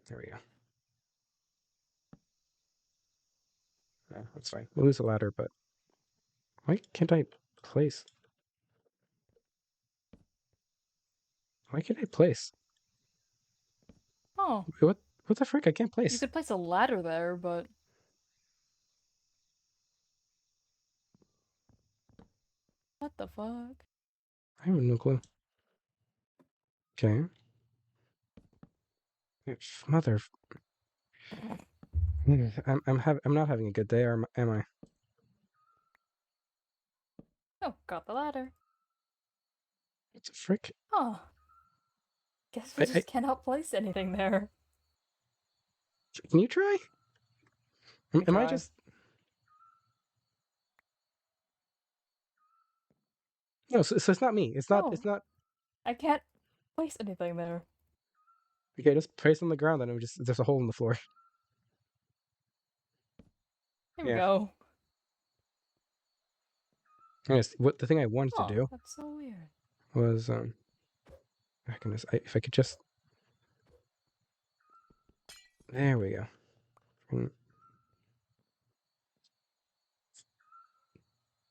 There we go. No, that's fine. We'll lose a ladder, but why can't I place? Why can't I place? Oh, What the frick? I can't you place. could place a ladder there, but what the fuck? I have no clue. Okay. Mother. I'm not having a good day, or am I? Oh, got the ladder. What the frick? Oh, guess we I- just cannot place anything there. Can you try? Am I try. just? No, so it's not me. It's not. No. It's not. I can't place anything there. Okay, just place on the ground, and there's a hole in the floor. Here we Yeah. go. Yes. What the thing I wanted Oh, to do that's so weird. was if I could just. There we go. Mm.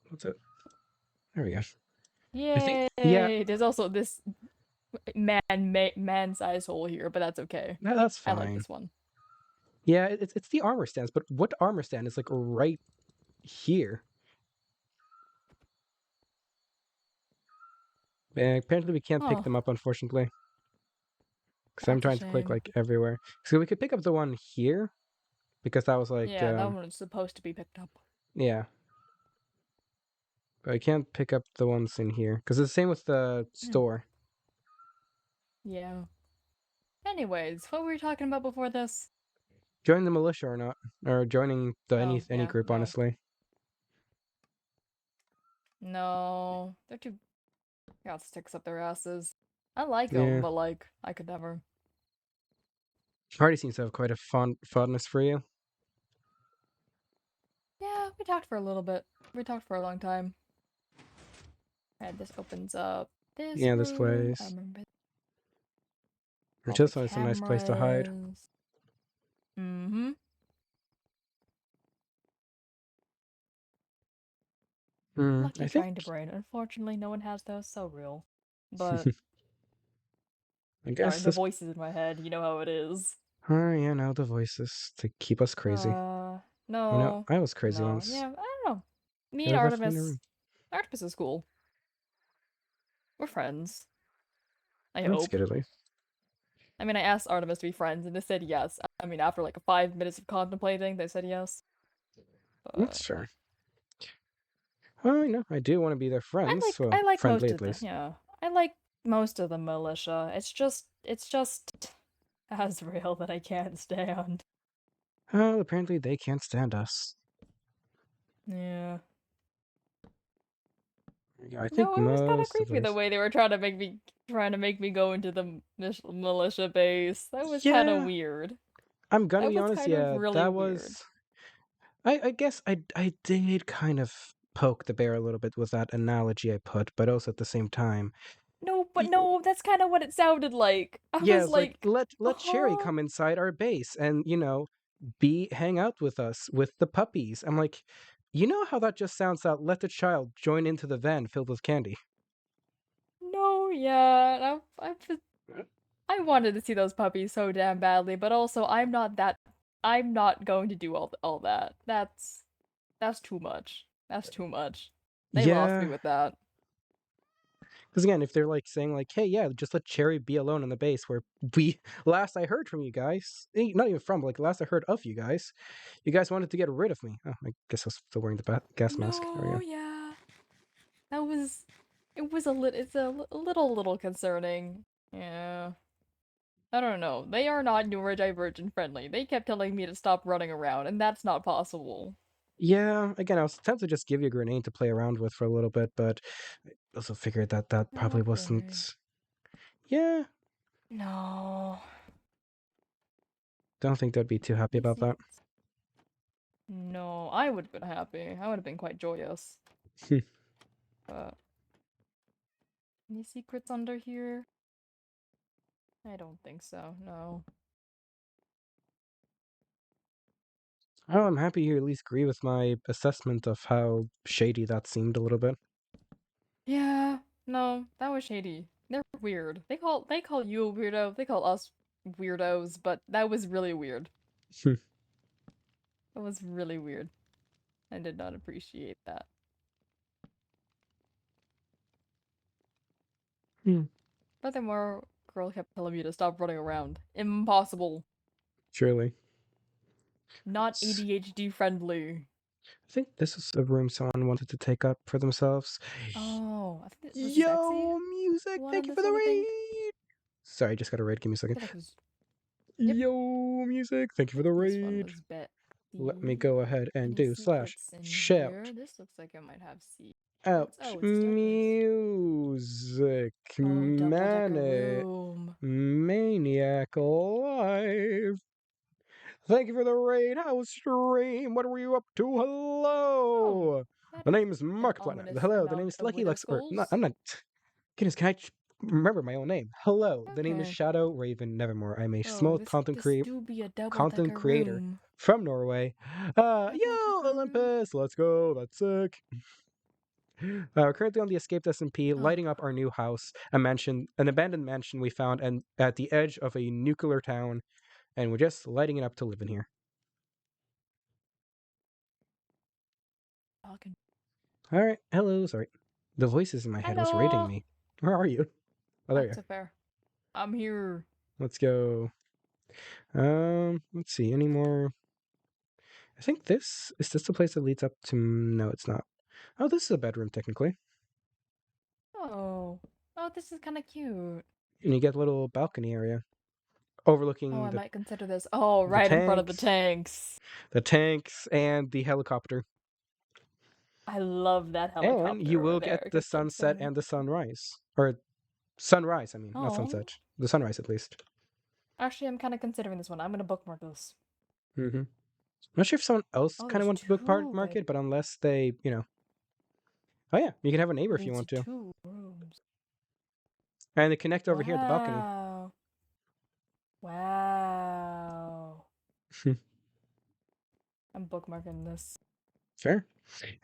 What's it? There we go. Yay! yeah. There's also this man-sized hole here, but that's okay. That's I fine. like this one. Yeah, it's the armor stands, but what armor stand is like right here? Apparently we can't pick Oh. them up, unfortunately. Because I'm That's a trying to click shame. like everywhere. So we could pick up the one here, because that was like Yeah, that one was supposed to be picked up. yeah. But I can't pick up the ones in here because it's the same with the store. Yeah. Anyways, what were we talking about before this? Join the militia or not, or joining the any yeah, group, no. honestly. No, they're too got sticks up their asses. I like Yeah. them, but like I could never. Party seems to have quite a fondness for you. Yeah, we talked for a little bit. We talked for a long time. And this opens up this Yeah, this room. place. I remember It just was a nice place to hide. Mm-hmm. Lucky I trying think. to brain. Unfortunately, no one has those. So real. But I guess sorry, the this. voices in my head. You know how it is. Oh, yeah, no, the voices to keep us crazy. No. You know, I was crazy no. once. Yeah, I don't know. Me There and was definitely a Artemis. room. Artemis is cool. We're friends. I That's hope. good at least. I mean, I asked Artemis to be friends, and they said yes. I mean, after like 5 minutes of contemplating, they said yes. That's fair. Well, you know, I do want to be their friends. Well, I like friendly most at of the least. yeah. I like most of the militia. It's just Azrael that I can't stand. Well, apparently they can't stand us. Yeah. Yeah, I think No, it was kind of most of creepy the us. way they were trying to make me go into the militia base. That was kind of Yeah. weird. I'm gonna That be was honest. kind of Yeah, really that weird. was. I guess I did kind of poke the bear a little bit with that analogy I put, but also at the same time, No, but no, that's kind of what it sounded like. I yeah, was it's like let Cherry uh-huh. come inside our base and hang out with us with the puppies. I'm like, you know how that just sounds out? Let the child join into the van filled with candy. No, yeah, I wanted to see those puppies so damn badly, but also I'm not going to do all that. That's too much. That's too much. They lost me Yeah, with that. because again, if they're like saying like, hey, yeah, just let Cherry be alone in the base, where last I heard from you guys, not even from, but like last I heard of you guys wanted to get rid of me. Oh, I guess I was still wearing the gas mask. There we No, go. yeah. It's a little concerning. Yeah. I don't know. They are not neurodivergent friendly. They kept telling me to stop running around, and that's not possible. Yeah, again, I was tempted to just give you a grenade to play around with for a little bit, but I also figured that probably Not really. wasn't. Yeah, No. don't think they'd be too happy about that. No, I would have been happy. I would have been quite joyous. Hmm. But Any secrets under here? I don't think so, no. Oh, I'm happy you at least agree with my assessment of how shady that seemed a little bit. Yeah, no, that was shady. They're weird. They call you a weirdo, they call us weirdos, but that was really weird. Hmm. That was really weird. I did not appreciate that. Furthermore, girl kept telling me to stop running around. Impossible. Surely. Not S- ADHD friendly. I think this is a room someone wanted to take up for themselves. Oh, I think was this Bexy? Yo, music! Who Thank wanted you this for the one, I think? raid! Sorry, I just got a raid. Give me a I second. feel like it was Yep. Yo, music! Thank you for the this one raid! was Betsy. Let me go ahead and Any do secrets in /shout here? This looks like it might have secrets. out Oh, it's staircase. music Oh, double-decker manic room. maniac live. Thank you for the raid. How stream? What were you up to? Hello. That The is name is an Markiplier. ominous Hello. The amount name is of Lucky widow Lux. Or not, skulls. I'm not. Goodness, can I remember my own name? Hello. The name is Okay. Shadow Raven Nevermore. I'm a Oh, small this content do be a content double-decker creator room. from Norway. Yo, Double-decker room. Olympus. Let's go. That's sick. We're currently on the escaped SMP, lighting up our new house, an abandoned mansion we found, and at the edge of a nuclear town, and we're just lighting it up to live in here. Talking. All right. Hello. Sorry, the voices in my head was rating Hello. me. Where are you? Oh, there you That's are. a fair. I'm here. Let's go. Let's see. Any more? I think this is this the place that leads up to. No, it's not. Oh, this is a bedroom technically, Oh. Oh, this is kind of cute. and you get a little balcony area Oh, overlooking I might consider this. Oh, the right in front of the tanks. tanks. And the helicopter. I love that helicopter And you over will there. get It the gets, like, so sunset and the sunrise. Or sunrise, I mean, not Oh. sunset. The sunrise, at least. Actually, I'm kind of considering this one. I'm gonna bookmark this. Mm-hmm. I'm not sure if someone else Oh, kind of there's wants to bookmark it, but unless they, Oh yeah, you can have a neighbor if you want to. 2 rooms. And they connect over here at the balcony. Wow. Wow. I'm bookmarking this. Fair.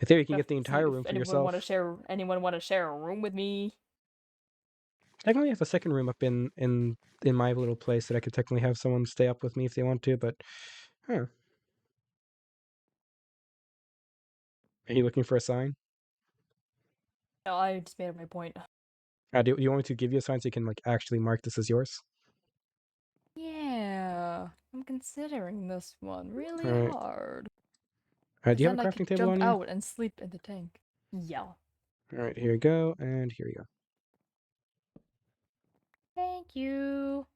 In theory, you can Have get the to see entire if room for anyone yourself. anyone want to share a room with me? Technically, I have a second room up in my little place that I could technically have someone stay up with me if they want to, but... Huh. Are you looking for a sign? No, I just made up my point. Do you want me to give you a sign so you can, actually mark this as yours? Yeah, I'm considering this one really Alright. hard. Do you have a Then I crafting could table jump on you? out and sleep in the tank. Yeah. Alright, here you go, and here you go. Thank you.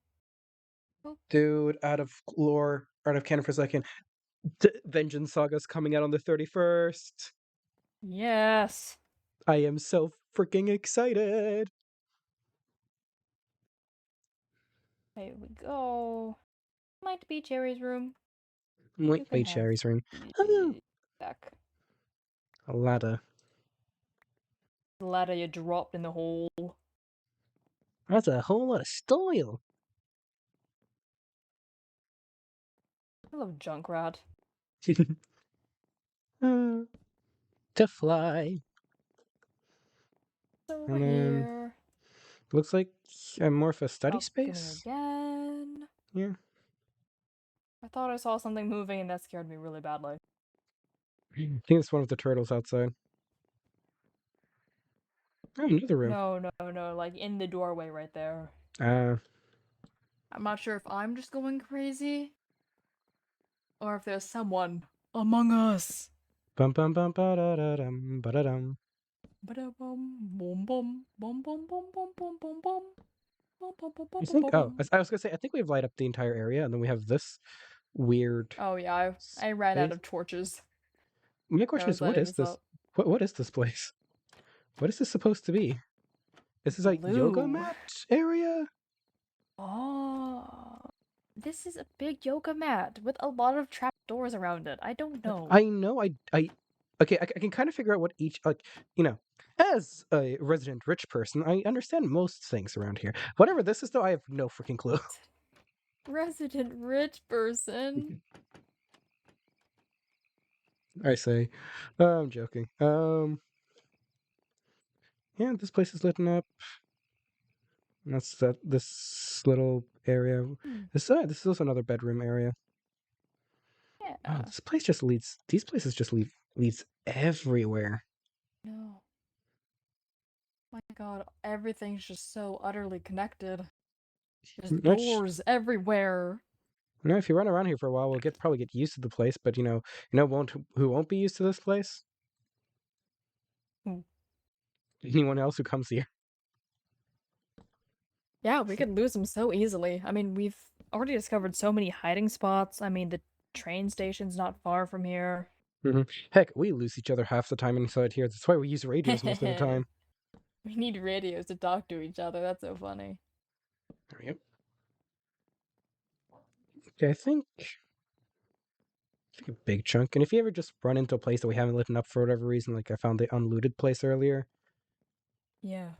Dude, out of canon for a second. Vengeance Saga's coming out on the 31st. Yes. I am so freaking excited. Here we go. Might be Cherry's room. Might can be have Cherry's room. Hello. Back. A ladder. The ladder you dropped in the hole. That's a whole lot of style. I love Junkrat. To fly. So And we're then- here. Looks like more of a study Balcony space. again. Yeah. I thought I saw something moving and that scared me really badly. I think it's one of the turtles outside. Oh, another room. No, like in the doorway right there. Ah. I'm not sure if I'm just going crazy or if there's someone among us. Bum bum bum ba da da dum ba da dum. Ba-da-bum, bum bum, bum bum bum bum bum bum bum. Bum, bum, bum, bum, I bum, think. bum, Oh, bum. I was gonna say. I think we've light up the entire area, and then we have this weird. Oh yeah, I ran out space. of torches. My I question was is, what lighting is this? up. What is this place? What is this supposed to be? Is this like yoga Blue. mat area? Oh, this is a big yoga mat with a lot of trap doors around it. I don't know. I know. I okay, I can kind of figure out what each like as a resident rich person, I understand most things around here. Whatever this is, though, I have no freaking clue. Resident rich person. I say, I'm joking. Yeah, this place is lit up. That's this little area. Hmm. This is also another bedroom area. Yeah. Wow, this place just leads. These places just leads everywhere. No. My god, everything's just so utterly connected. There's Which, doors everywhere. if you run around here for a while, we'll probably get used to the place. But who won't be used to this place? Who? Anyone else who comes here. Yeah, we could lose them so easily. I mean, we've already discovered so many hiding spots. I mean, the train station's not far from here. Heck, we lose each other half the time inside here. That's why we use radios most of the time. We need radios to talk to each other. That's so funny. Yep. Okay, I think a big chunk. And if you ever just run into a place that we haven't lit up for whatever reason, like I found the unlooted place earlier. Yeah.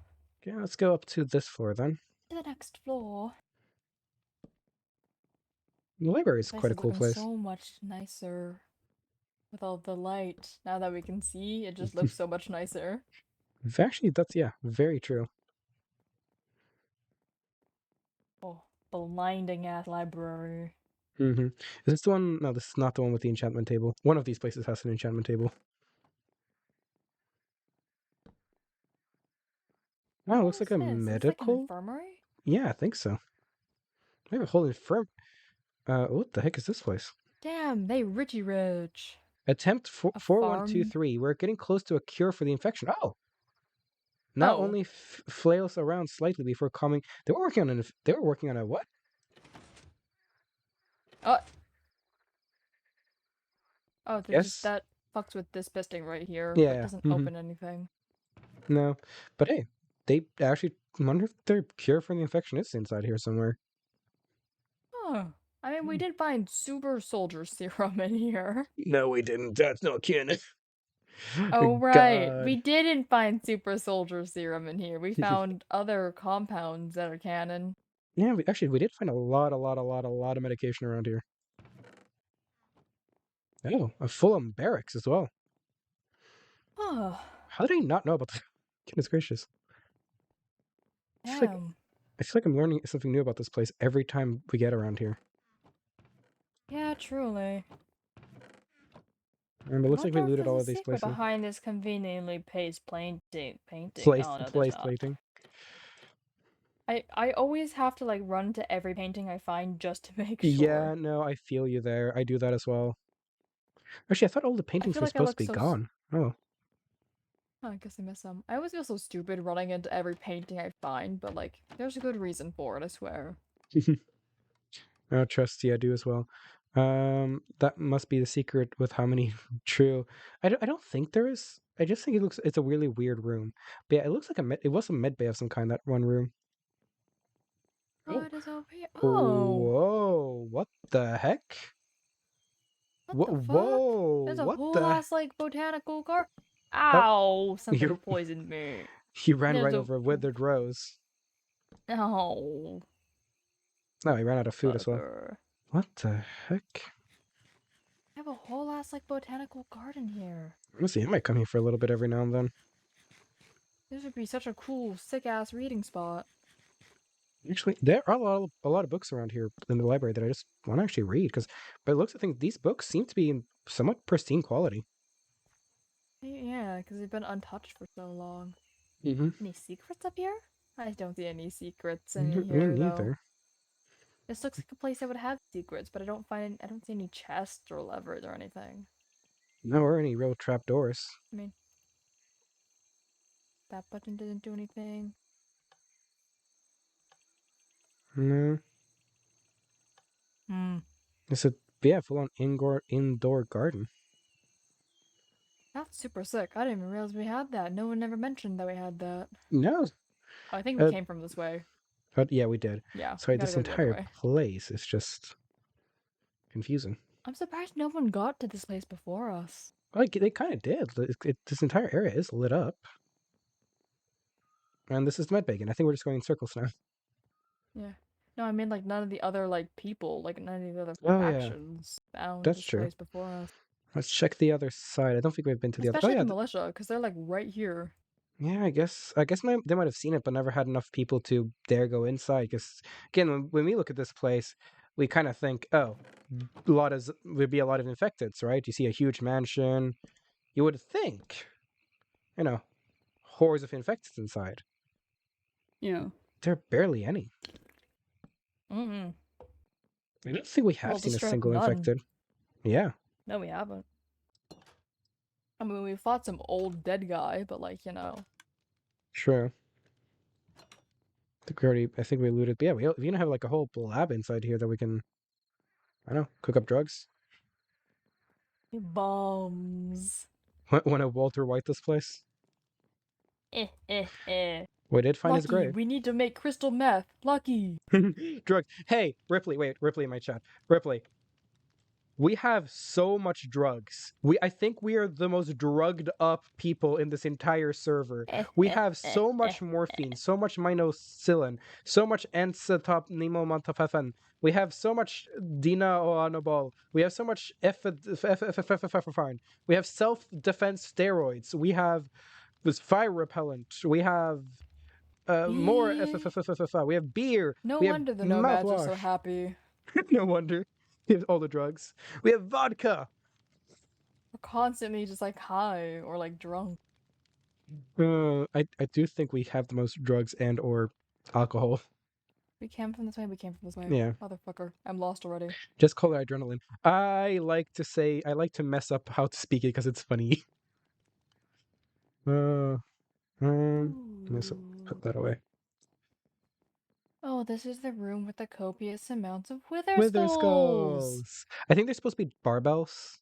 Okay, let's go up to this floor then. To the next floor. The library is Place quite a is cool looking place. so much nicer. With all the light. Now that we can see, it just looks so much nicer. Actually, that's very true. Oh, blinding ass library. Is this the one? No, this is not the one with the enchantment table. One of these places has an enchantment table. Oh, it looks like a Is this like an medical. infirmary? Yeah, I think so. We have a whole what the heck is this place? Damn, they Richie Rich. Attempt A 4123. We're getting close to a cure for the infection. Oh. Now Oh. only flails around slightly before coming. They were working on a what? Oh, Yes? just that fucks with this pisting right here. Yeah, But yeah, it doesn't mhm. open anything. No. But hey, they actually wonder if their cure for the infection is inside here somewhere. Oh. I mean, we did find super soldier serum in here. No, we didn't. That's not canon. Oh, right. God. We didn't find super soldier serum in here. We found other compounds that are canon. Yeah, we did find a lot of medication around here. Oh, a full-on barracks as well. Oh, How did I not know about that? Goodness gracious. I feel damn. like I'm learning something new about this place every time we get around here. Yeah, truly. It looks like we Wonder if looted all there's of a these secret places. behind this conveniently placed painting. Place Oh, no, there's not. plating. I always have to like run to every painting I find just to make sure. Yeah, no, I feel you there. I do that as well. Actually, I thought all the paintings feel were like I supposed to look be so gone. Oh. Oh, I guess I missed some. I always feel so stupid running into every painting I find, but like, there's a good reason for it, I swear. Oh, trust you, I do as well. That must be the secret with how many true. I don't think there is. I just think it's a really weird room. But yeah, it looks like it was a med bay of some kind, that one room. Oh. What is over here? Oh! Whoa, what the heck? What the fuck? Whoa, There's a what whole the? ass, like, botanical gar- Ow! Something You're- poisoned me. He ran There's right a- over a withered rose. Oh. No, he ran out of food as well. bugger. What the heck? I have a whole ass, like, botanical garden here. Let's see, I might come here for a little bit every now and then. This would be such a cool, sick-ass reading spot. Actually, there are a lot of books around here in the library that I just want to actually read, because by the looks of things, these books seem to be in somewhat pristine quality. Yeah, because they've been untouched for so long. Mm-hmm. Any secrets up here? I don't see any secrets in Me here, though. neither. This looks like a place that would have secrets, but I don't see any chests or levers or anything. No, or any real trapdoors. I mean, that button didn't do anything. No. It's a full-on indoor garden. That's super sick. I didn't even realize we had that. No one ever mentioned that we had that. No, I think we came from this way. but yeah, we did. Yeah. Sorry, we this gotta go the other entire way. place is just confusing. I'm surprised no one got to this place before us. Like they kind of did. This entire area is lit up. And this is the medbay. I think we're just going in circles now. Yeah. No, I mean like none of the other like people, like none of the other Oh, yeah. factions found That's this true. place before us. Let's check the other side. I don't think we've been to the other. Oh Especially yeah, the militia, because they're like right here. yeah. I guess they might have seen it, but never had enough people to dare go inside. Because again, when we look at this place, we kind of think, oh, would be a lot of infecteds, right? You see a huge mansion, you would think, hordes of infecteds inside. Yeah. There are barely any. Mm-hmm. I don't think we have Well, seen a just straight up single none. infected. Yeah, No, we haven't. I mean, we fought some old dead guy, but like, true. I think we looted. But yeah, we even have like a whole lab inside here that we can, I don't know, cook up drugs. bombs. Want to Walter White this place? We did find his Lucky, grave. we need to make crystal meth. Lucky. Drugs. Hey, Ripley, wait, Ripley in my chat. Ripley, we have so much drugs. I think we are the most drugged up people in this entire server. We have so much morphine, so much minoxidil, so much ensatopnemomontafefen. We have so much dinaoanabol. We have so much fine. We have self-defense steroids. We have this fire repellent. We have more we have beer. No We have wonder the nomads are so mouthwash. happy. No wonder. We have all the drugs. We have vodka. We're constantly just like high or like drunk. I do think we have the most drugs and or alcohol. We came from this way, we came from this way. Yeah. Motherfucker, I'm lost already. Just call it adrenaline. I like to mess up how to speak it because it's funny. Let's put that away. Oh, this is the room with the copious amounts of wither Wither skulls. skulls. I think they're supposed to be barbells.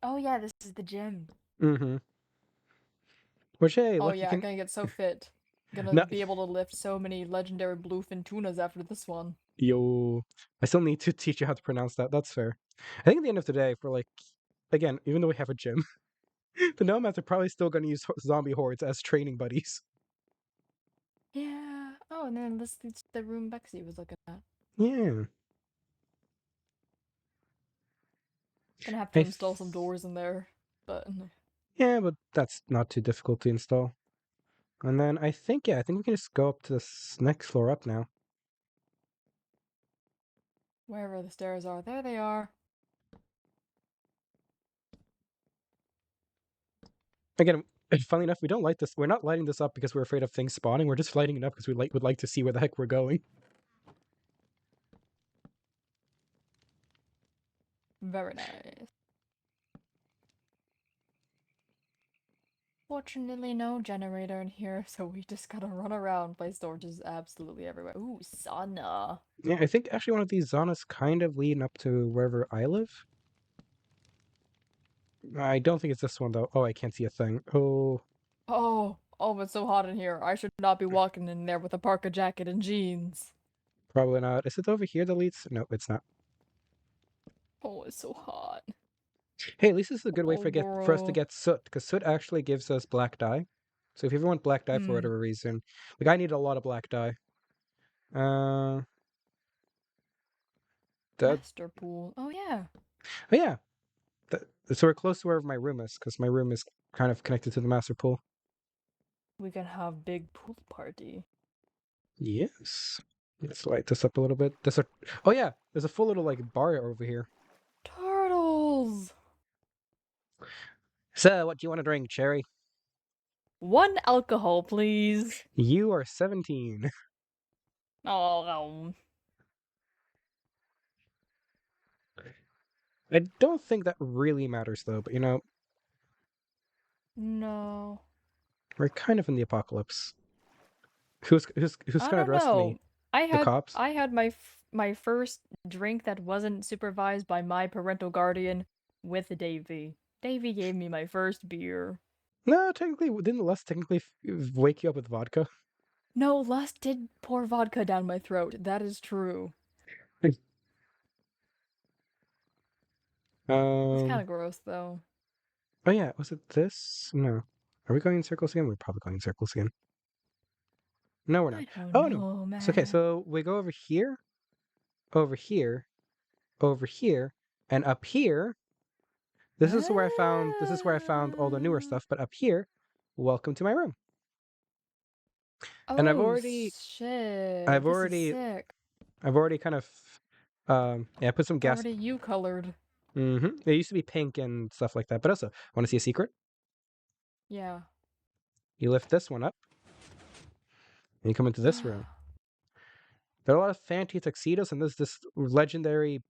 Oh yeah, this is the gym. Mm-hmm. Which hey, Oh look, yeah, you I'm can. gonna get so fit. Gonna No- be able to lift so many legendary bluefin tunas after this one. Yo, I still need to teach you how to pronounce that. That's fair. I think at the end of the day, if we're like, again, even though we have a gym, the nomads are probably still going to use zombie hordes as training buddies. Yeah. Oh, and then this is the room Bexy was looking at. Yeah. Gonna have to I install some doors in there, but Yeah, but that's not too difficult to install. And then I think we can just go up to this next floor up now. wherever the stairs are, there they are. Again, funnily enough, we don't light this. We're not lighting this up because we're afraid of things spawning. We're just lighting it up because we would like to see where the heck we're going. Very nice. Fortunately, no generator in here, so we just gotta run around, place torches absolutely everywhere. Ooh, sauna. Yeah, I think actually one of these zonas kind of leading up to wherever I live. I don't think it's this one though. Oh, I can't see a thing. Oh, Oh, it's so hot in here. I should not be walking in there with a parka jacket and jeans. probably not. Is it over here that leads? No, it's not. Oh, it's so hot. Hey, at least this is a good way Oh, for us to bro. get soot, because soot actually gives us black dye. So if you ever want black dye for Hmm. whatever reason, like I need a lot of black dye. That Master pool. Oh yeah. oh yeah. So we're close to wherever my room is, because my room is kind of connected to the master pool. We can have big pool party. Yes. Let's light this up a little bit. Oh yeah, there's a full little like bar over here. Turtles! So, what do you want to drink, Cherry? 1 alcohol, please. You are 17. Oh, I don't think that really matters though, but no. we're kind of in the apocalypse. Who's I gonna don't arrest know. me? I The had cops? I had my first drink that wasn't supervised by my parental guardian with Davy. Davy gave me my first beer. No, technically, didn't Les technically wake you up with vodka? No, Lust did pour vodka down my throat. That is true. It's kind Um, of gross though. Oh yeah, was it this? No. Are we going in circles again? We're probably going in circles again. No, we're not. I don't Oh no. know, man. So, okay, so we go over here, over here, over here, and up here. This is where I found all the newer Ah. stuff, but up here, welcome to my room. And Oh shit! I've This already is sick. kind of yeah, put some gas. Already you colored. It used to be pink and stuff like that. But also, want to see a secret? Yeah. You lift this one up, and you come into this room. There are a lot of fancy tuxedos, and there's this legendary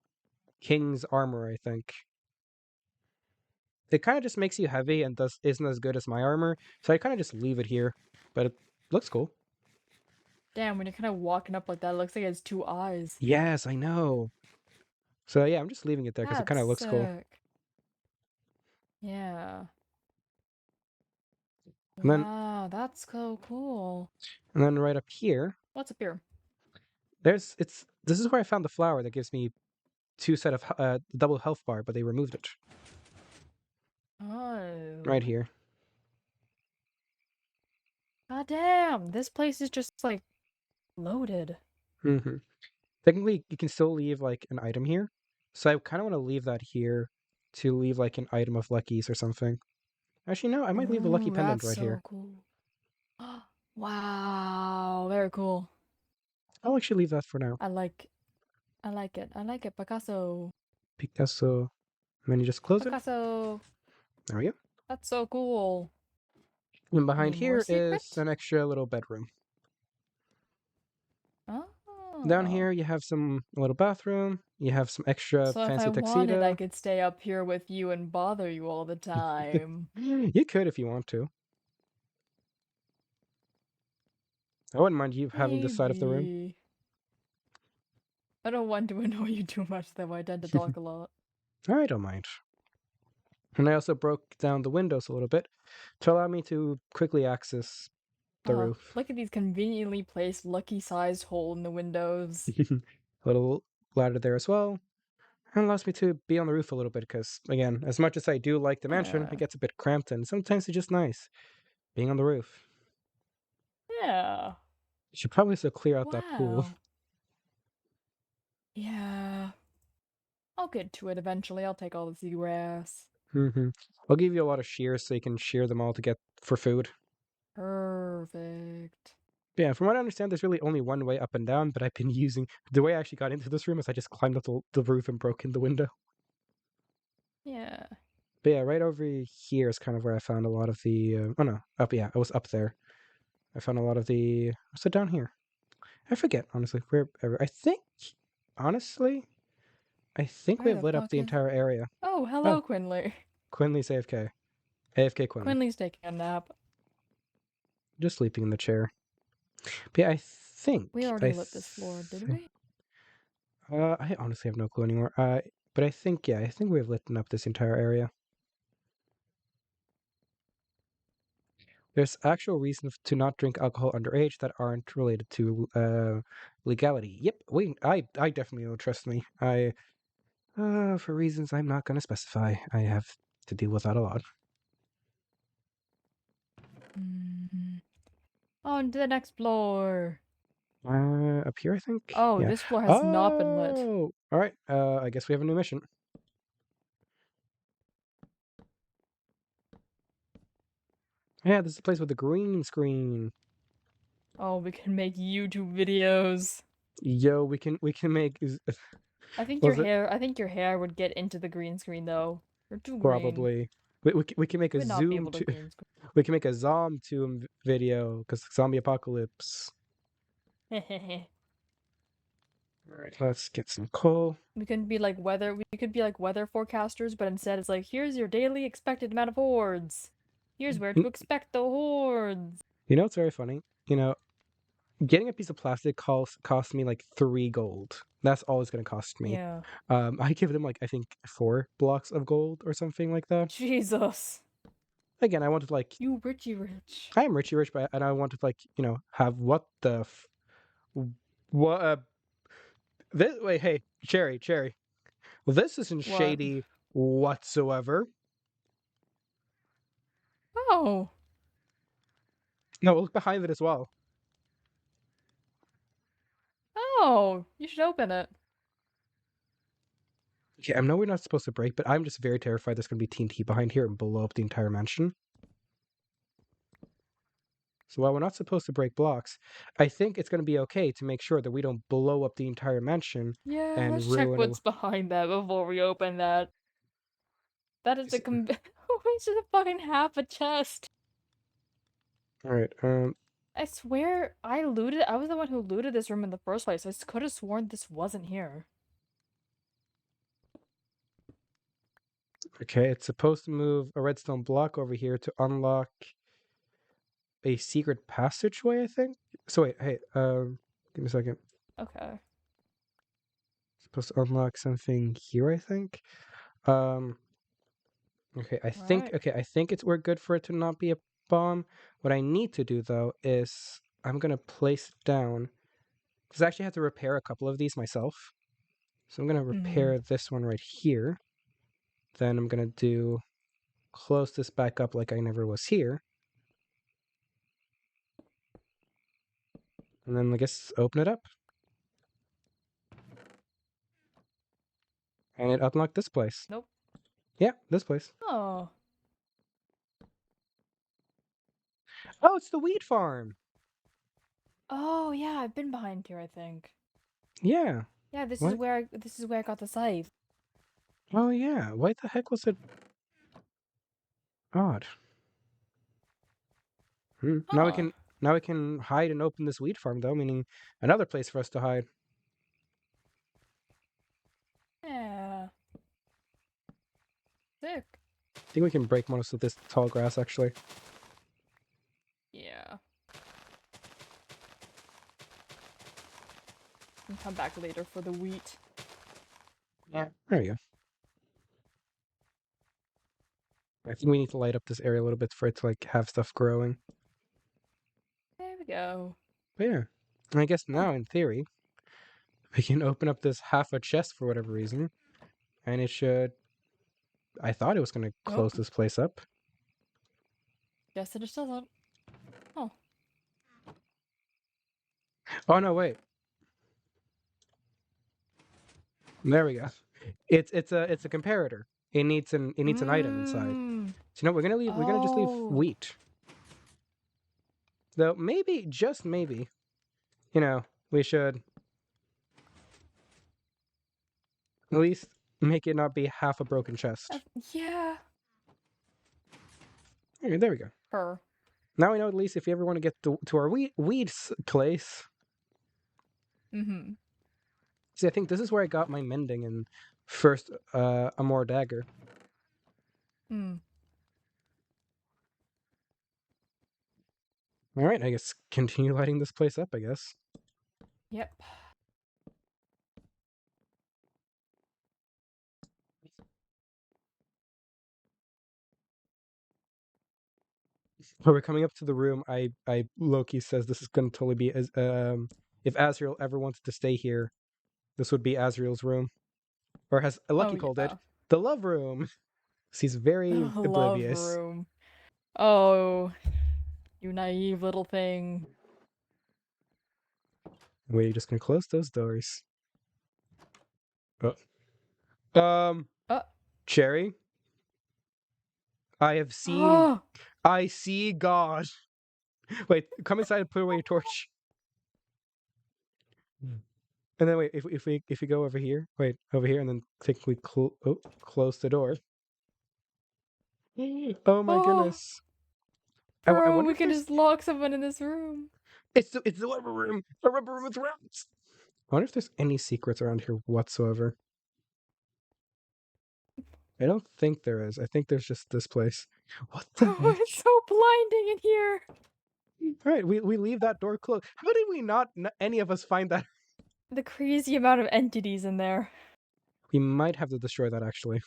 king's armor, I think. It kind of just makes you heavy and isn't as good as my armor, so I kind of just leave it here. But it looks cool. Damn, when you're kind of walking up like that, it looks like it has 2 eyes. Yes, I know. So yeah, I'm just leaving it there because it kind of looks cool. sick. Yeah. And then, Wow, that's so cool. and then right up here, What's up here? this is where I found the flower that gives me 2 set of double health bar, but they removed it Oh. right here. God damn, this place is just like loaded. Technically, you can still leave like an item here, so I kind of want to leave that here to leave like an item of luckies or something. Actually, no, I might leave a lucky Ooh, pendant that's right here. so cool. Wow, very cool. I'll actually leave that for now. I like it. I like it. Picasso. Picasso. And then you just close it. Picasso. There we go. That's so cool. And behind Any more here is secrets? an extra little bedroom. Oh. Down here, you have a little bathroom. You have some extra So if fancy I wanted, I tuxedo. could stay up here with you and bother you all the time. You could if you want to. I wouldn't mind you having this side of the room. Maybe. I don't want to annoy you too much, though. I tend to talk a lot. I don't mind. And I also broke down the windows a little bit to allow me to quickly access the Oh, roof. look at these conveniently placed lucky-sized hole in the windows. A little ladder there as well. And allows me to be on the roof a little bit because, again, as much as I do like the mansion, Yeah. it gets a bit cramped and sometimes it's just nice being on the roof. Yeah. You should probably still clear out that pool. Wow. Yeah. I'll get to it eventually. I'll take all the seagrass. I'll give you a lot of shears so you can shear them all to get for food. Perfect. Yeah, from what I understand, there's really only one way up and down, but I've been using... The way I actually got into this room is I just climbed up the roof and broke in the window. Yeah. But yeah, right over here is kind of where I found a lot of the... oh no, I was up there. I found a lot of the... What's it down here? I forget, honestly. Wherever. Honestly, I think Where we've the lit up fuck the is- entire area. Oh, hello, Oh. Quinley. Quinley's AFK. AFK Quinley. Quinley's taking a nap. Just sleeping in the chair. But yeah, I think... We already lit this floor, did we? I honestly have no clue anymore. But I think we've lit up this entire area. There's actual reasons to not drink alcohol underage that aren't related to legality. Yep, I definitely know. Trust me. For reasons I'm not going to specify, I have to deal with that a lot. On to the next floor. Up here, I think. Oh, Yeah. this floor has not been lit. Oh, all right. I guess we have a new mission. Yeah, this is the place with the green screen. Oh, we can make YouTube videos. Yo, we can make I think Was your it- hair. I think your hair would get into the green screen though. You're too green. probably. We can make You a would not be zoom able to to green screen. we can make a Zom video because zombie apocalypse. Alright, let's get some coal. We could be like weather. We could be like weather forecasters, but instead it's like, here's your daily expected amount of hordes. Here's where to expect the hordes. You know, it's very funny. You know, getting a piece of plastic cost me like 3 gold. That's all it's gonna cost me. Yeah. I give them like I think 4 blocks of gold or something like that. Jesus. Again, I wanted like You richy rich. I am richy rich, and I wanted like have what the what this wait hey cherry well, this isn't What? shady whatsoever. Oh. No, look behind it as well. Oh, you should open it. Okay, I know we're not supposed to break, but I'm just very terrified there's going to be TNT behind here and blow up the entire mansion. So while we're not supposed to break blocks, I think it's going to be okay to make sure that we don't blow up the entire mansion Yeah, and let's check ruin. what's behind that before we open that. That is Is a it- It's just a fucking half a chest. All right. I swear I was the one who looted this room in the first place. I could have sworn this wasn't here. Okay, it's supposed to move a redstone block over here to unlock a secret passageway, I think. So wait, hey, give me a second. Okay. Supposed to unlock something here, I think. Okay, I think Alright. I think we're good for it to not be a bomb. What I need to do though is I'm gonna place it down because I actually have to repair a couple of these myself. So I'm gonna repair this one right here. Then I'm gonna close this back up like I never was here. And then I guess open it up. And it unlocked this place. Nope. Yeah, this place. Oh. Oh, it's the weed farm. Oh yeah, I've been behind here, I think. Yeah. Yeah, this What? is where I got the scythe. Oh yeah. Why the heck was it odd? Now we Huh. can hide and open this weed farm though, meaning another place for us to hide. Yeah. Sick. I think we can break most of this tall grass actually. Yeah. And come back later for the wheat. Yeah. There we go. I think we need to light up this area a little bit for it to like have stuff growing. There we go. But yeah. And I guess now in theory we can open up this half a chest for whatever reason. And it should I thought it was gonna close this place up. Guess it just doesn't. Oh. Oh no, wait. There we go. It's a comparator. It needs an item inside. So no, we're gonna just leave Oh. wheat. Though maybe, just maybe, we should at least make it not be half a broken chest. Yeah. Okay, there we go. Her. Now we know at least if you ever want to get to our weed place. Mm-hmm. See, I think this is where I got my mending and first Amor dagger. Hmm. All right, I guess continue lighting this place up, I guess. Yep. When we're coming up to the room, I Loki says this is going to totally be if Azrael ever wanted to stay here, this would be Azrael's room, or as Lucky called it, the love room. He's very oblivious. Love room. Oh, you naive little thing. We're just gonna close those doors. Oh. Cherry. I have seen. I see God. Wait, come inside and put away your torch. And then wait, if we go over here, over here, and then quickly close the door. Oh my goodness! I Bro, wonder we if can there's- just lock someone in this room. It's the rubber room. A rubber room with rats. I wonder if there's any secrets around here whatsoever. I don't think there is. I think there's just this place. What the Oh, heck? it's so blinding in here. All right, we leave that door closed. How did we not any of us find that? The crazy amount of entities in there. We might have to destroy that actually.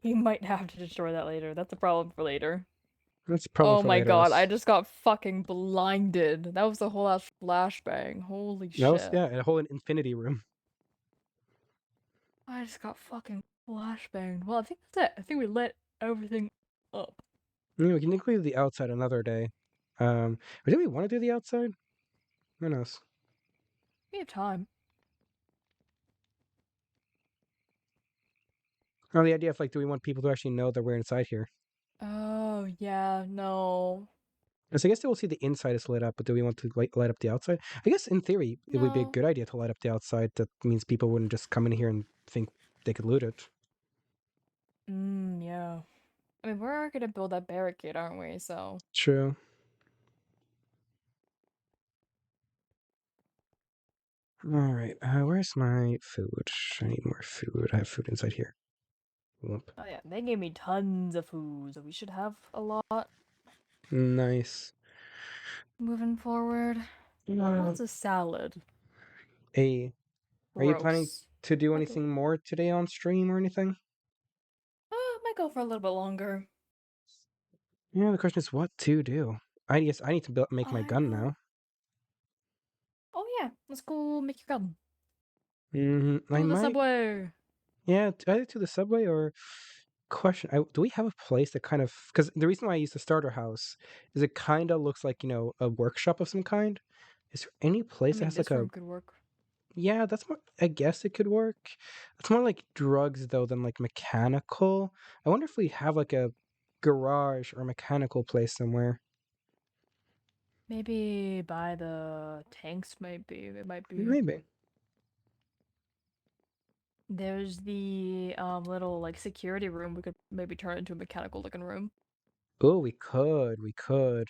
We might have to destroy that later. That's a problem for later. That's probably. Oh for my later. god, I just got fucking blinded. That was a whole ass flashbang. Holy shit. That was, yeah, a whole infinity room. I just got fucking flashbanged. Well, I think that's it. I think we lit everything up. We can include the outside another day. Or do we want to do the outside? Who knows? We have time. Or the idea of like, do we want people to actually know that we're inside here? Oh, yeah, no. So I guess they will see the inside is lit up, but do we want to light up the outside? I guess in theory, it would be a No. good idea to light up the outside. That means people wouldn't just come in here and think they could loot it. Yeah. I mean, we're gonna build that barricade, aren't we? So. True. All right. Where's my food? I need more food. I have food inside here. Whoop. Oh, yeah, they gave me tons of food, so we should have a lot Nice. moving forward. Lots of salad. Are you planning Gross. to do Might go- anything more today on stream or anything? Might go for a little bit longer. Yeah, the question is what to do. I guess I need to make my I gun know. now. Oh yeah, let's go make your gun. Mm-hmm. I To the might. subway. Yeah, either to the subway or question. Do we have a place that kind of? Because the reason why I use the starter house is it kind of looks like a workshop of some kind. Is there any I place that mean, has this like a? room could work. Yeah, that's more. I guess it could work. It's more like drugs though than like mechanical. I wonder if we have like a garage or mechanical place somewhere. Maybe by the tanks. Maybe it might be. Maybe. There's the little like security room. We could maybe turn into a mechanical looking room. Oh, we could.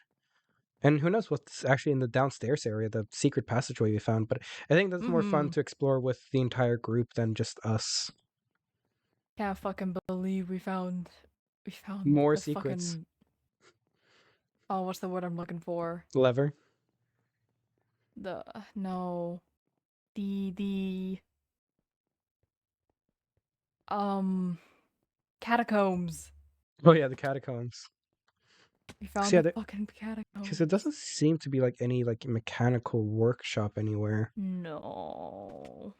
And who knows what's actually in the downstairs area, the secret passageway we found. But I think that's more fun Mhm. to explore with the entire group than just us. Can't fucking believe we found More the secrets. fucking. Oh, what's the word I'm looking for? Lever. The no, the catacombs. Oh yeah, the catacombs. We found yeah, the fucking catacombs. Because it doesn't seem to be like any like mechanical workshop anywhere. No.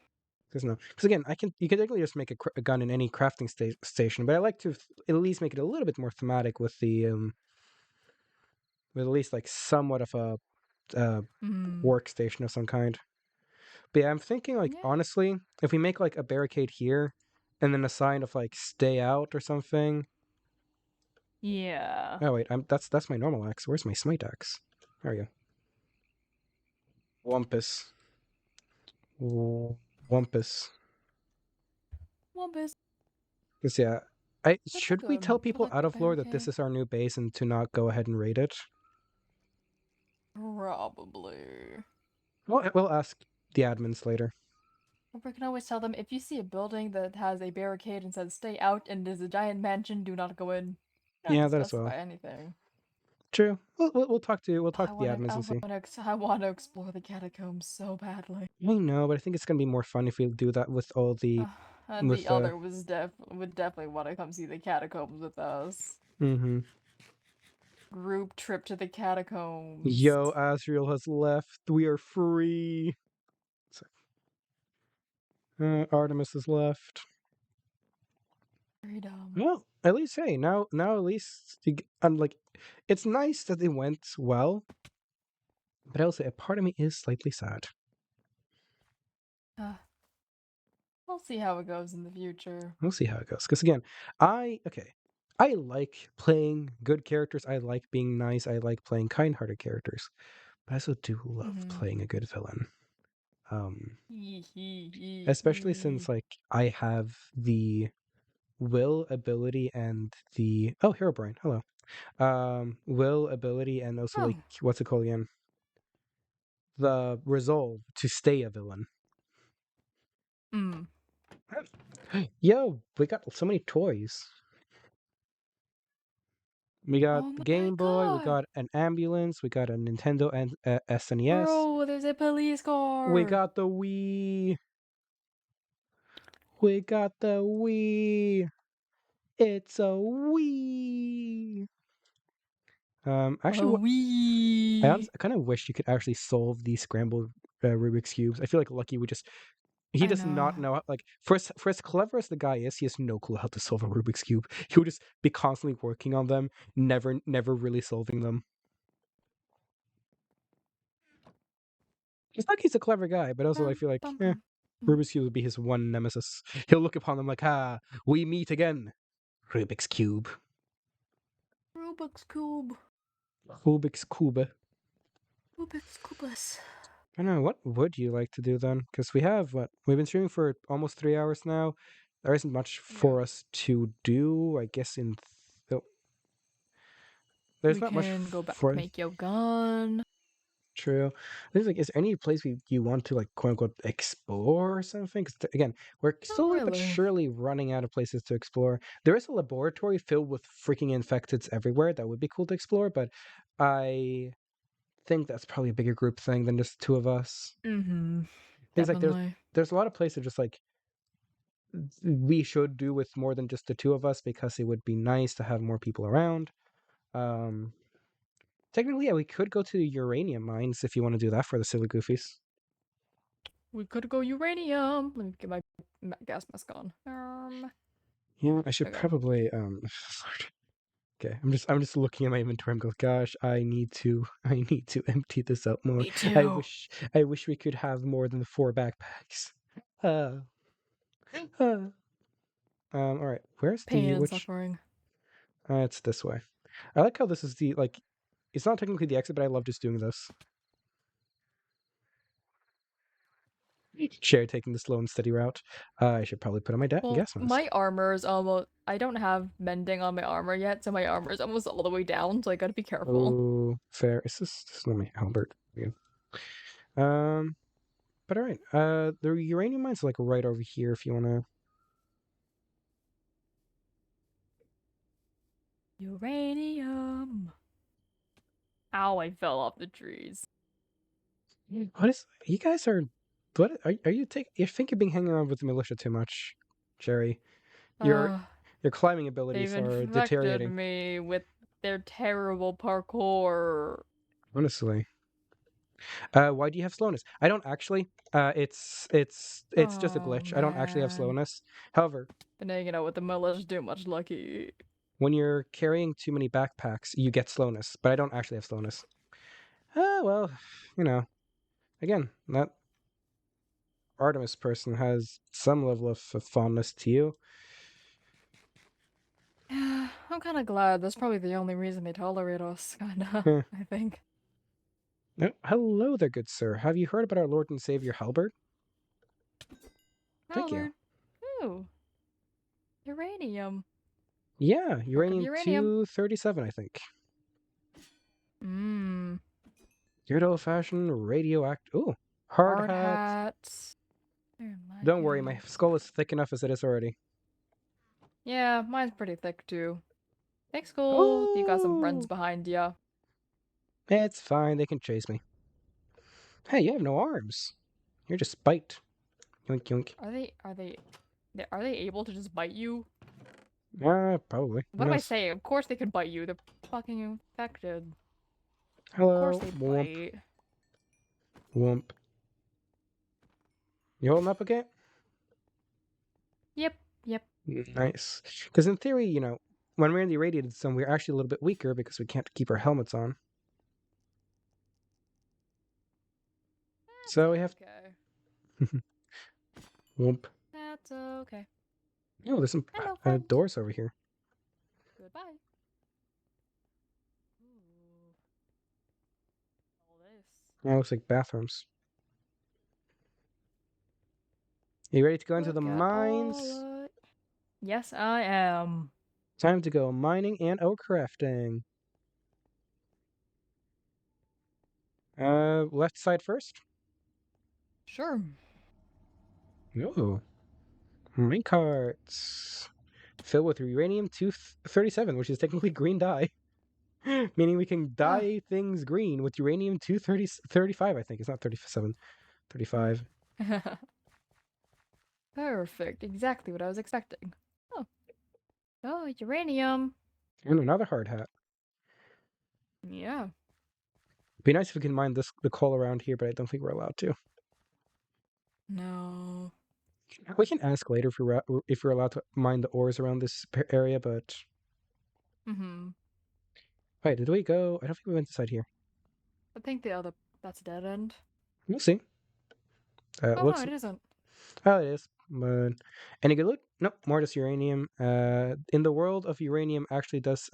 There's no. Because again, you can technically just make a gun in any crafting station, but I like to at least make it a little bit more thematic with the with at least like somewhat of a workstation of some kind. But yeah, I'm thinking like Yeah. honestly, if we make like a barricade here, and then a sign of like "stay out" or something. Yeah. Oh wait, that's my normal axe. Where's my smite axe? There we go. Wumpus. Wumpus. Wumpus. Because yeah, should we tell people like out a of lore that this barricade. is our new base and to not go ahead and raid it? Probably. Well, we'll ask the admins later. Or we can always tell them if you see a building that has a barricade and says "stay out" and there's a giant mansion, do not go in. You don't Yeah, have to that as well. specify anything. True. We'll talk to the I admins and see. want to explore the catacombs so badly. I know, but I think it's gonna be more fun if we do that with all the. And with the other would definitely want to come see the catacombs with us. Mm-hmm. Group trip to the catacombs. Yo, Asriel has left. We are free. Artemis has left. Freedom. Well, at least hey, now at least I'm like, it's nice that it went well, but also a part of me is slightly sad. We'll see how it goes in the future. We'll see how it goes. Because again, I like playing good characters. I like being nice. I like playing kind-hearted characters. But I also do love playing a good villain. Especially since like I have the will, ability, and the Herobrine. Hello. Will, ability, and also like what's it called again? The resolve to stay a villain. Yo, we got so many toys. We got the Game Boy, we got an ambulance, we got a Nintendo and SNES. Bro, there's a police car. We got the Wii. We got the Wii. It's a Wii. Actually, I kind of wish you could actually solve these scrambled Rubik's cubes. I feel like Lucky would just He I does not know. know, like, for as clever as the guy is, he has no clue how to solve a Rubik's Cube. He would just be constantly working on them, never really solving them. It's like he's a clever guy, but also I feel like, Bum, eh, bum, Rubik's Cube would be his one nemesis. He'll look upon them like, ah, we meet again. Rubik's Cube. Rubik's Cube. Rubik's Cube. Rubik's Cubus. I don't know, what would you like to do then? Because we have, we've been streaming for almost 3 hours now. There isn't much for us to do, I guess, there's We not much can go back for make your gun. True. There's like, is there any place you want to, like, quote unquote explore or something? Because again, we're slowly but really. surely running out of places to explore. There is a laboratory filled with freaking infecteds everywhere that would be cool to explore, but I think that's probably a bigger group thing than just the two of us. Mm-hmm. Things like Definitely. there's a lot of places just like we should do with more than just the two of us because it would be nice to have more people around. Technically, yeah, we could go to the uranium mines if you want to do that for the silly goofies. We could go uranium. Let me get my gas mask on. Yeah, I should Okay. probably Okay, I'm just looking at my inventory. I'm going, gosh, I need to empty this out more. Me too. I wish we could have more than 4 backpacks. All right, where's Pain the and which? suffering. It's this way. I like how this is the, like, it's not technically the exit, but I love just doing this. Cherry taking the slow and steady route. I should probably put on my Well, gas mask. my armor is almost. I don't have mending on my armor yet, so my armor is almost all the way down. So I gotta be careful. Oh, fair. This is not my Albert again. But all right. The uranium mine's like right over here if you wanna. Uranium. Ow! I fell off the trees. What is? You guys are. What are you taking? You think you're being hanging around with the militia too much, Jerry? Your climbing abilities They've are infected deteriorating. me with their terrible parkour. Honestly. Why do you have slowness? I don't actually. It's just a glitch. I don't actually have Man. slowness. However, Been hanging out with the militia too much, lucky. when you're carrying too many backpacks, you get slowness. But I don't actually have slowness. Well, you know, again, that Artemis person has some level of fondness to you. I'm kind of glad. That's probably the only reason they tolerate us, kinda. Yeah. I think. Oh, hello there, good sir. Have you heard about our Lord and Savior Halberd? Thank you. Halberd. Ooh. Uranium. Yeah, uranium uranium. 237, I think. Mmm. Good old-fashioned radioactive. Ooh, hard hat. hats. Don't worry, my skull is thick enough as it is already. Yeah, mine's pretty thick too. Thanks, cool. You got some friends Oh. behind ya. It's fine, they can chase me. Hey, you have no arms. You're just spiked. Yoink yoink. Are they able to just bite you? Probably. What am I saying? Of course they could bite you. They're fucking infected. Hello. Of course they Whoomp. bite. Whoomp. You holding up okay? Yep. Nice. Because in theory, you know, when we're in the irradiated zone, we're actually a little bit weaker because we can't keep our helmets on. So we have. Okay. Whoomp. That's okay. Oh, there's some Hello, friend. doors over here. Goodbye. Ooh. All this. Oh, looks like bathrooms. You ready to go into the Look at mines? all it. Yes, I am. Time to go mining and oak crafting. Left side first. Sure. Ooh. Mine carts. Filled with uranium-237, which is technically green dye. Meaning we can dye things green with uranium-235, I think. It's not 37. 35. Perfect. Exactly what I was expecting. Oh. Oh, uranium. And another hard hat. Yeah. Be nice if we can mine the coal around here, but I don't think we're allowed to. No. We can ask later if we're allowed to mine the ores around this area, but Mm-hmm. wait, did we go? I don't think we went inside here. I think that's a dead end. We'll see. Oh Looks no, it isn't. Oh, it is. But any good loot? Nope. More just uranium. In the world of uranium, actually does.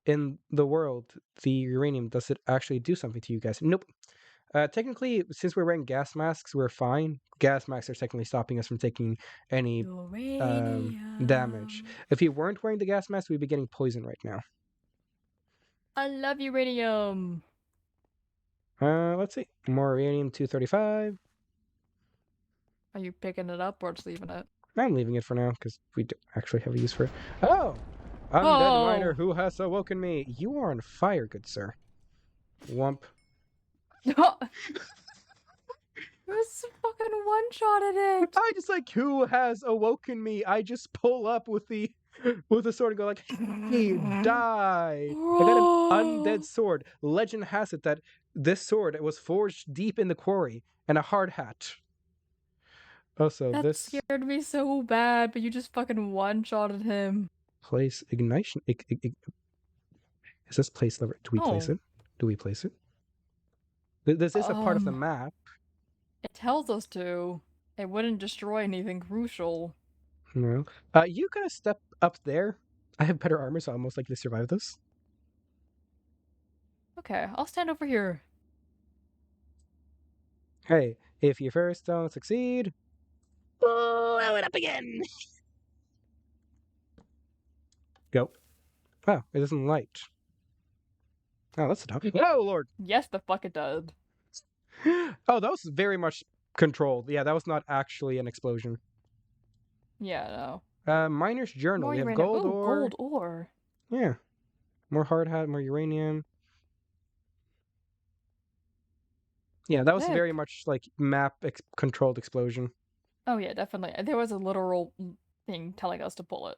In the world, the uranium does it actually do something to you guys? Nope. Technically, since we're wearing gas masks, we're fine. Gas masks are technically stopping us from taking any damage. If you weren't wearing the gas mask, we'd be getting poisoned right now. I love uranium. Let's see. More uranium 235. Are you picking it up or just leaving it? I'm leaving it for now because we don't actually have a use for it. Oh! Undead miner who has awoken me. You are on fire, good sir. Wump. Who's fucking one-shotted it? I just like, who has awoken me? I just pull up with the sword and go like, hey, die. I got an undead sword. Legend has it that this sword was forged deep in the quarry and a hard hat. Also, That this scared me so bad, but you just fucking one-shotted him. place ignition. Is this place lever? Do we place Oh. it? Do we place it? This is a part of the map. It tells us to. It wouldn't destroy anything crucial. No. You gotta step up there. I have better armor, so I'll most likely survive this. Okay, I'll stand over here. Hey, if you first don't succeed, blow it up again. Go. Oh, it doesn't light. Oh, that's enough. Oh, Lord. Yes, the fuck it did. Oh, that was very much controlled. Yeah, that was not actually an explosion. Yeah, no. Miner's Journal. More We have uranium. gold Ooh, ore. gold ore. Yeah. More hard hat, more uranium. Yeah, that was Sick. very much like map controlled explosion. Oh yeah, definitely. There was a literal thing telling us to pull it.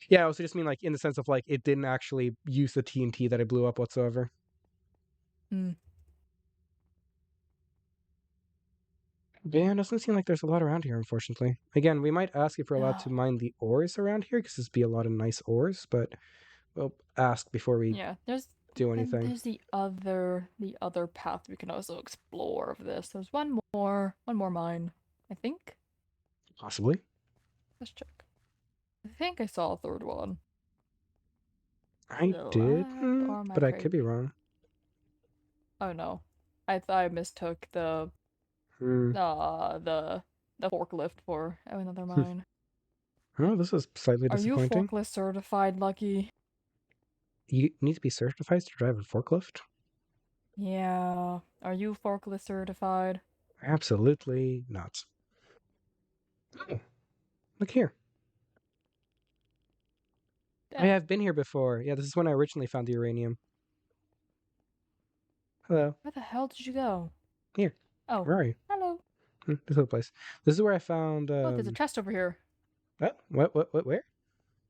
Yeah, I also just mean like in the sense of like it didn't actually use the TNT that it blew up whatsoever. Hmm. Yeah, it doesn't seem like there's a lot around here, unfortunately. Again, we might ask if we're allowed to No. mine the ores around here, because there'd be a lot of nice ores, but we'll ask before we Yeah, there's do and anything. there's the other path we can also explore of this. There's one more mine, I think. Possibly. Let's check. I think I saw a third one. I The did, lab or my but I crate? could be wrong. Oh no, I thought I mistook the Hmm. the forklift for another mine. Oh, this is slightly Are you disappointing. forklift certified, Lucky? You need to be certified to drive a forklift? Yeah. Are you forklift certified? Absolutely not. Oh, look here. I Yeah. have been here before. Yeah, this is when I originally found the uranium. Hello. Where the hell did you go? Here. Oh, Where are you? hello. This is the place. This is where I found. Oh, there's a chest over here. What? Where?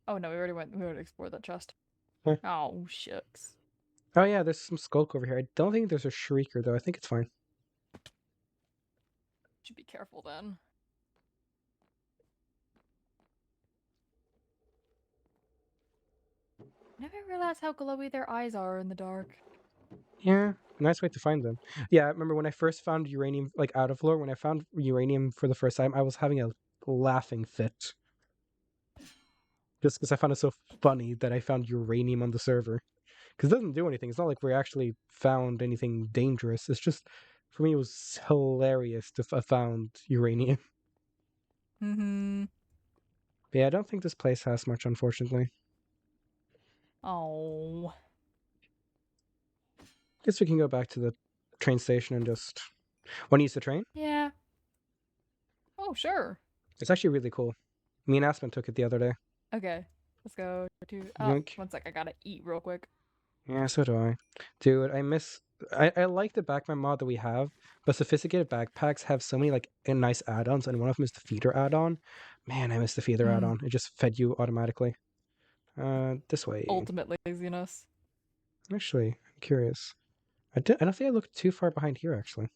Oh no, we already explored that chest. Huh. Oh shucks. Oh yeah, there's some skulk over here. I don't think there's a shrieker though. I think it's fine. Should be careful then. Never realized how glowy their eyes are in the dark. Yeah, nice way to find them. Yeah, I remember when I first found uranium, like out of lore, when I found uranium for the first time, I was having a laughing fit. Just because I found it so funny that I found uranium on the server. Because it doesn't do anything. It's not like we actually found anything dangerous. It's just, for me, it was hilarious to have found uranium. Mm-hmm. But yeah, I don't think this place has much, unfortunately. Oh. Guess we can go back to the train station and just... Want to use the train? Yeah. Oh, sure. It's actually really cool. Me and Aspen took it the other day. Okay. Let's go to... Yoink. One sec, I gotta eat real quick. Yeah, so do I. Dude, I like the backpack mod that we have, but sophisticated backpacks have so many like nice add-ons, and one of them is the feeder add-on. Man, I miss the feeder add-on. It just fed you automatically. This way. Ultimate laziness. Actually, I'm curious. I don't think I looked too far behind here, actually.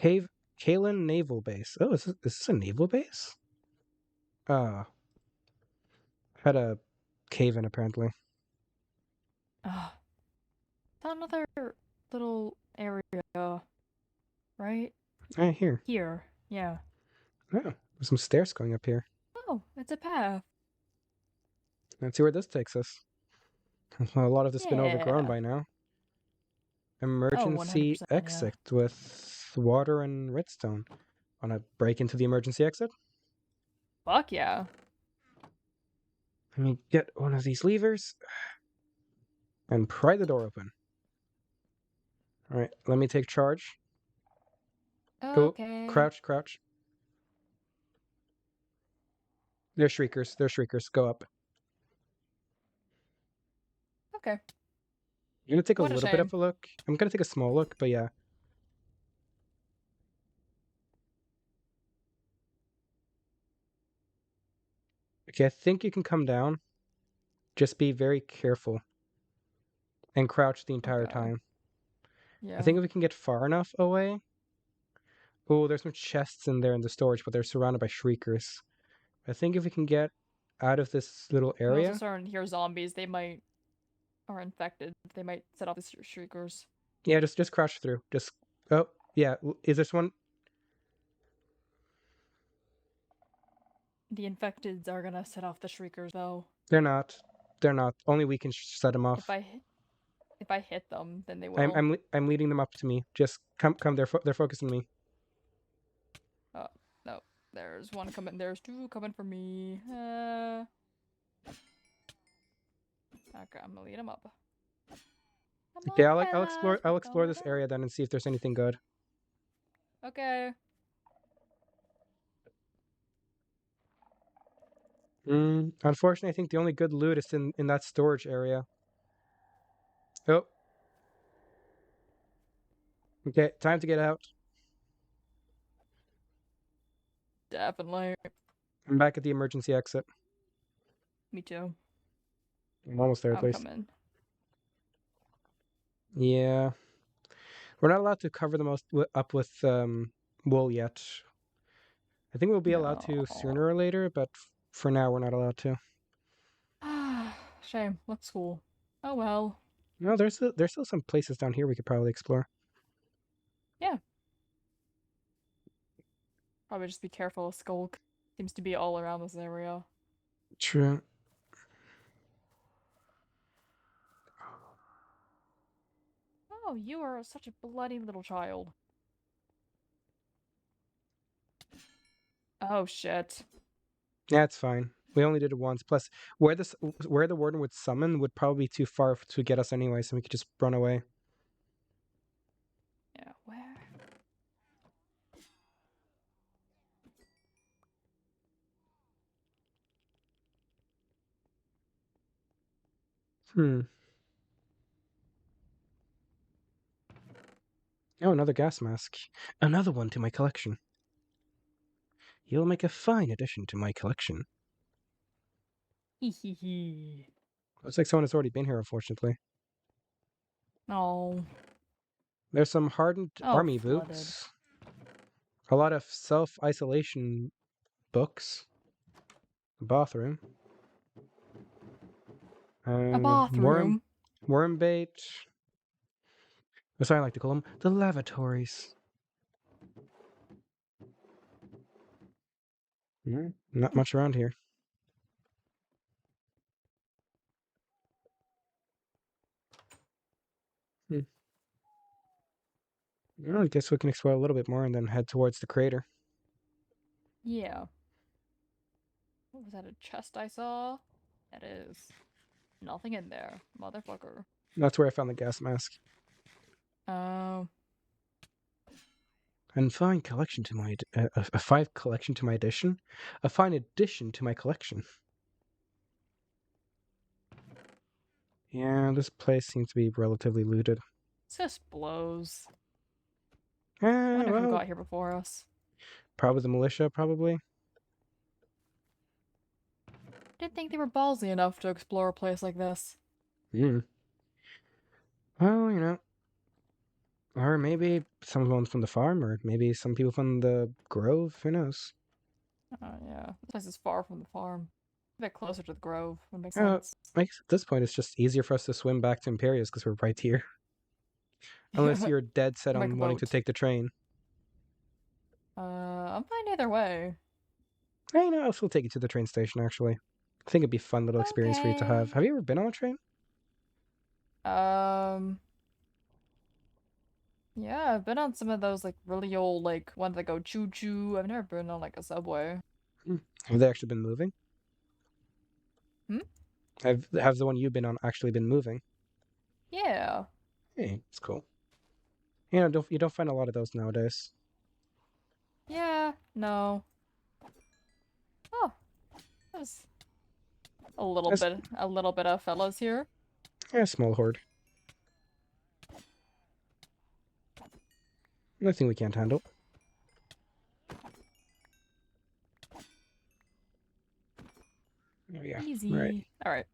Kalen Naval Base. Oh, is this a naval base? Had a cave in apparently. Ah, another little area, right? Right here. Here. Yeah. Oh, there's some stairs going up here. Oh, it's a path. Let's see where this takes us. A lot of this has been overgrown Yeah. by now. Oh, Emergency 100%, yeah. exit with water and redstone. Wanna break into the emergency exit? Fuck yeah. Let me get one of these levers and pry the door open. Alright, let me take charge. Go, Okay. crouch. They're shriekers. Go up. Okay. I'm gonna take a What a little bit shame. of a look. I'm gonna take a small look, but yeah. Okay, I think you can come down. Just be very careful. And crouch the entire Okay. time. Yeah. I think if we can get far enough away. Oh, there's some chests in there in the storage, but they're surrounded by shriekers. I think if we can get out of this little We also area. starting to hear zombies. They might are infected. They might set off the shriekers. Yeah, just crouch through. Just oh yeah. Is this one? The infecteds are gonna set off the shriekers, though. They're not. They're not. Only we can set them off. If I hit them, then they will. I'm leading them up to me. Just come. They're focusing me. No, there's one coming. There's two coming for me. Okay, I'm gonna lead them up. Come Okay, on, I'll explore. fellas, I'll we're explore going this up. area then and see if there's anything good. Okay. Unfortunately, I think the only good loot is in that storage area. Oh. Okay, time to get out. Definitely. I'm back at the emergency exit. Me too. I'm almost there at I'm least. coming. Yeah. We're not allowed to cover the most up with wool yet. I think we'll be allowed to sooner or later, but for now we're not allowed to. Shame. Looks cool. Oh well. No, there's still some places down here we could probably explore. Yeah. Probably just be careful of Skulk. Seems to be all around this area. True. Oh, you are such a bloody little child. Oh shit. Yeah, it's fine. We only did it once. Plus, where the warden would summon would probably be too far to get us anyway, so we could just run away. Yeah, where? Oh, another gas mask. Another one to my collection. You'll make a fine addition to my collection. Hehehe. Looks like someone has already been here, unfortunately. Oh. There's some hardened Oh, army flooded. boots. A lot of self-isolation books. A bathroom. A bathroom. Worm bait. That's what I like to call them. The lavatories. Not much around here. Well, I guess we can explore a little bit more and then head towards the crater. Yeah. What was that, a chest I saw? That is. Nothing in there, motherfucker. That's where I found the gas mask. Oh. And fine collection to my a fine collection to my addition, a fine addition to my collection. Yeah, this place seems to be relatively looted. This just blows. Eh, I wonder who well, got here before us. probably the militia, probably. Didn't think they were ballsy enough to explore a place like this. Well, you know, Or maybe someone from the farm, or maybe some people from the grove. Who knows? Yeah, this place is far from the farm. A bit closer to the grove would make Uh, sense. I guess at this point, it's just easier for us to swim back to Imperius because we're right here. Unless you're dead set Make a on wanting to boat. take the train. I'm fine either way. Hey, no, I'll still take you to the train station, actually. I think it'd be a fun little experience for you to have. Okay. Have you ever been on a train? Yeah, I've been on some of those like really old like ones that go choo choo. I've never been on like a subway. Have they actually been moving? Hmm? Have the one you've been on actually been moving? Yeah. Hey, it's cool. You don't find a lot of those nowadays. Yeah. No. Oh, there's a little bit of fellas here. Yeah, small horde. Nothing we can't handle. Oh yeah. Easy. Right. All right.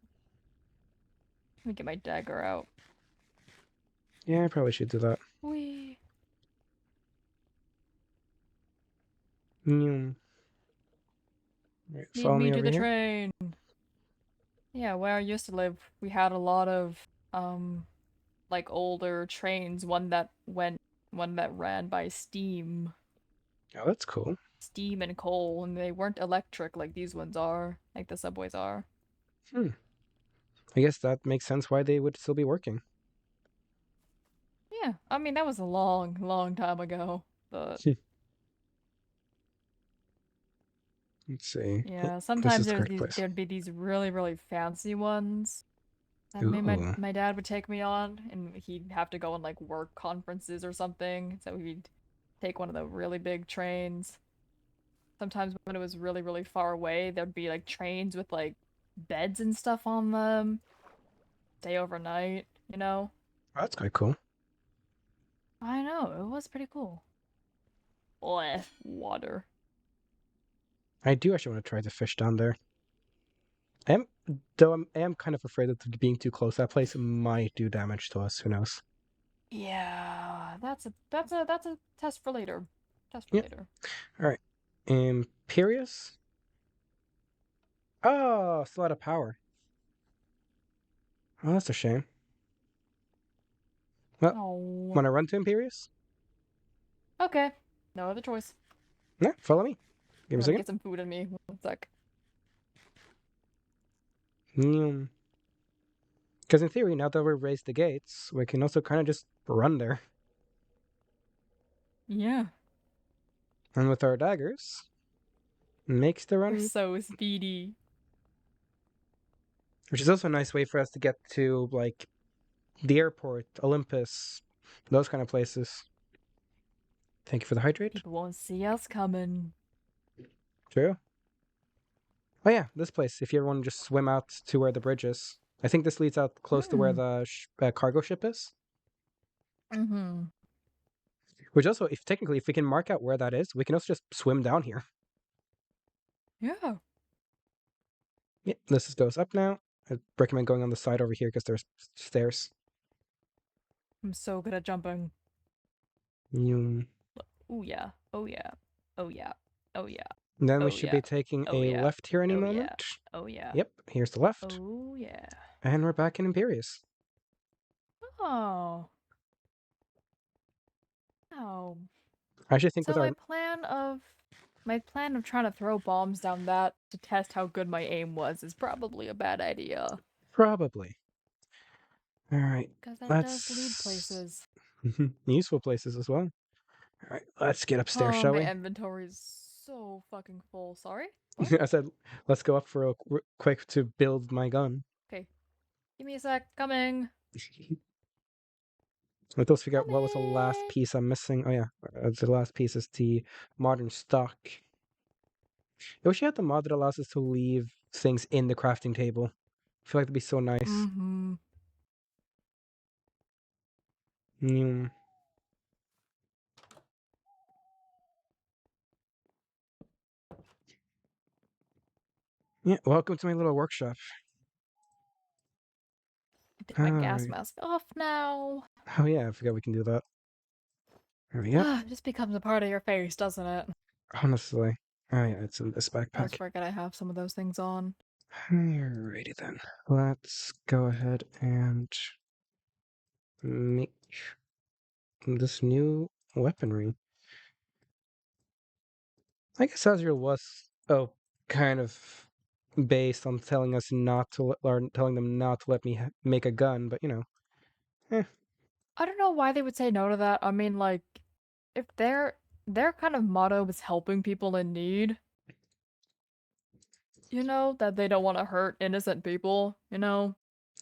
Let me get my dagger out. Yeah, I probably should do that. Wee. Right, Lead follow me me to over the here. train. Yeah, where I used to live, we had a lot of like older trains. One that ran by steam, Oh, that's cool. steam and coal, and they weren't electric like these ones are, like the subways are. I guess that makes sense why they would still be working. Yeah, I mean that was a long, long time ago, but Let's see. yeah, This sometimes is the correct place. there'd be these really, really fancy ones that Ooh. my dad would take me on, and he'd have to go on like work conferences or something, so he'd take one of the really big trains. Sometimes when it was really, really far away, there'd be like trains with like beds and stuff on them. Stay overnight, you know? Oh, that's quite cool. I know, it was pretty cool. Bleh, water. I do actually want to try to fish down there. I am kind of afraid that being too close to that place might do damage to us. Who knows? Yeah, that's a test for later. Test for Yep. later. All right. Imperius? Oh, still out of power. Oh, that's a shame. Well, Oh. want to run to Imperius? Okay. No other choice. Yeah, follow me. Give me a I'm gonna second. get some food in me. 1 sec. Because in theory, now that we've raised the gates, we can also kind of just run there. Yeah. And with our daggers, makes the We're run, so speedy. which is also a nice way for us to get to, like, the airport, Olympus, those kind of places. Thank you for the hydrate. People won't see us coming. True. Oh yeah, this place. If you ever want to just swim out to where the bridge is, I think this leads out close to where the cargo ship is. Mm-hmm. Which also, if we can mark out where that is, we can also just swim down here. Yeah. Yeah, this goes up now. I recommend going on the side over here because there's stairs. I'm so good at jumping. And Oh yeah. Oh yeah. Oh yeah. Oh yeah. then Oh, we should yeah. be taking Oh, a yeah. left here any Oh, yeah. moment. Oh yeah. Yep, here's the left. Oh yeah. And we're back in Imperius. Oh. Oh. I actually think So with our my plan of trying to throw bombs down that to test how good my aim was is probably a bad idea. probably. All right, Because that let's does lead places. useful places as well. All right, let's get upstairs, Oh, shall my we? inventory is so fucking full. Sorry? I said, let's go up for quick to build my gun. Okay. Give me a sec. Coming. Let us figure out what was the last Coming. piece I'm missing. Oh yeah, the last piece is the modern stock. I wish you had the mod that allows us to leave things in the crafting table. I feel like that'd be so nice. Mm-hmm. Yeah, welcome to my little workshop. Take my gas Alright. mask off now. Oh yeah, I forgot we can do that. There we go. It just becomes a part of your face, doesn't it? Honestly. Oh yeah, it's in this I always backpack. forget I have some of those things on. Alrighty then. Let's go ahead and make this new weaponry. I guess Azrael was kind of based on telling us not to or telling them not to let me make a gun, but I don't know why they would say no to that. I mean, like, if their kind of motto is helping people in need, that they don't want to hurt innocent people, yeah.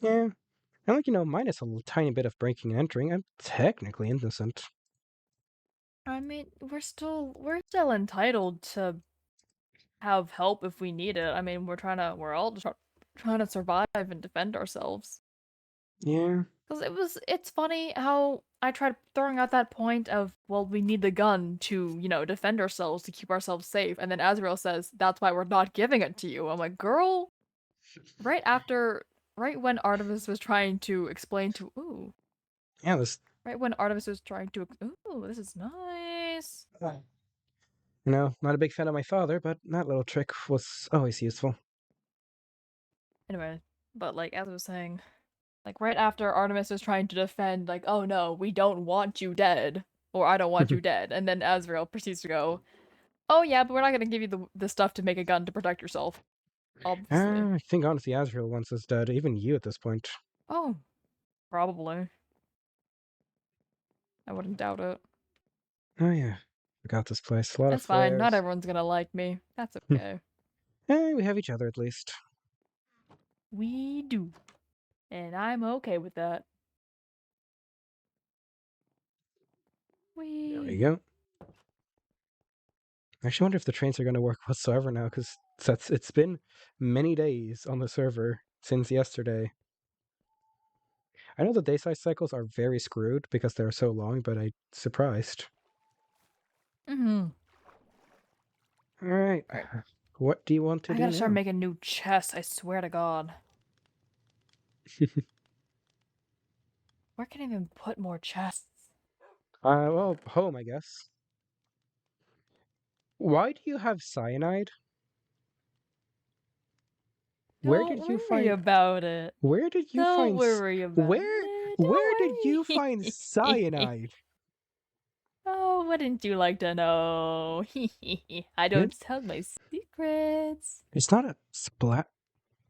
And like minus a tiny bit of breaking and entering, I'm technically innocent. I mean, we're still entitled to have help if we need it. I mean, we're all just trying to survive and defend ourselves. Yeah. Because it's funny how I tried throwing out that point of, well, we need the gun to, defend ourselves, to keep ourselves safe. And then Azrael says, that's why we're not giving it to you. I'm like, girl, right when Artemis was trying to explain to, Yeah, this right when Artemis was trying to, this is nice. not a big fan of my father, but that little trick was always useful. Anyway, but like, as I was saying, like, right after Artemis was trying to defend, like, oh no, we don't want you dead, or I don't want you dead, and then Azrael proceeds to go, oh yeah, but we're not gonna give you the stuff to make a gun to protect yourself. Obviously. I think honestly Azrael wants us dead, even you at this point. Oh, probably. I wouldn't doubt it. Oh yeah. Forgot this place. A lot That's of fine, flares. not everyone's gonna like me. That's okay. We have each other at least. We do. And I'm okay with that. There we go. I actually wonder if the trains are going to work whatsoever now, because it's been many days on the server since yesterday. I know the day size cycles are very screwed because they're so long, but I'm surprised. Mm-hmm. Alright. What do you want to I do gotta now? start making new chests, I swear to God. Where can I even put more chests? Well, home, I guess. Why do you have cyanide? Where did you Don't worry find about it. Where did you Don't find worry about where it. where did Don't you worry. find cyanide? Oh, wouldn't you like to know? I don't tell my secrets. It's not a splat.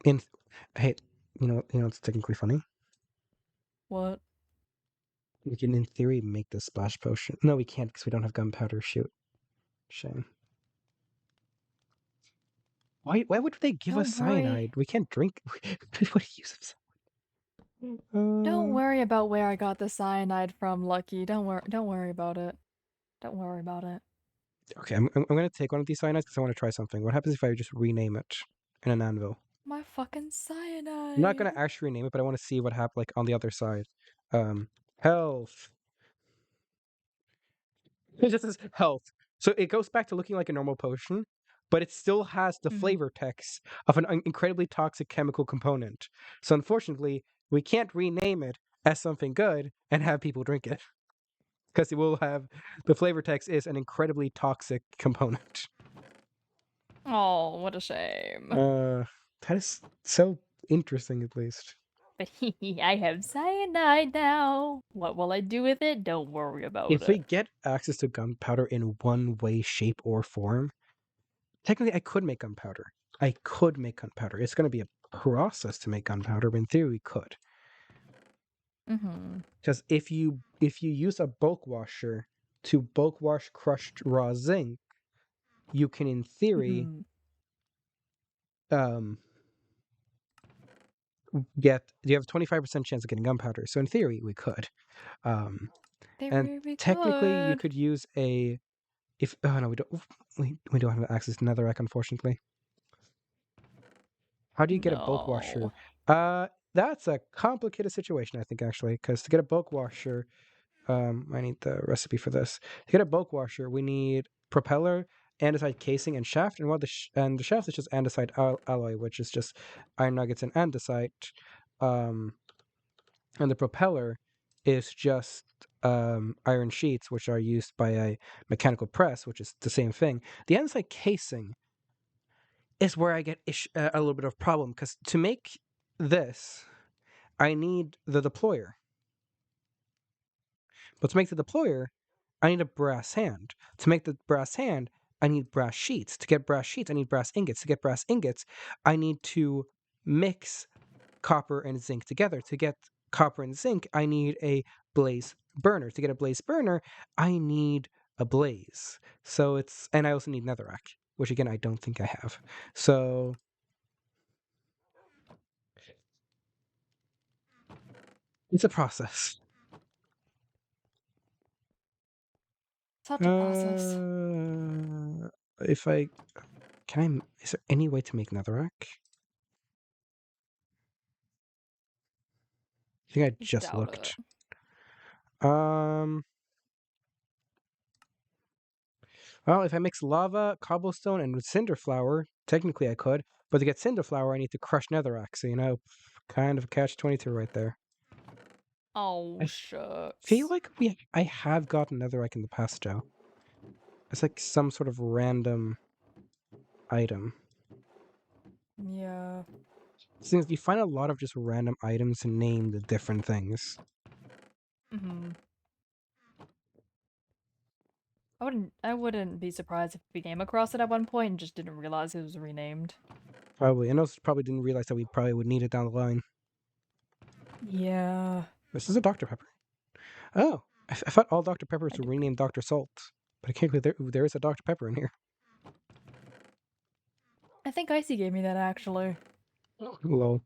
Hey, it's technically funny. What? We can, in theory, make the splash potion. No, we can't because we don't have gunpowder. Shoot, shame. Why would they give us Don't worry. cyanide? We can't drink. What use of cyanide? Don't worry about where I got the cyanide from, Lucky. Don't worry about it. Don't worry about it. Okay, I'm gonna take one of these cyanides because I want to try something. What happens if I just rename it in an anvil? My fucking cyanide. I'm not gonna actually rename it, but I want to see what happened, like on the other side. Health. It just says health. So it goes back to looking like a normal potion, but it still has the flavor text of an incredibly toxic chemical component. So unfortunately, we can't rename it as something good and have people drink it. Because it will have the flavor text is an incredibly toxic component. Oh, what a shame. That is so interesting, at least. But I have cyanide now. What will I do with it? Don't worry about it. If we get access to gunpowder in one way, shape, or form, technically I could make gunpowder. It's going to be a process to make gunpowder, but in theory we could. Because if you use a bulk washer to bulk wash crushed raw zinc, you can, in theory, you have a 25% chance of getting gunpowder. So in theory, we could. And technically, you could use we don't have access to netherrack, unfortunately. How do you get a bulk washer? That's a complicated situation, I think, actually, because to get a bulk washer, I need the recipe for this. To get a bulk washer, we need propeller, andesite casing, and shaft. And the shaft is just andesite alloy, which is just iron nuggets and andesite. And the propeller is just iron sheets, which are used by a mechanical press, which is the same thing. The andesite casing is where I get a little bit of problem, because to make this, I need the deployer. But to make the deployer, I need a brass hand. To make the brass hand, I need brass sheets. To get brass sheets, I need brass ingots. To get brass ingots, I need to mix copper and zinc together. To get copper and zinc, I need a blaze burner. To get a blaze burner, I need a blaze. So and I also need netherrack, which again, I don't think I have. So it's a process. Such a process. If I is there any way to make netherrack? I think I just Doubt looked. it. Well, if I mix lava, cobblestone, and cinder flour, technically I could. But to get cinder flour, I need to crush netherrack. So kind of a catch-22 right there. Oh, I shucks. feel like I have gotten netherrack in the past, Joe. It's like some sort of random item. Yeah. Since you find a lot of just random items named different things. Mm-hmm. I wouldn't be surprised if we came across it at one point and just didn't realize it was renamed. Probably. And also probably didn't realize that we probably would need it down the line. Yeah. This is a Dr. Pepper. Oh, I thought all Dr. Peppers were renamed Dr. Salt. But I can't believe there is a Dr. Pepper in here. I think Icy gave me that actually. Lol.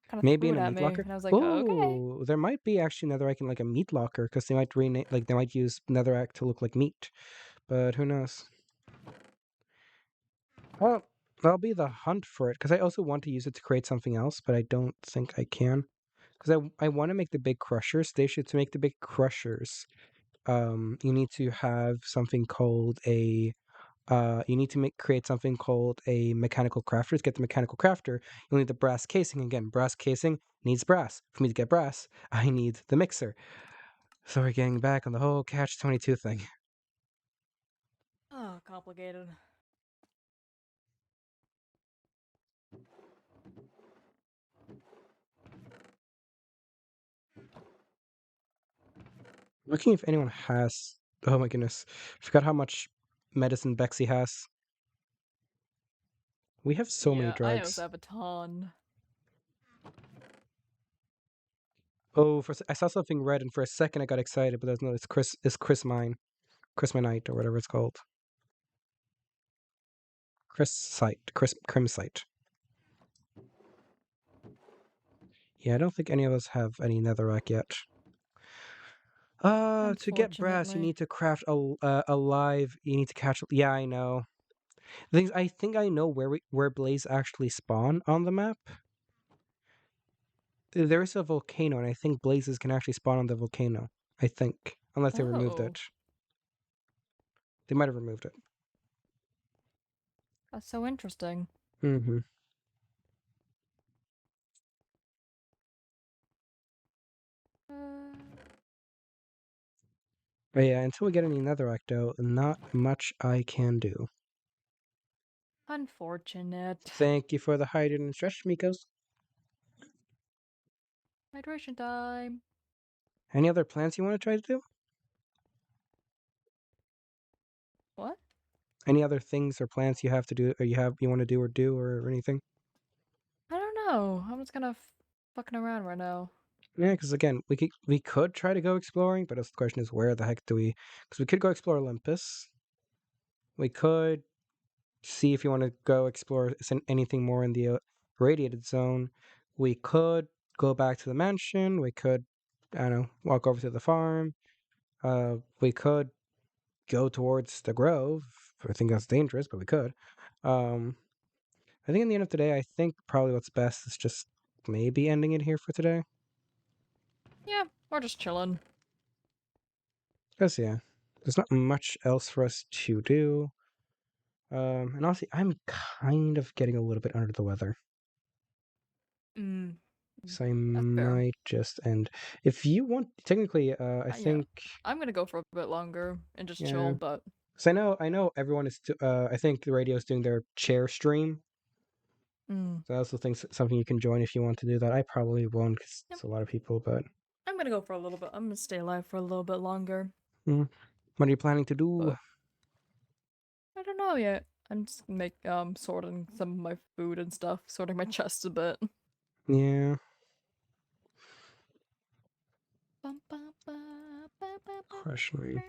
Kind of Maybe threw in it a at meat me, locker. and I was like, okay. Oh, there might be actually netherrack in like a meat locker, because they might rename, like they might use netherrack to look like meat, but who knows? Well, that'll be the hunt for it, because I also want to use it to create something else, but I don't think I can, because I want to make the big crushers. To make the big crushers, you need to have something called a you need to create something called a mechanical crafter. To get the mechanical crafter, you'll need the brass casing. Again, brass casing needs brass. For me to get brass, I need the mixer. So we're getting back on the whole catch-22 thing. Oh, complicated. Looking if anyone has. Oh my goodness, I forgot how much medicine Bexy has. We have so many Yeah, I drugs. also have a ton. Oh, I saw something red, and for a second I got excited, but no, it's Chrismanite or whatever it's called. Crimsite. Yeah, I don't think any of us have any netherrack yet. To get brass, you Unfortunately. need to craft a live. You need to catch. Yeah, I know. The things I think I know where blaze actually spawn on the map. There is a volcano, and I think blazes can actually spawn on the volcano. I think, unless they removed Oh, it. They might have removed it. that's so interesting. Mm-hmm. But yeah, until we get any netherrack, though, not much I can do. Unfortunate. Thank you for the hydrate and stretch, Mikos. Hydration time. Any other plans you want to try to do? What? Any other things or plans you have to do, or you want to do or anything? I don't know. I'm just kind of fucking around right now. Yeah, because again, we could try to go exploring, but the question is, where the heck do we? Because we could go explore Olympus. We could see if you want to go explore anything more in the radiated zone. We could go back to the mansion. We could, I don't know, walk over to the farm. We could go towards the grove. I think that's dangerous, but we could. I think in the end of the day, I think probably what's best is just maybe ending it here for today. Yeah, we're just chilling. Because yeah, there's not much else for us to do. And honestly, I'm kind of getting a little bit under the weather. So I fair. might just end. If you want, technically, I Yeah. think. I'm gonna go for a bit longer and just Yeah. chill, but So I know everyone is. I think the radio is doing their chair stream. So I also think something you can join if you want to do that. I probably won't because it's a lot of people, but. I'm gonna go for a little bit. I'm gonna stay alive for a little bit longer. What are you planning to do? But I don't know yet. I'm just sorting some of my food and stuff, sorting my chest a bit. Yeah. Questioning.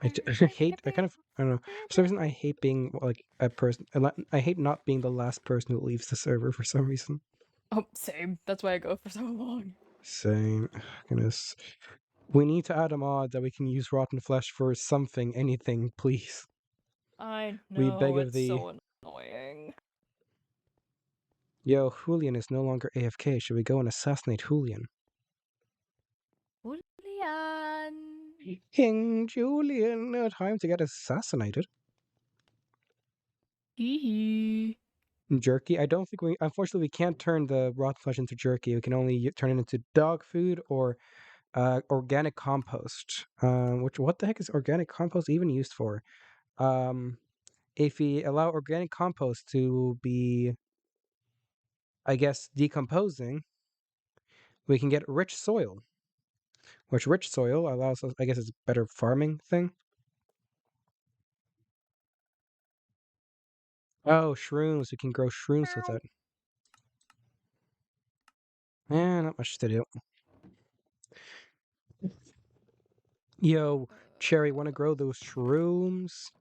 I hate. I kind of. I don't know. For some reason, I hate being like a person. I hate not being the last person who leaves the server for some reason. Oh, same. That's why I go for so long. Same. Goodness. We need to add a mod that we can use rotten flesh for something, anything, please. I know, We beg of it's thee. so annoying. Yo, Julian is no longer AFK. Should we go and assassinate Julian? Julian! King Julian, no time to get assassinated. Hee Jerky. I don't think unfortunately, we can't turn the rotten flesh into jerky. We can only turn it into dog food or organic compost. What the heck is organic compost even used for? If we allow organic compost to be, I guess, decomposing, we can get rich soil. Which rich soil allows us, I guess, it's a better farming thing. Oh, shrooms. We can grow shrooms with it. Not much to do. Yo, Cherry, want to grow those shrooms?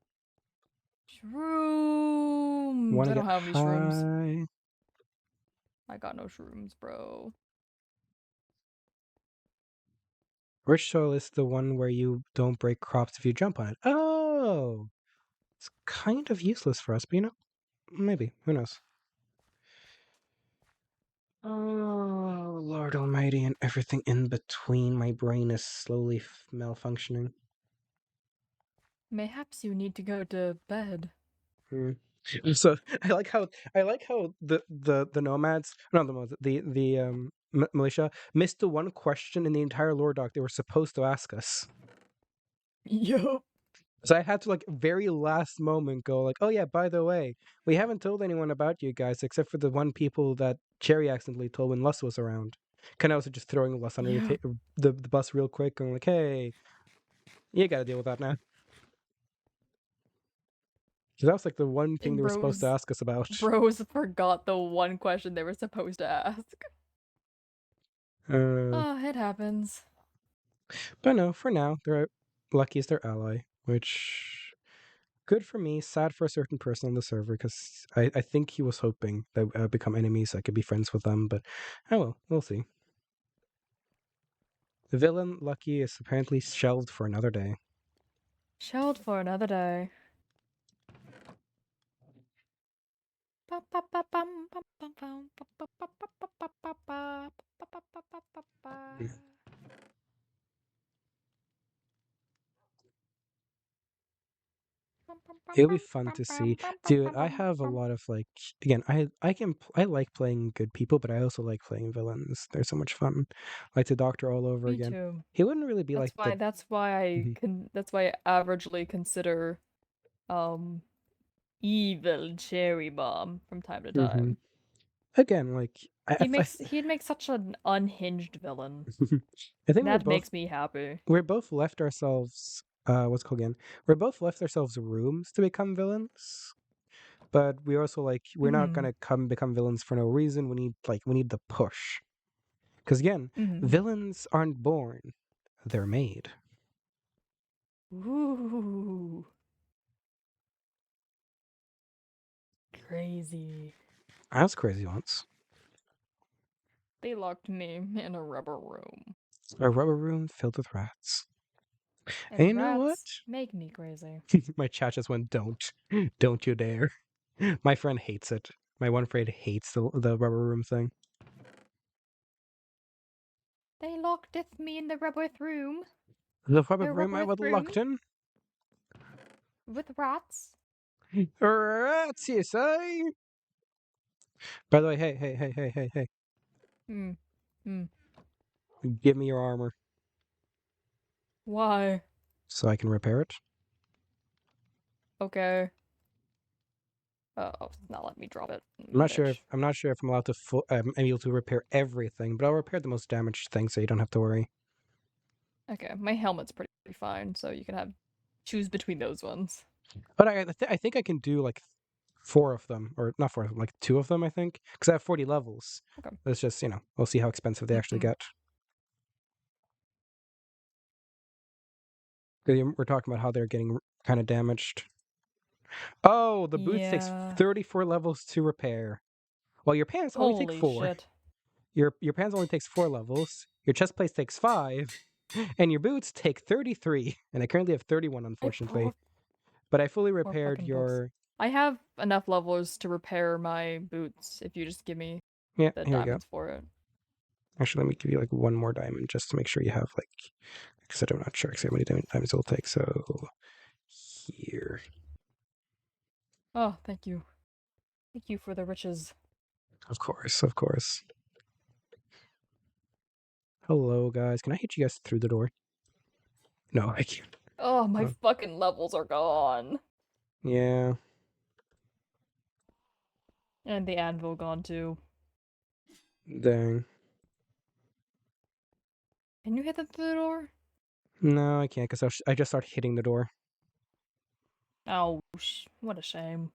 Shrooms! Want I to don't get have any shrooms. high? I got no shrooms, bro. Rich soil is the one where you don't break crops if you jump on it. Oh! It's kind of useless for us, but maybe. Who knows? Oh, Lord Almighty, and everything in between. My brain is slowly malfunctioning. Mayhaps you need to go to bed. So I like how the nomads, not the nomads, the militia missed the one question in the entire lore doc they were supposed to ask us. Yup. So I had to very last moment go oh yeah, by the way, we haven't told anyone about you guys except for the one people that Cherry accidentally told when Lus was around. Kind of also just throwing Lus under the bus real quick, going hey, you gotta deal with that now. So that was the one thing they were supposed to ask us about. Bros forgot the one question they were supposed to ask. It happens. But no, for now, Lucky is their ally, which good for me. Sad for a certain person on the server because I think he was hoping that I become enemies so I could be friends with them. But oh well, we'll see. The villain Lucky is apparently shelved for another day. Shelved for another day. It'll be fun to see, dude. I have a lot of again. I like playing good people, but I also like playing villains. They're so much fun. Like the Doctor all over Me again. too. He wouldn't really be That's why. That's why I averagely consider, evil Cherry Bomb from time to time. Again, He'd make such an unhinged villain. I think that makes me happy. We're both left ourselves. What's it called again? We're both left ourselves rooms to become villains, but we also we're not gonna become villains for no reason. We need the push, because again, villains aren't born; they're made. Ooh. Crazy. I was crazy once. They locked me in a rubber room. A rubber room filled with rats. And you know what? Make me crazy. My chat just went, don't you dare. My friend hates it. My one friend hates the rubber room thing. They locked me in the rubber room. The rubber room I was locked in? With rats? Rats, you say? By the way, hey. Hmm. Hmm. Give me your armor Why? so I can repair it. Okay. Oh, not let me drop it. I'm not sure if Bitch. I'm allowed to I'm able to repair everything, but I'll repair the most damaged things so you don't have to worry. Okay, my helmet's pretty fine, so you can choose between those ones. But I think I can do like 4 of them, or not 4 of them, like 2 of them. I think because I have 40 levels. Okay. It's just we'll see how expensive they actually Mhm. get. 'Cause we're talking about how they're getting kind of damaged. Oh, the boots takes Yeah. 34 levels to repair. Well, your pants only take Holy 4. shit. Your pants only takes 4 levels. Your chest plate takes 5, and your boots take 33. And I currently have 31, unfortunately. But I fully Poor repaired fucking books. your. I have enough levels to repair my boots if you just give me Yeah, the here we go. diamonds for it. Actually, let me give you like 1 more diamond just to make sure you have like. Because I'm not sure exactly how many diamonds it will take. So here. Oh, thank you. Thank you for the riches. Of course, of course. Hello, guys. Can I hit you guys through the door? No, I can't. Oh, my Oh. fucking levels are gone. Yeah. And the anvil gone too. Dang. Can you hit them through the door? No, I can't because I just started hitting the door. Oh, what a shame.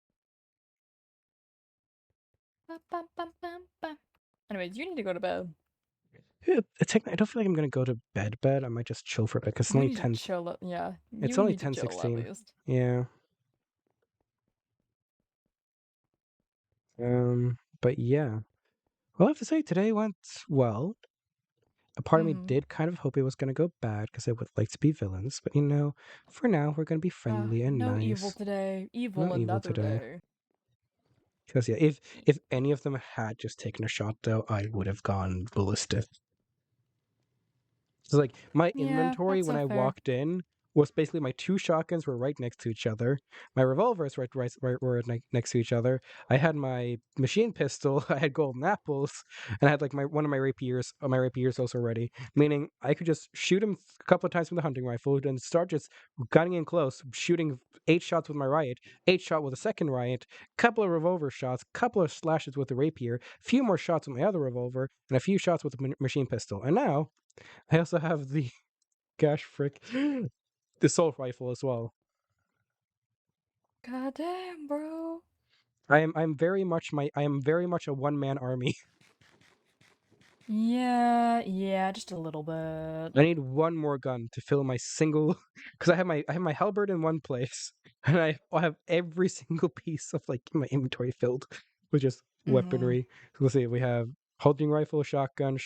Anyways, you need to go to bed. Yeah, I don't feel like I'm gonna go to bed. I might just chill for a bit because it's You only need to 10. chill. Yeah, It's you only need to chill at 10:16. least. Yeah. But yeah. Well, I have to say today went well. A part of me did kind of hope it was gonna go bad because I would like to be villains, but for now we're gonna be friendly and No nice. evil today. Evil No evil another today. day. Because yeah, if any of them had just taken a shot though, I would have gone ballistic. So like my Yeah, inventory that's when so I fair. walked in was basically my 2 shotguns were right next to each other. My revolvers were next to each other. I had my machine pistol. I had golden apples, and I had like one of my rapiers. My rapiers also ready, meaning I could just shoot him a couple of times with the hunting rifle and start just gunning in close, shooting 8 shots with my riot, 8 shot with a second riot, couple of revolver shots, couple of slashes with the rapier, few more shots with my other revolver, and a few shots with the machine pistol. And now I also have the gosh frick the assault rifle as well. God damn, bro. I'm very much a one man army. Yeah, just a little bit. I need one more gun to fill my single because I have my halberd in one place and I have every single piece of like my inventory filled with just weaponry. So let's see, we have hunting rifle, shotgun,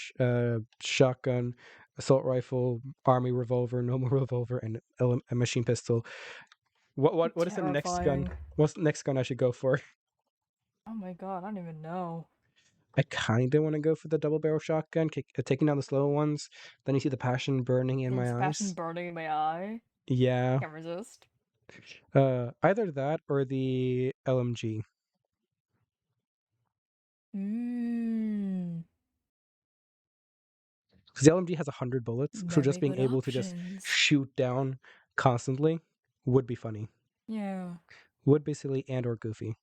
shotgun, assault rifle, army revolver, normal revolver, and a machine pistol. What is the next gun? Terrifying. What's the next gun I should go for? Oh my god, I don't even know. I kind of want to go for the double barrel shotgun, taking down the slow ones. Then you see the passion burning in There's my passion eyes. burning in my eye. Yeah. Can't resist. Either that or the LMG. Mmm. Because the LMG has 100 bullets, so just Very being good able to just options. shoot down constantly would be funny. Yeah. Would be silly and or goofy.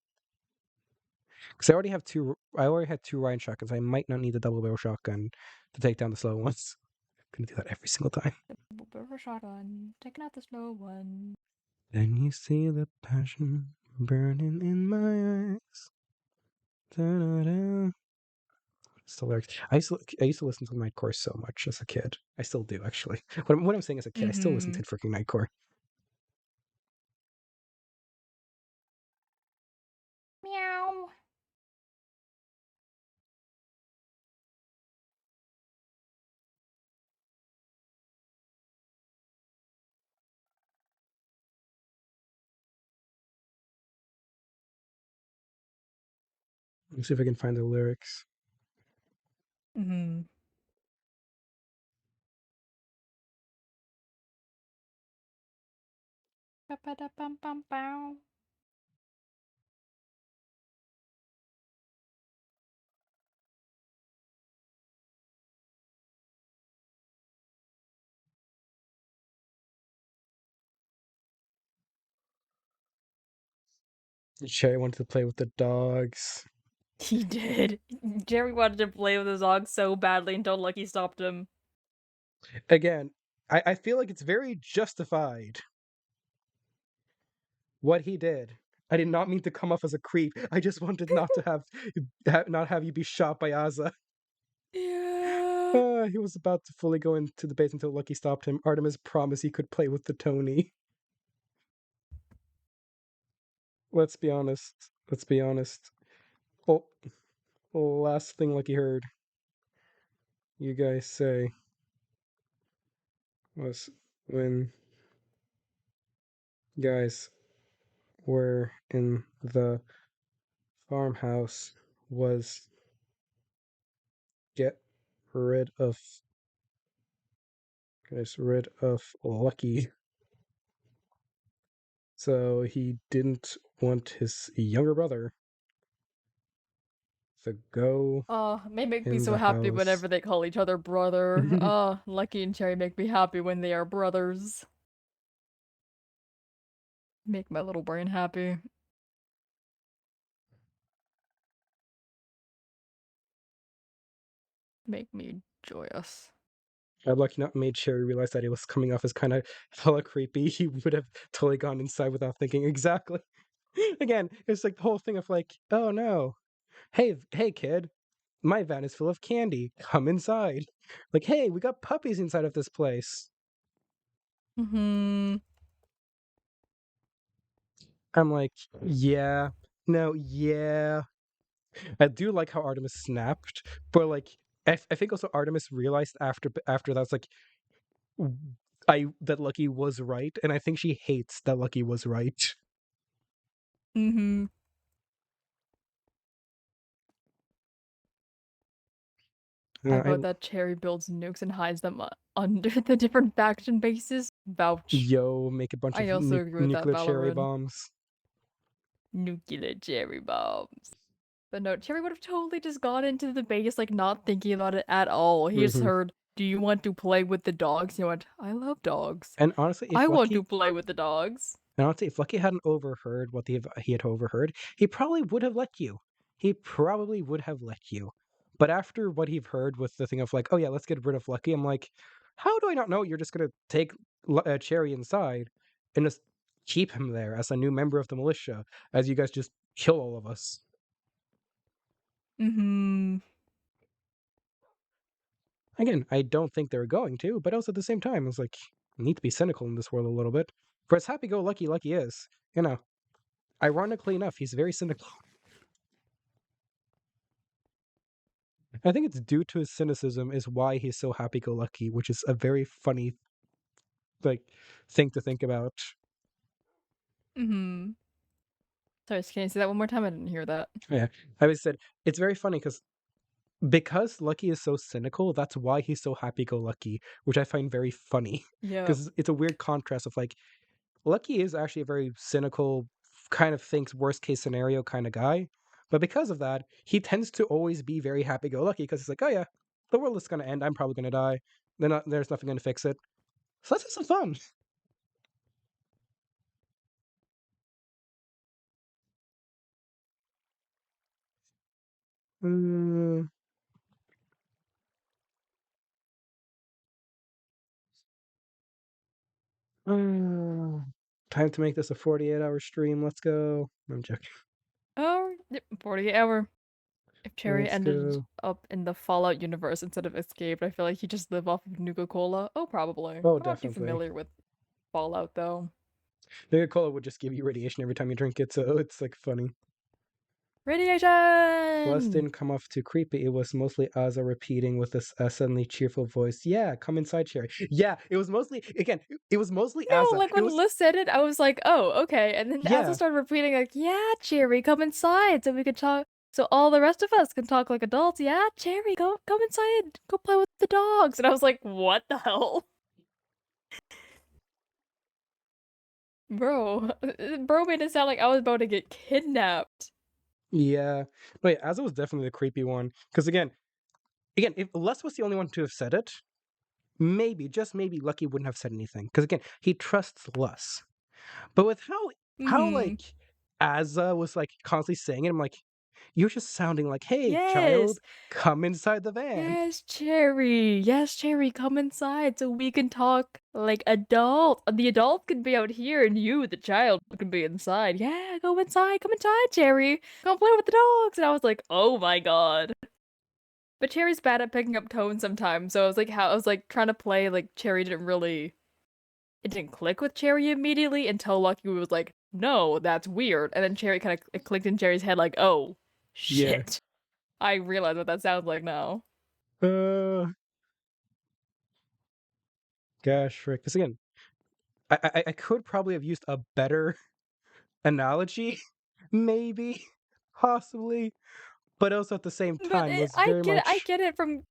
Because I already had 2 Ryan shotguns. I might not need the double barrel shotgun to take down the slow ones. I'm gonna do that every single time. Barrel shotgun. Taking out the slow one. Then you see the passion burning in my eyes. Da-da-da. It's the lyrics. I used to listen to Nightcore so much as a kid. I still do, actually. What I'm saying as a kid, I still listen to freaking Nightcore. Meow. Let me see if I can find the lyrics. Mm-hmm. Ba-ba-da-bum-bum-bow. Cherry wanted to play with the dogs. He did. Jerry wanted to play with his dog so badly until Lucky stopped him. Again, I feel like it's very justified what he did. I did not mean to come off as a creep. I just wanted not to not have you be shot by Aza. Yeah. He was about to fully go into the base until Lucky stopped him. Artemis promised he could play with the Tony. Let's be honest. Oh, last thing Lucky heard you guys say was when you guys were in the farmhouse was get rid of Lucky. So he didn't want his younger brother to go. Oh, they make me In so the happy house. whenever they call each other brother. Oh, Lucky and Cherry make me happy when they are brothers. Make my little brain happy. Make me joyous. Had Lucky not made Cherry realize that it was coming off as kind of hella creepy, he would have totally gone inside without thinking. Exactly. Again, it's like the whole thing of like, oh no, hey kid, my van is full of candy. Come inside. Like, hey, we got puppies inside of this place. Mm-hmm. I'm like, yeah, no, yeah. I do like how Artemis snapped, but like, I think also Artemis realized after that's like, that Lucky was right, and I think she hates that Lucky was right. Mm-hmm. I vote that Cherry builds nukes and hides them under the different faction bases. Vouch. Yo, make a bunch I of also agree with that, nuclear cherry Valorant. bombs. Nuclear cherry bombs. But no, Cherry would have totally just gone into the base, like, not thinking about it at all. He just Mhm. heard, do you want to play with the dogs? He went, I love dogs. And honestly, if I want Lucky, to play with the dogs. and honestly, if Lucky hadn't overheard what he had overheard, he probably would have let you. He probably would have let you. But after what he've heard with the thing of like, oh yeah, let's get rid of Lucky, I'm like, how do I not know you're just gonna take Cherry inside and just keep him there as a new member of the militia, as you guys just kill all of us? Mm-hmm. Again, I don't think they're going to, but also at the same time, it's like, you need to be cynical in this world a little bit. For as happy-go-lucky Lucky is, you know, ironically enough, he's very cynical. I think it's due to his cynicism is why he's so happy-go-lucky, which is a very funny, like, thing to think about. Mm-hmm. Sorry, can you say that one more time? I didn't hear that. Yeah, I always said it's very funny because Lucky is so cynical, that's why he's so happy-go-lucky, which I find very funny. Yeah. Because it's a weird contrast of like, Lucky is actually a very cynical, kind of thinks worst case scenario kind of guy, but because of that, he tends to always be very happy-go-lucky because it's like, oh yeah, the world is gonna end, I'm probably gonna die, there's nothing gonna fix it. So let's have some fun. Time to make this a 48-hour stream. Let's go. I'm joking. Oh, 48 hour. If Cherry Let's ended go. up in the Fallout universe instead of Escaped, I feel like he'd just live off of Nuka-Cola. Oh, probably. Oh, I'm not too definitely. familiar with Fallout, though. Nuka-Cola would just give you radiation every time you drink it, so it's like funny. Radiation! Plus didn't come off too creepy. It was mostly Aza repeating with this suddenly cheerful voice. Yeah, come inside, Cherry. Yeah, it was mostly, again, it was mostly No, Aza. like when Liz said it, I was like, oh, okay. And then Yeah. Asa started repeating, like, yeah, Cherry, come inside so we can talk. So all the rest of us can talk like adults. Yeah, Cherry, come inside. Go play with the dogs. And I was like, what the hell? Bro made it sound like I was about to get kidnapped. Yeah. Wait, Aza was definitely the creepy one. Because again, if Les was the only one to have said it, maybe, just maybe, Lucky wouldn't have said anything. Because again, he trusts Les. But with how Mhm. like Azza was like constantly saying it. I'm like, you're just sounding like, hey, Yes. child, come inside the van. Yes, Cherry. Yes, Cherry, come inside so we can talk like adults. The adult can be out here and you, the child, can be inside. Yeah, go inside. Come inside, Cherry. Come play with the dogs. And I was like, oh my god. But Cherry's bad at picking up tone sometimes. So I was like trying to play like Cherry it didn't click with Cherry immediately until Lucky was like, no, that's weird. And then Cherry kind of it clicked in Cherry's head like, oh, Yeah. shit. I realize what that sounds like now. Gosh, frick. Because again, I could probably have used a better analogy, maybe, possibly, but also at the same But time was very much. I get it from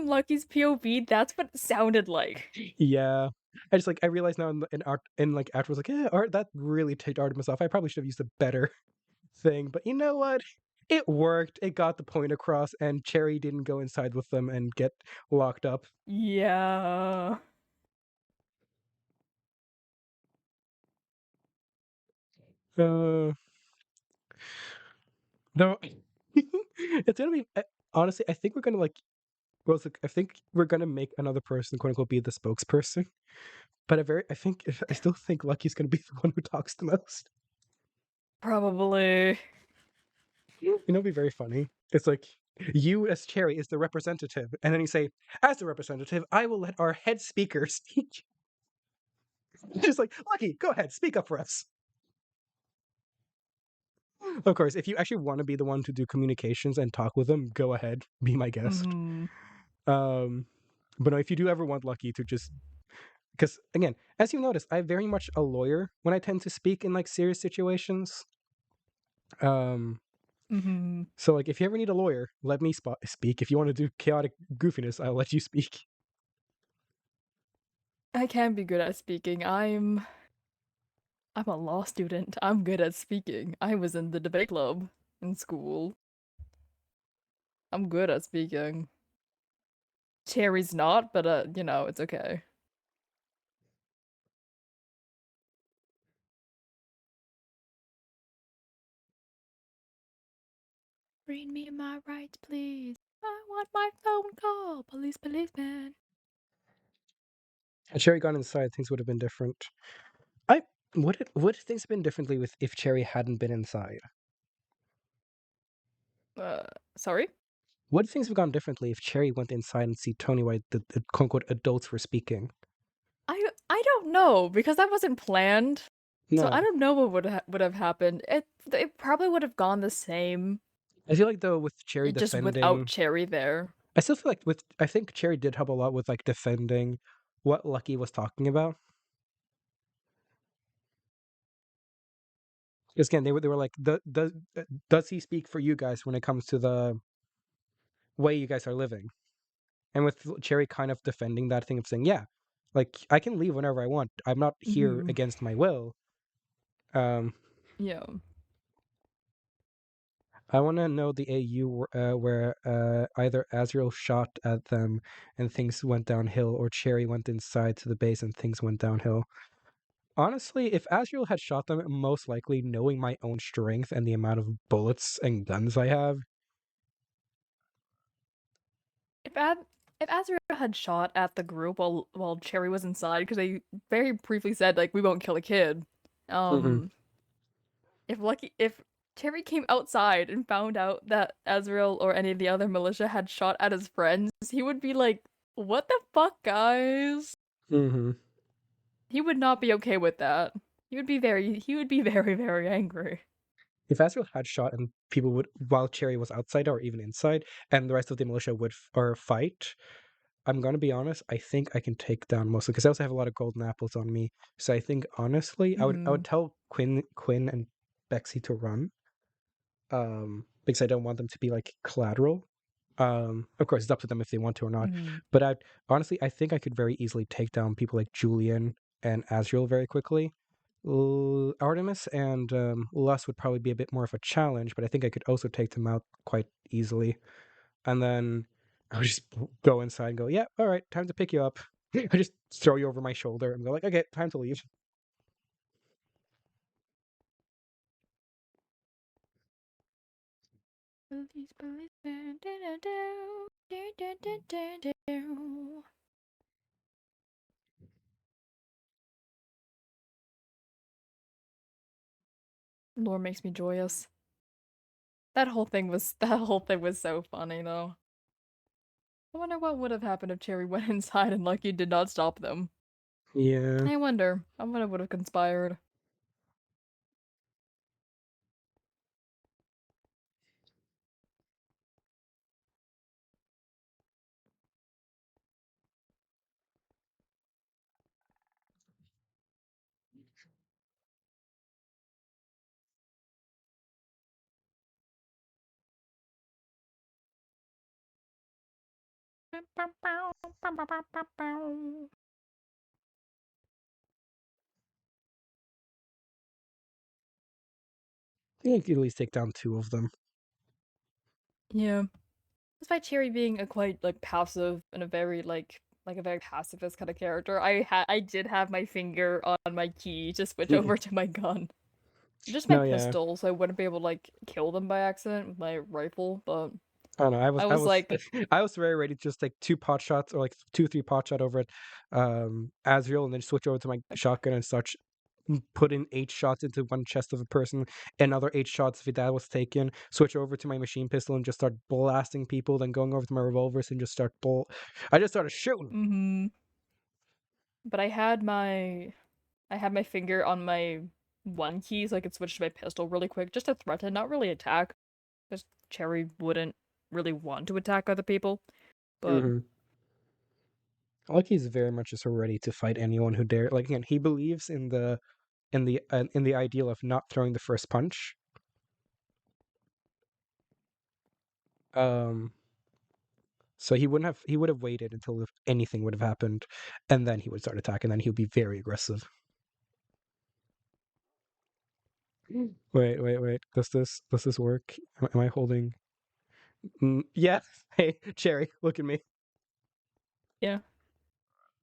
Lucky's POV. That's what it sounded like. Yeah, I realize now like afterwards like, yeah, Art, that really ticked Artemis off. I probably should have used a better thing, but you know what? It worked. It got the point across, and Cherry didn't go inside with them and get locked up. Yeah. No, it's gonna be honestly. I think we're gonna like. Well, I think we're gonna make another person, quote unquote, be the spokesperson. But I still think Lucky's gonna be the one who talks the most. Probably. You know, it'd be very funny. It's like you as Cherry is the representative, and then you say, as the representative, I will let our head speaker speak. Just like, Lucky, go ahead, speak up for us. Of course, if you actually want to be the one to do communications and talk with them, go ahead, be my guest. Mhm. But no, if you do ever want Lucky to just, because again, as you notice, I'm very much a lawyer when I tend to speak in like serious situations. Mhm. So like, if you ever need a lawyer, let me speak. If you want to do chaotic goofiness, I'll let you speak. I can be good at speaking. I'm a law student. I'm good at speaking. I was in the debate club in school. I'm good at speaking. Cherry's not, but you know, it's okay. Read me my rights, please. I want my phone call. Police, policeman. Had Cherry gone inside, things would have been different. Would things have been differently with if Cherry hadn't been inside? Sorry? Would things have gone differently if Cherry went inside and see Tony while the quote unquote adults were speaking? I don't know because that wasn't planned. No, So I don't know what would have happened. It probably would have gone the same, I feel like though with Cherry just defending, without Cherry there. I still feel like I think Cherry did help a lot with like defending what Lucky was talking about. Because again, they were like, does he speak for you guys when it comes to the way you guys are living? And with Cherry kind of defending that thing of saying, yeah, like I can leave whenever I want. I'm not here Mhm. against my will. Yeah. I want to know the AU where either Azrael shot at them and things went downhill, or Cherry went inside to the base and things went downhill. Honestly, if Azrael had shot them, most likely, knowing my own strength and the amount of bullets and guns I have. If Azrael had shot at the group while Cherry was inside, because they very briefly said like we won't kill a kid. If Cherry came outside and found out that Azrael or any of the other militia had shot at his friends, he would be like, "What the fuck, guys?" Mm-hmm. He would not be okay with that. He would be very, very angry. If Azrael had shot and people would, while Cherry was outside or even inside, and the rest of the militia would fight, I'm gonna be honest. I think I can take down mostly because I also have a lot of golden apples on me. So I think honestly, I would tell Quinn and Bexy to run, because I don't want them to be like collateral. Of course, it's up to them if they want to or not. But I think I could very easily take down people like Julian and Azrael very quickly. Artemis and Lus would probably be a bit more of a challenge, but I think I could also take them out quite easily. And then I would just go inside and go, yeah, all right, time to pick you up. I just throw you over my shoulder and go like, okay, time to leave. Police, policeman, do-do-do, do-do-do-do-do. Lore makes me joyous. That whole thing was so funny though. I wonder what would have happened if Cherry went inside and Lucky did not stop them. Yeah. I wonder what would have conspired. I think you could at least take down 2 of them. Yeah. Despite Cherry being a quite like passive and a very like a very pacifist kind of character, I did have my finger on my key to switch over to my gun. Just my No, yeah. pistol, so I wouldn't be able to like kill them by accident with my rifle, but I don't know. I was like I was very ready to just take 2 pot shots or like 2 3 pot shot over at Asriel and then switch over to my shotgun and start putting 8 shots into one chest of a person, another 8 shots if that was taken, switch over to my machine pistol and just start blasting people, then going over to my revolvers and just I just started shooting. But I had my finger on my one key so I could switch to my pistol really quick, just to threaten, not really attack. Because Cherry wouldn't really want to attack other people. But Lucky's very much just ready to fight anyone who dare. Like again, he believes in the ideal of not throwing the first punch. So he would have waited until if anything would have happened, and then he would start attacking. Then he would be very aggressive. Wait. Does this work? Am I holding? Yeah. Hey, Cherry, look at me. yeah.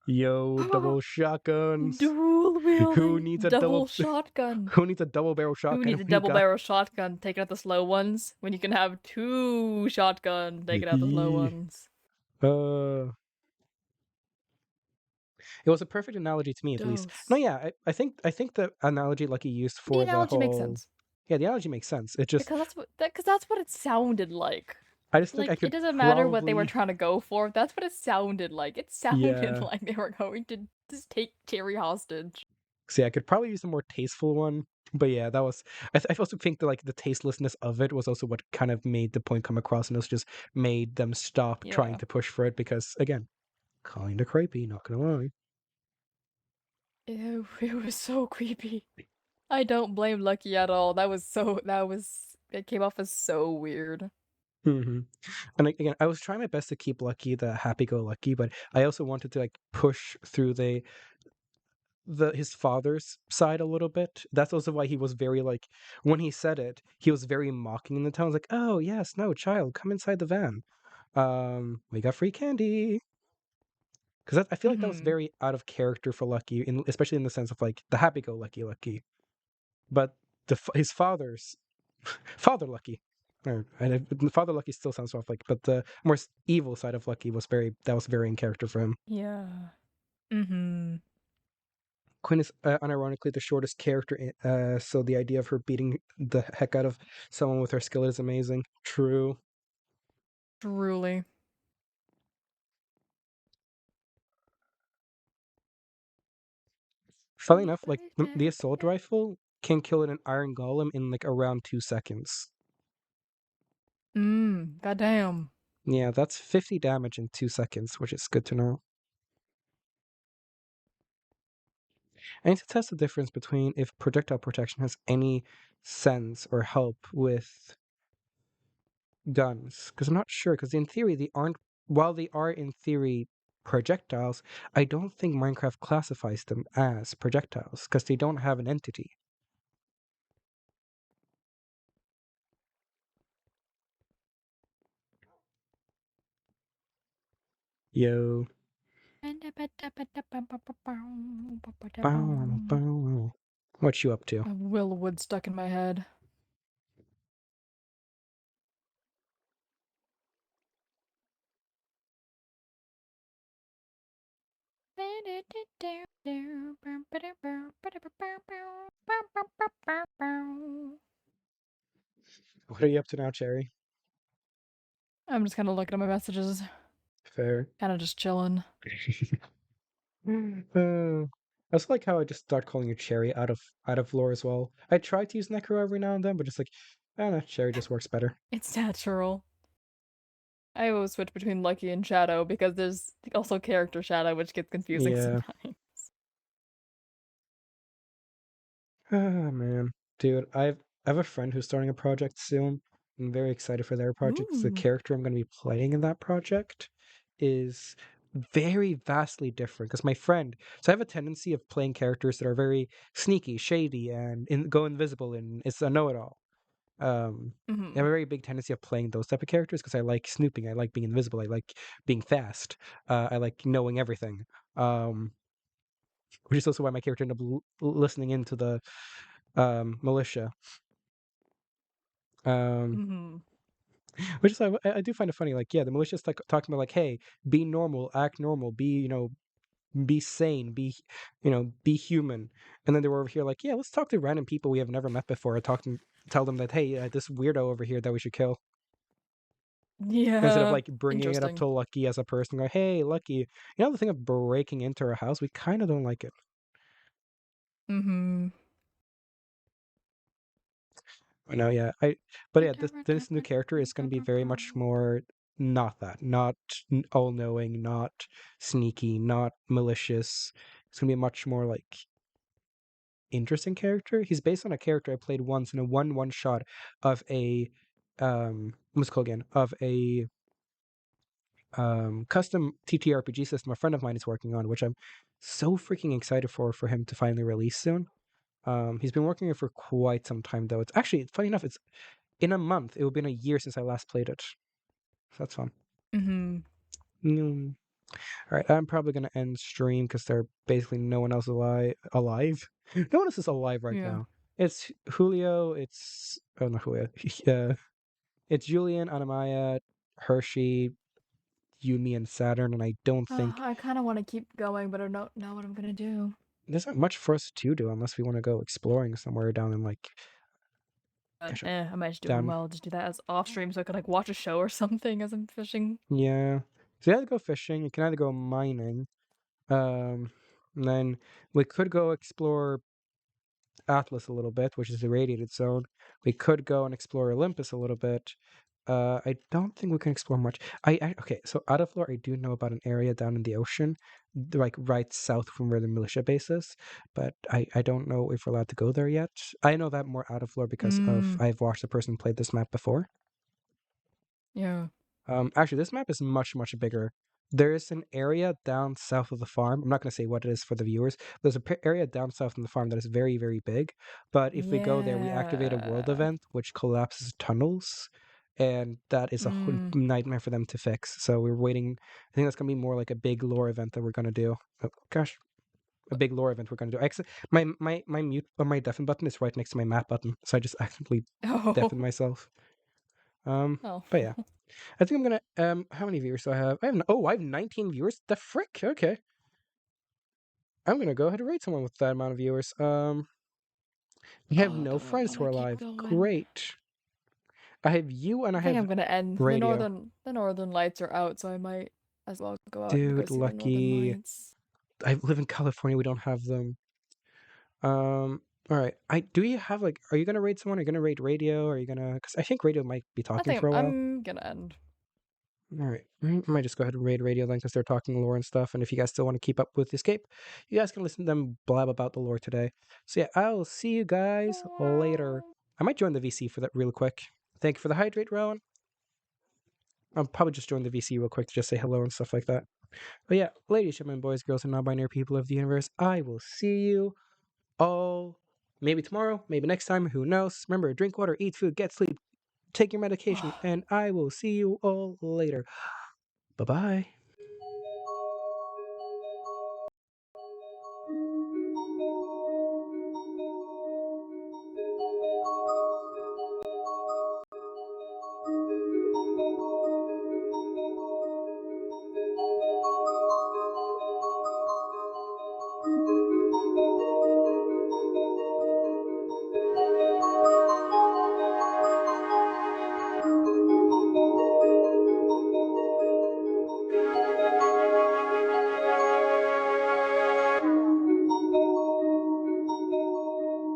Yo, double shotguns. Dual wielding. Who needs a double shotgun? Who needs a double barrel shotgun? Who needs a when you double got- barrel shotgun taking out the slow ones when you can have 2 shotgun taking out the slow Yee. ones? It was a perfect analogy to me, at least. No, yeah, I think the analogy Lucky used for The analogy whole makes sense. Yeah, the analogy makes sense. It just Because that's what it sounded like. I just think Like I could it doesn't matter what they were probably- trying to go for. That's what it sounded like. It sounded Yeah. like they were going to just take Cherry hostage. See, I could probably use a more tasteful one, but yeah, that was. I also think that like the tastelessness of it was also what kind of made the point come across, and it just made them stop trying Yeah. to push for it because again, kind of creepy. Not gonna lie. Ew, it was so creepy. I don't blame Lucky at all. It came off as so weird. And again, I was trying my best to keep Lucky the happy-go-lucky, but I also wanted to like push through his father's side a little bit. That's also why he was very like when he said it, he was very mocking in the tone. Like, oh yes, no, child, come inside the van. We got free candy. Because I feel like that was very out of character for Lucky, especially in the sense of like the happy-go-lucky Lucky. But his father's Father Lucky, Father Lucky still sounds off like, but the more evil side of Lucky was very in character for him. Yeah. Quinn is unironically the shortest character, so the idea of her beating the heck out of someone with her skillet is amazing. True. Truly. Funnily enough, like the assault rifle can kill an iron golem in like around 2 seconds. Goddamn. Yeah, that's 50 damage in 2 seconds, which is good to know. I need to test the difference between if projectile protection has any sense or help with guns, because I'm not sure. Because in theory, while they are in theory projectiles, I don't think Minecraft classifies them as projectiles because they don't have an entity. Yo. What you up to? A Willwood stuck in my head. What are you up to now, Cherry? I'm just kind of looking at my messages, Fair. kind of just chilling. I also like how I just start calling you Cherry out of lore as well. I try to use Necro every now and then, but just like, I don't know, Cherry just works better. It's natural. I always switch between Lucky and Shadow because there's also character Shadow, which gets confusing Yeah. sometimes. Ah, man. Dude, I have a friend who's starting a project soon. I'm very excited for their project 'cause the Ooh. character I'm going to be playing in that project is very vastly different. Because my friend, so I have a tendency of playing characters that are very sneaky, shady, and go invisible, and it's a know-it-all. I have a very big tendency of playing those type of characters because I like snooping, I like being invisible, I like being fast, I like knowing everything. Which is also why my character ended up listening into the militia. Which is I do find it funny. Like, yeah, the militia's like talking about like, hey, be normal, act normal, be sane, be human. And then they were over here like, yeah, let's talk to random people we have never met before. Tell them that, hey, this weirdo over here that we should kill. Instead of Yeah. like bringing it up Interesting. to Lucky as a person, go, hey, Lucky, the thing of breaking into our house, we kind of don't like it. I know, yeah. This new character is going to be very much more not that, not all knowing, not sneaky, not malicious. It's going to be a much more like interesting character. He's based on a character I played once in a one shot of a what's it called again? Of a custom TTRPG system a friend of mine is working on, which I'm so freaking excited for him to finally release soon. He's been working on it for quite some time though. It's actually funny enough, it's in a month. It will be in a year since I last played it. So that's fun. All right, I'm probably gonna end stream because there's basically no one else alive. No one else is alive right Yeah. now. It's Julio. It's not Julio. It's Julian, Anamaya, Hershey, Yumi, and Saturn. And I don't think I kind of want to keep going, but I don't know what I'm gonna do. there's not much for us to do unless we want to go exploring somewhere down in like. I might just do down. well. Just do that as off stream so I could like watch a show or something as I'm fishing. Yeah. So you either go fishing, you can either go mining, and then we could go explore Atlas a little bit, which is the radiated zone. We could go and explore Olympus a little bit. I don't think we can explore much. Okay, so out of lore, I do know about an area down in the ocean, like right south from where the militia base is, but I don't know if we're allowed to go there yet. I know that more out of lore because of I've watched a person play this map before. Yeah. Actually, this map is much bigger. There is an area down south of the farm. I'm not going to say what it is for the viewers. There's an area down south from the farm that is very, very big. But if we go there, we activate a world event which collapses tunnels, and that is a nightmare for them to fix. So we're waiting. I think that's going to be more like a big lore event that we're going to do. Oh gosh, a big lore event we're going to do. Actually, my mute or my deafen button is right next to my map button, so I just accidentally deafen myself. Oh. But yeah. I think I'm gonna how many viewers do I have? I have 19 viewers. The frick? Okay. I'm gonna go ahead and rate someone with that amount of viewers. We have no friends who are live. Great. I have you and I I think have I'm gonna end. radio. The northern lights are out, so I might as well go out and go Dude, see the northern lucky. lights. I live in California. We don't have them. All right. Do you have like? Are you gonna rate someone? Are you gonna rate radio? Are you gonna? Because I think radio might be I talking think for a while. I'm gonna end. All right. I might just go ahead and raid radio then because they're talking lore and stuff. And if you guys still want to keep up with Escape, you guys can listen to them blab about the lore today. So yeah, I'll see you guys later. I might join the VC for that real quick. Thank you for the hydrate, Rowan. I'll probably just join the VC real quick to just say hello and stuff like that. But yeah, ladies, gentlemen, boys, girls, and non-binary people of the universe, I will see you all maybe tomorrow, maybe next time, who knows. Remember, drink water, eat food, get sleep, take your medication, and I will see you all later. Bye-bye.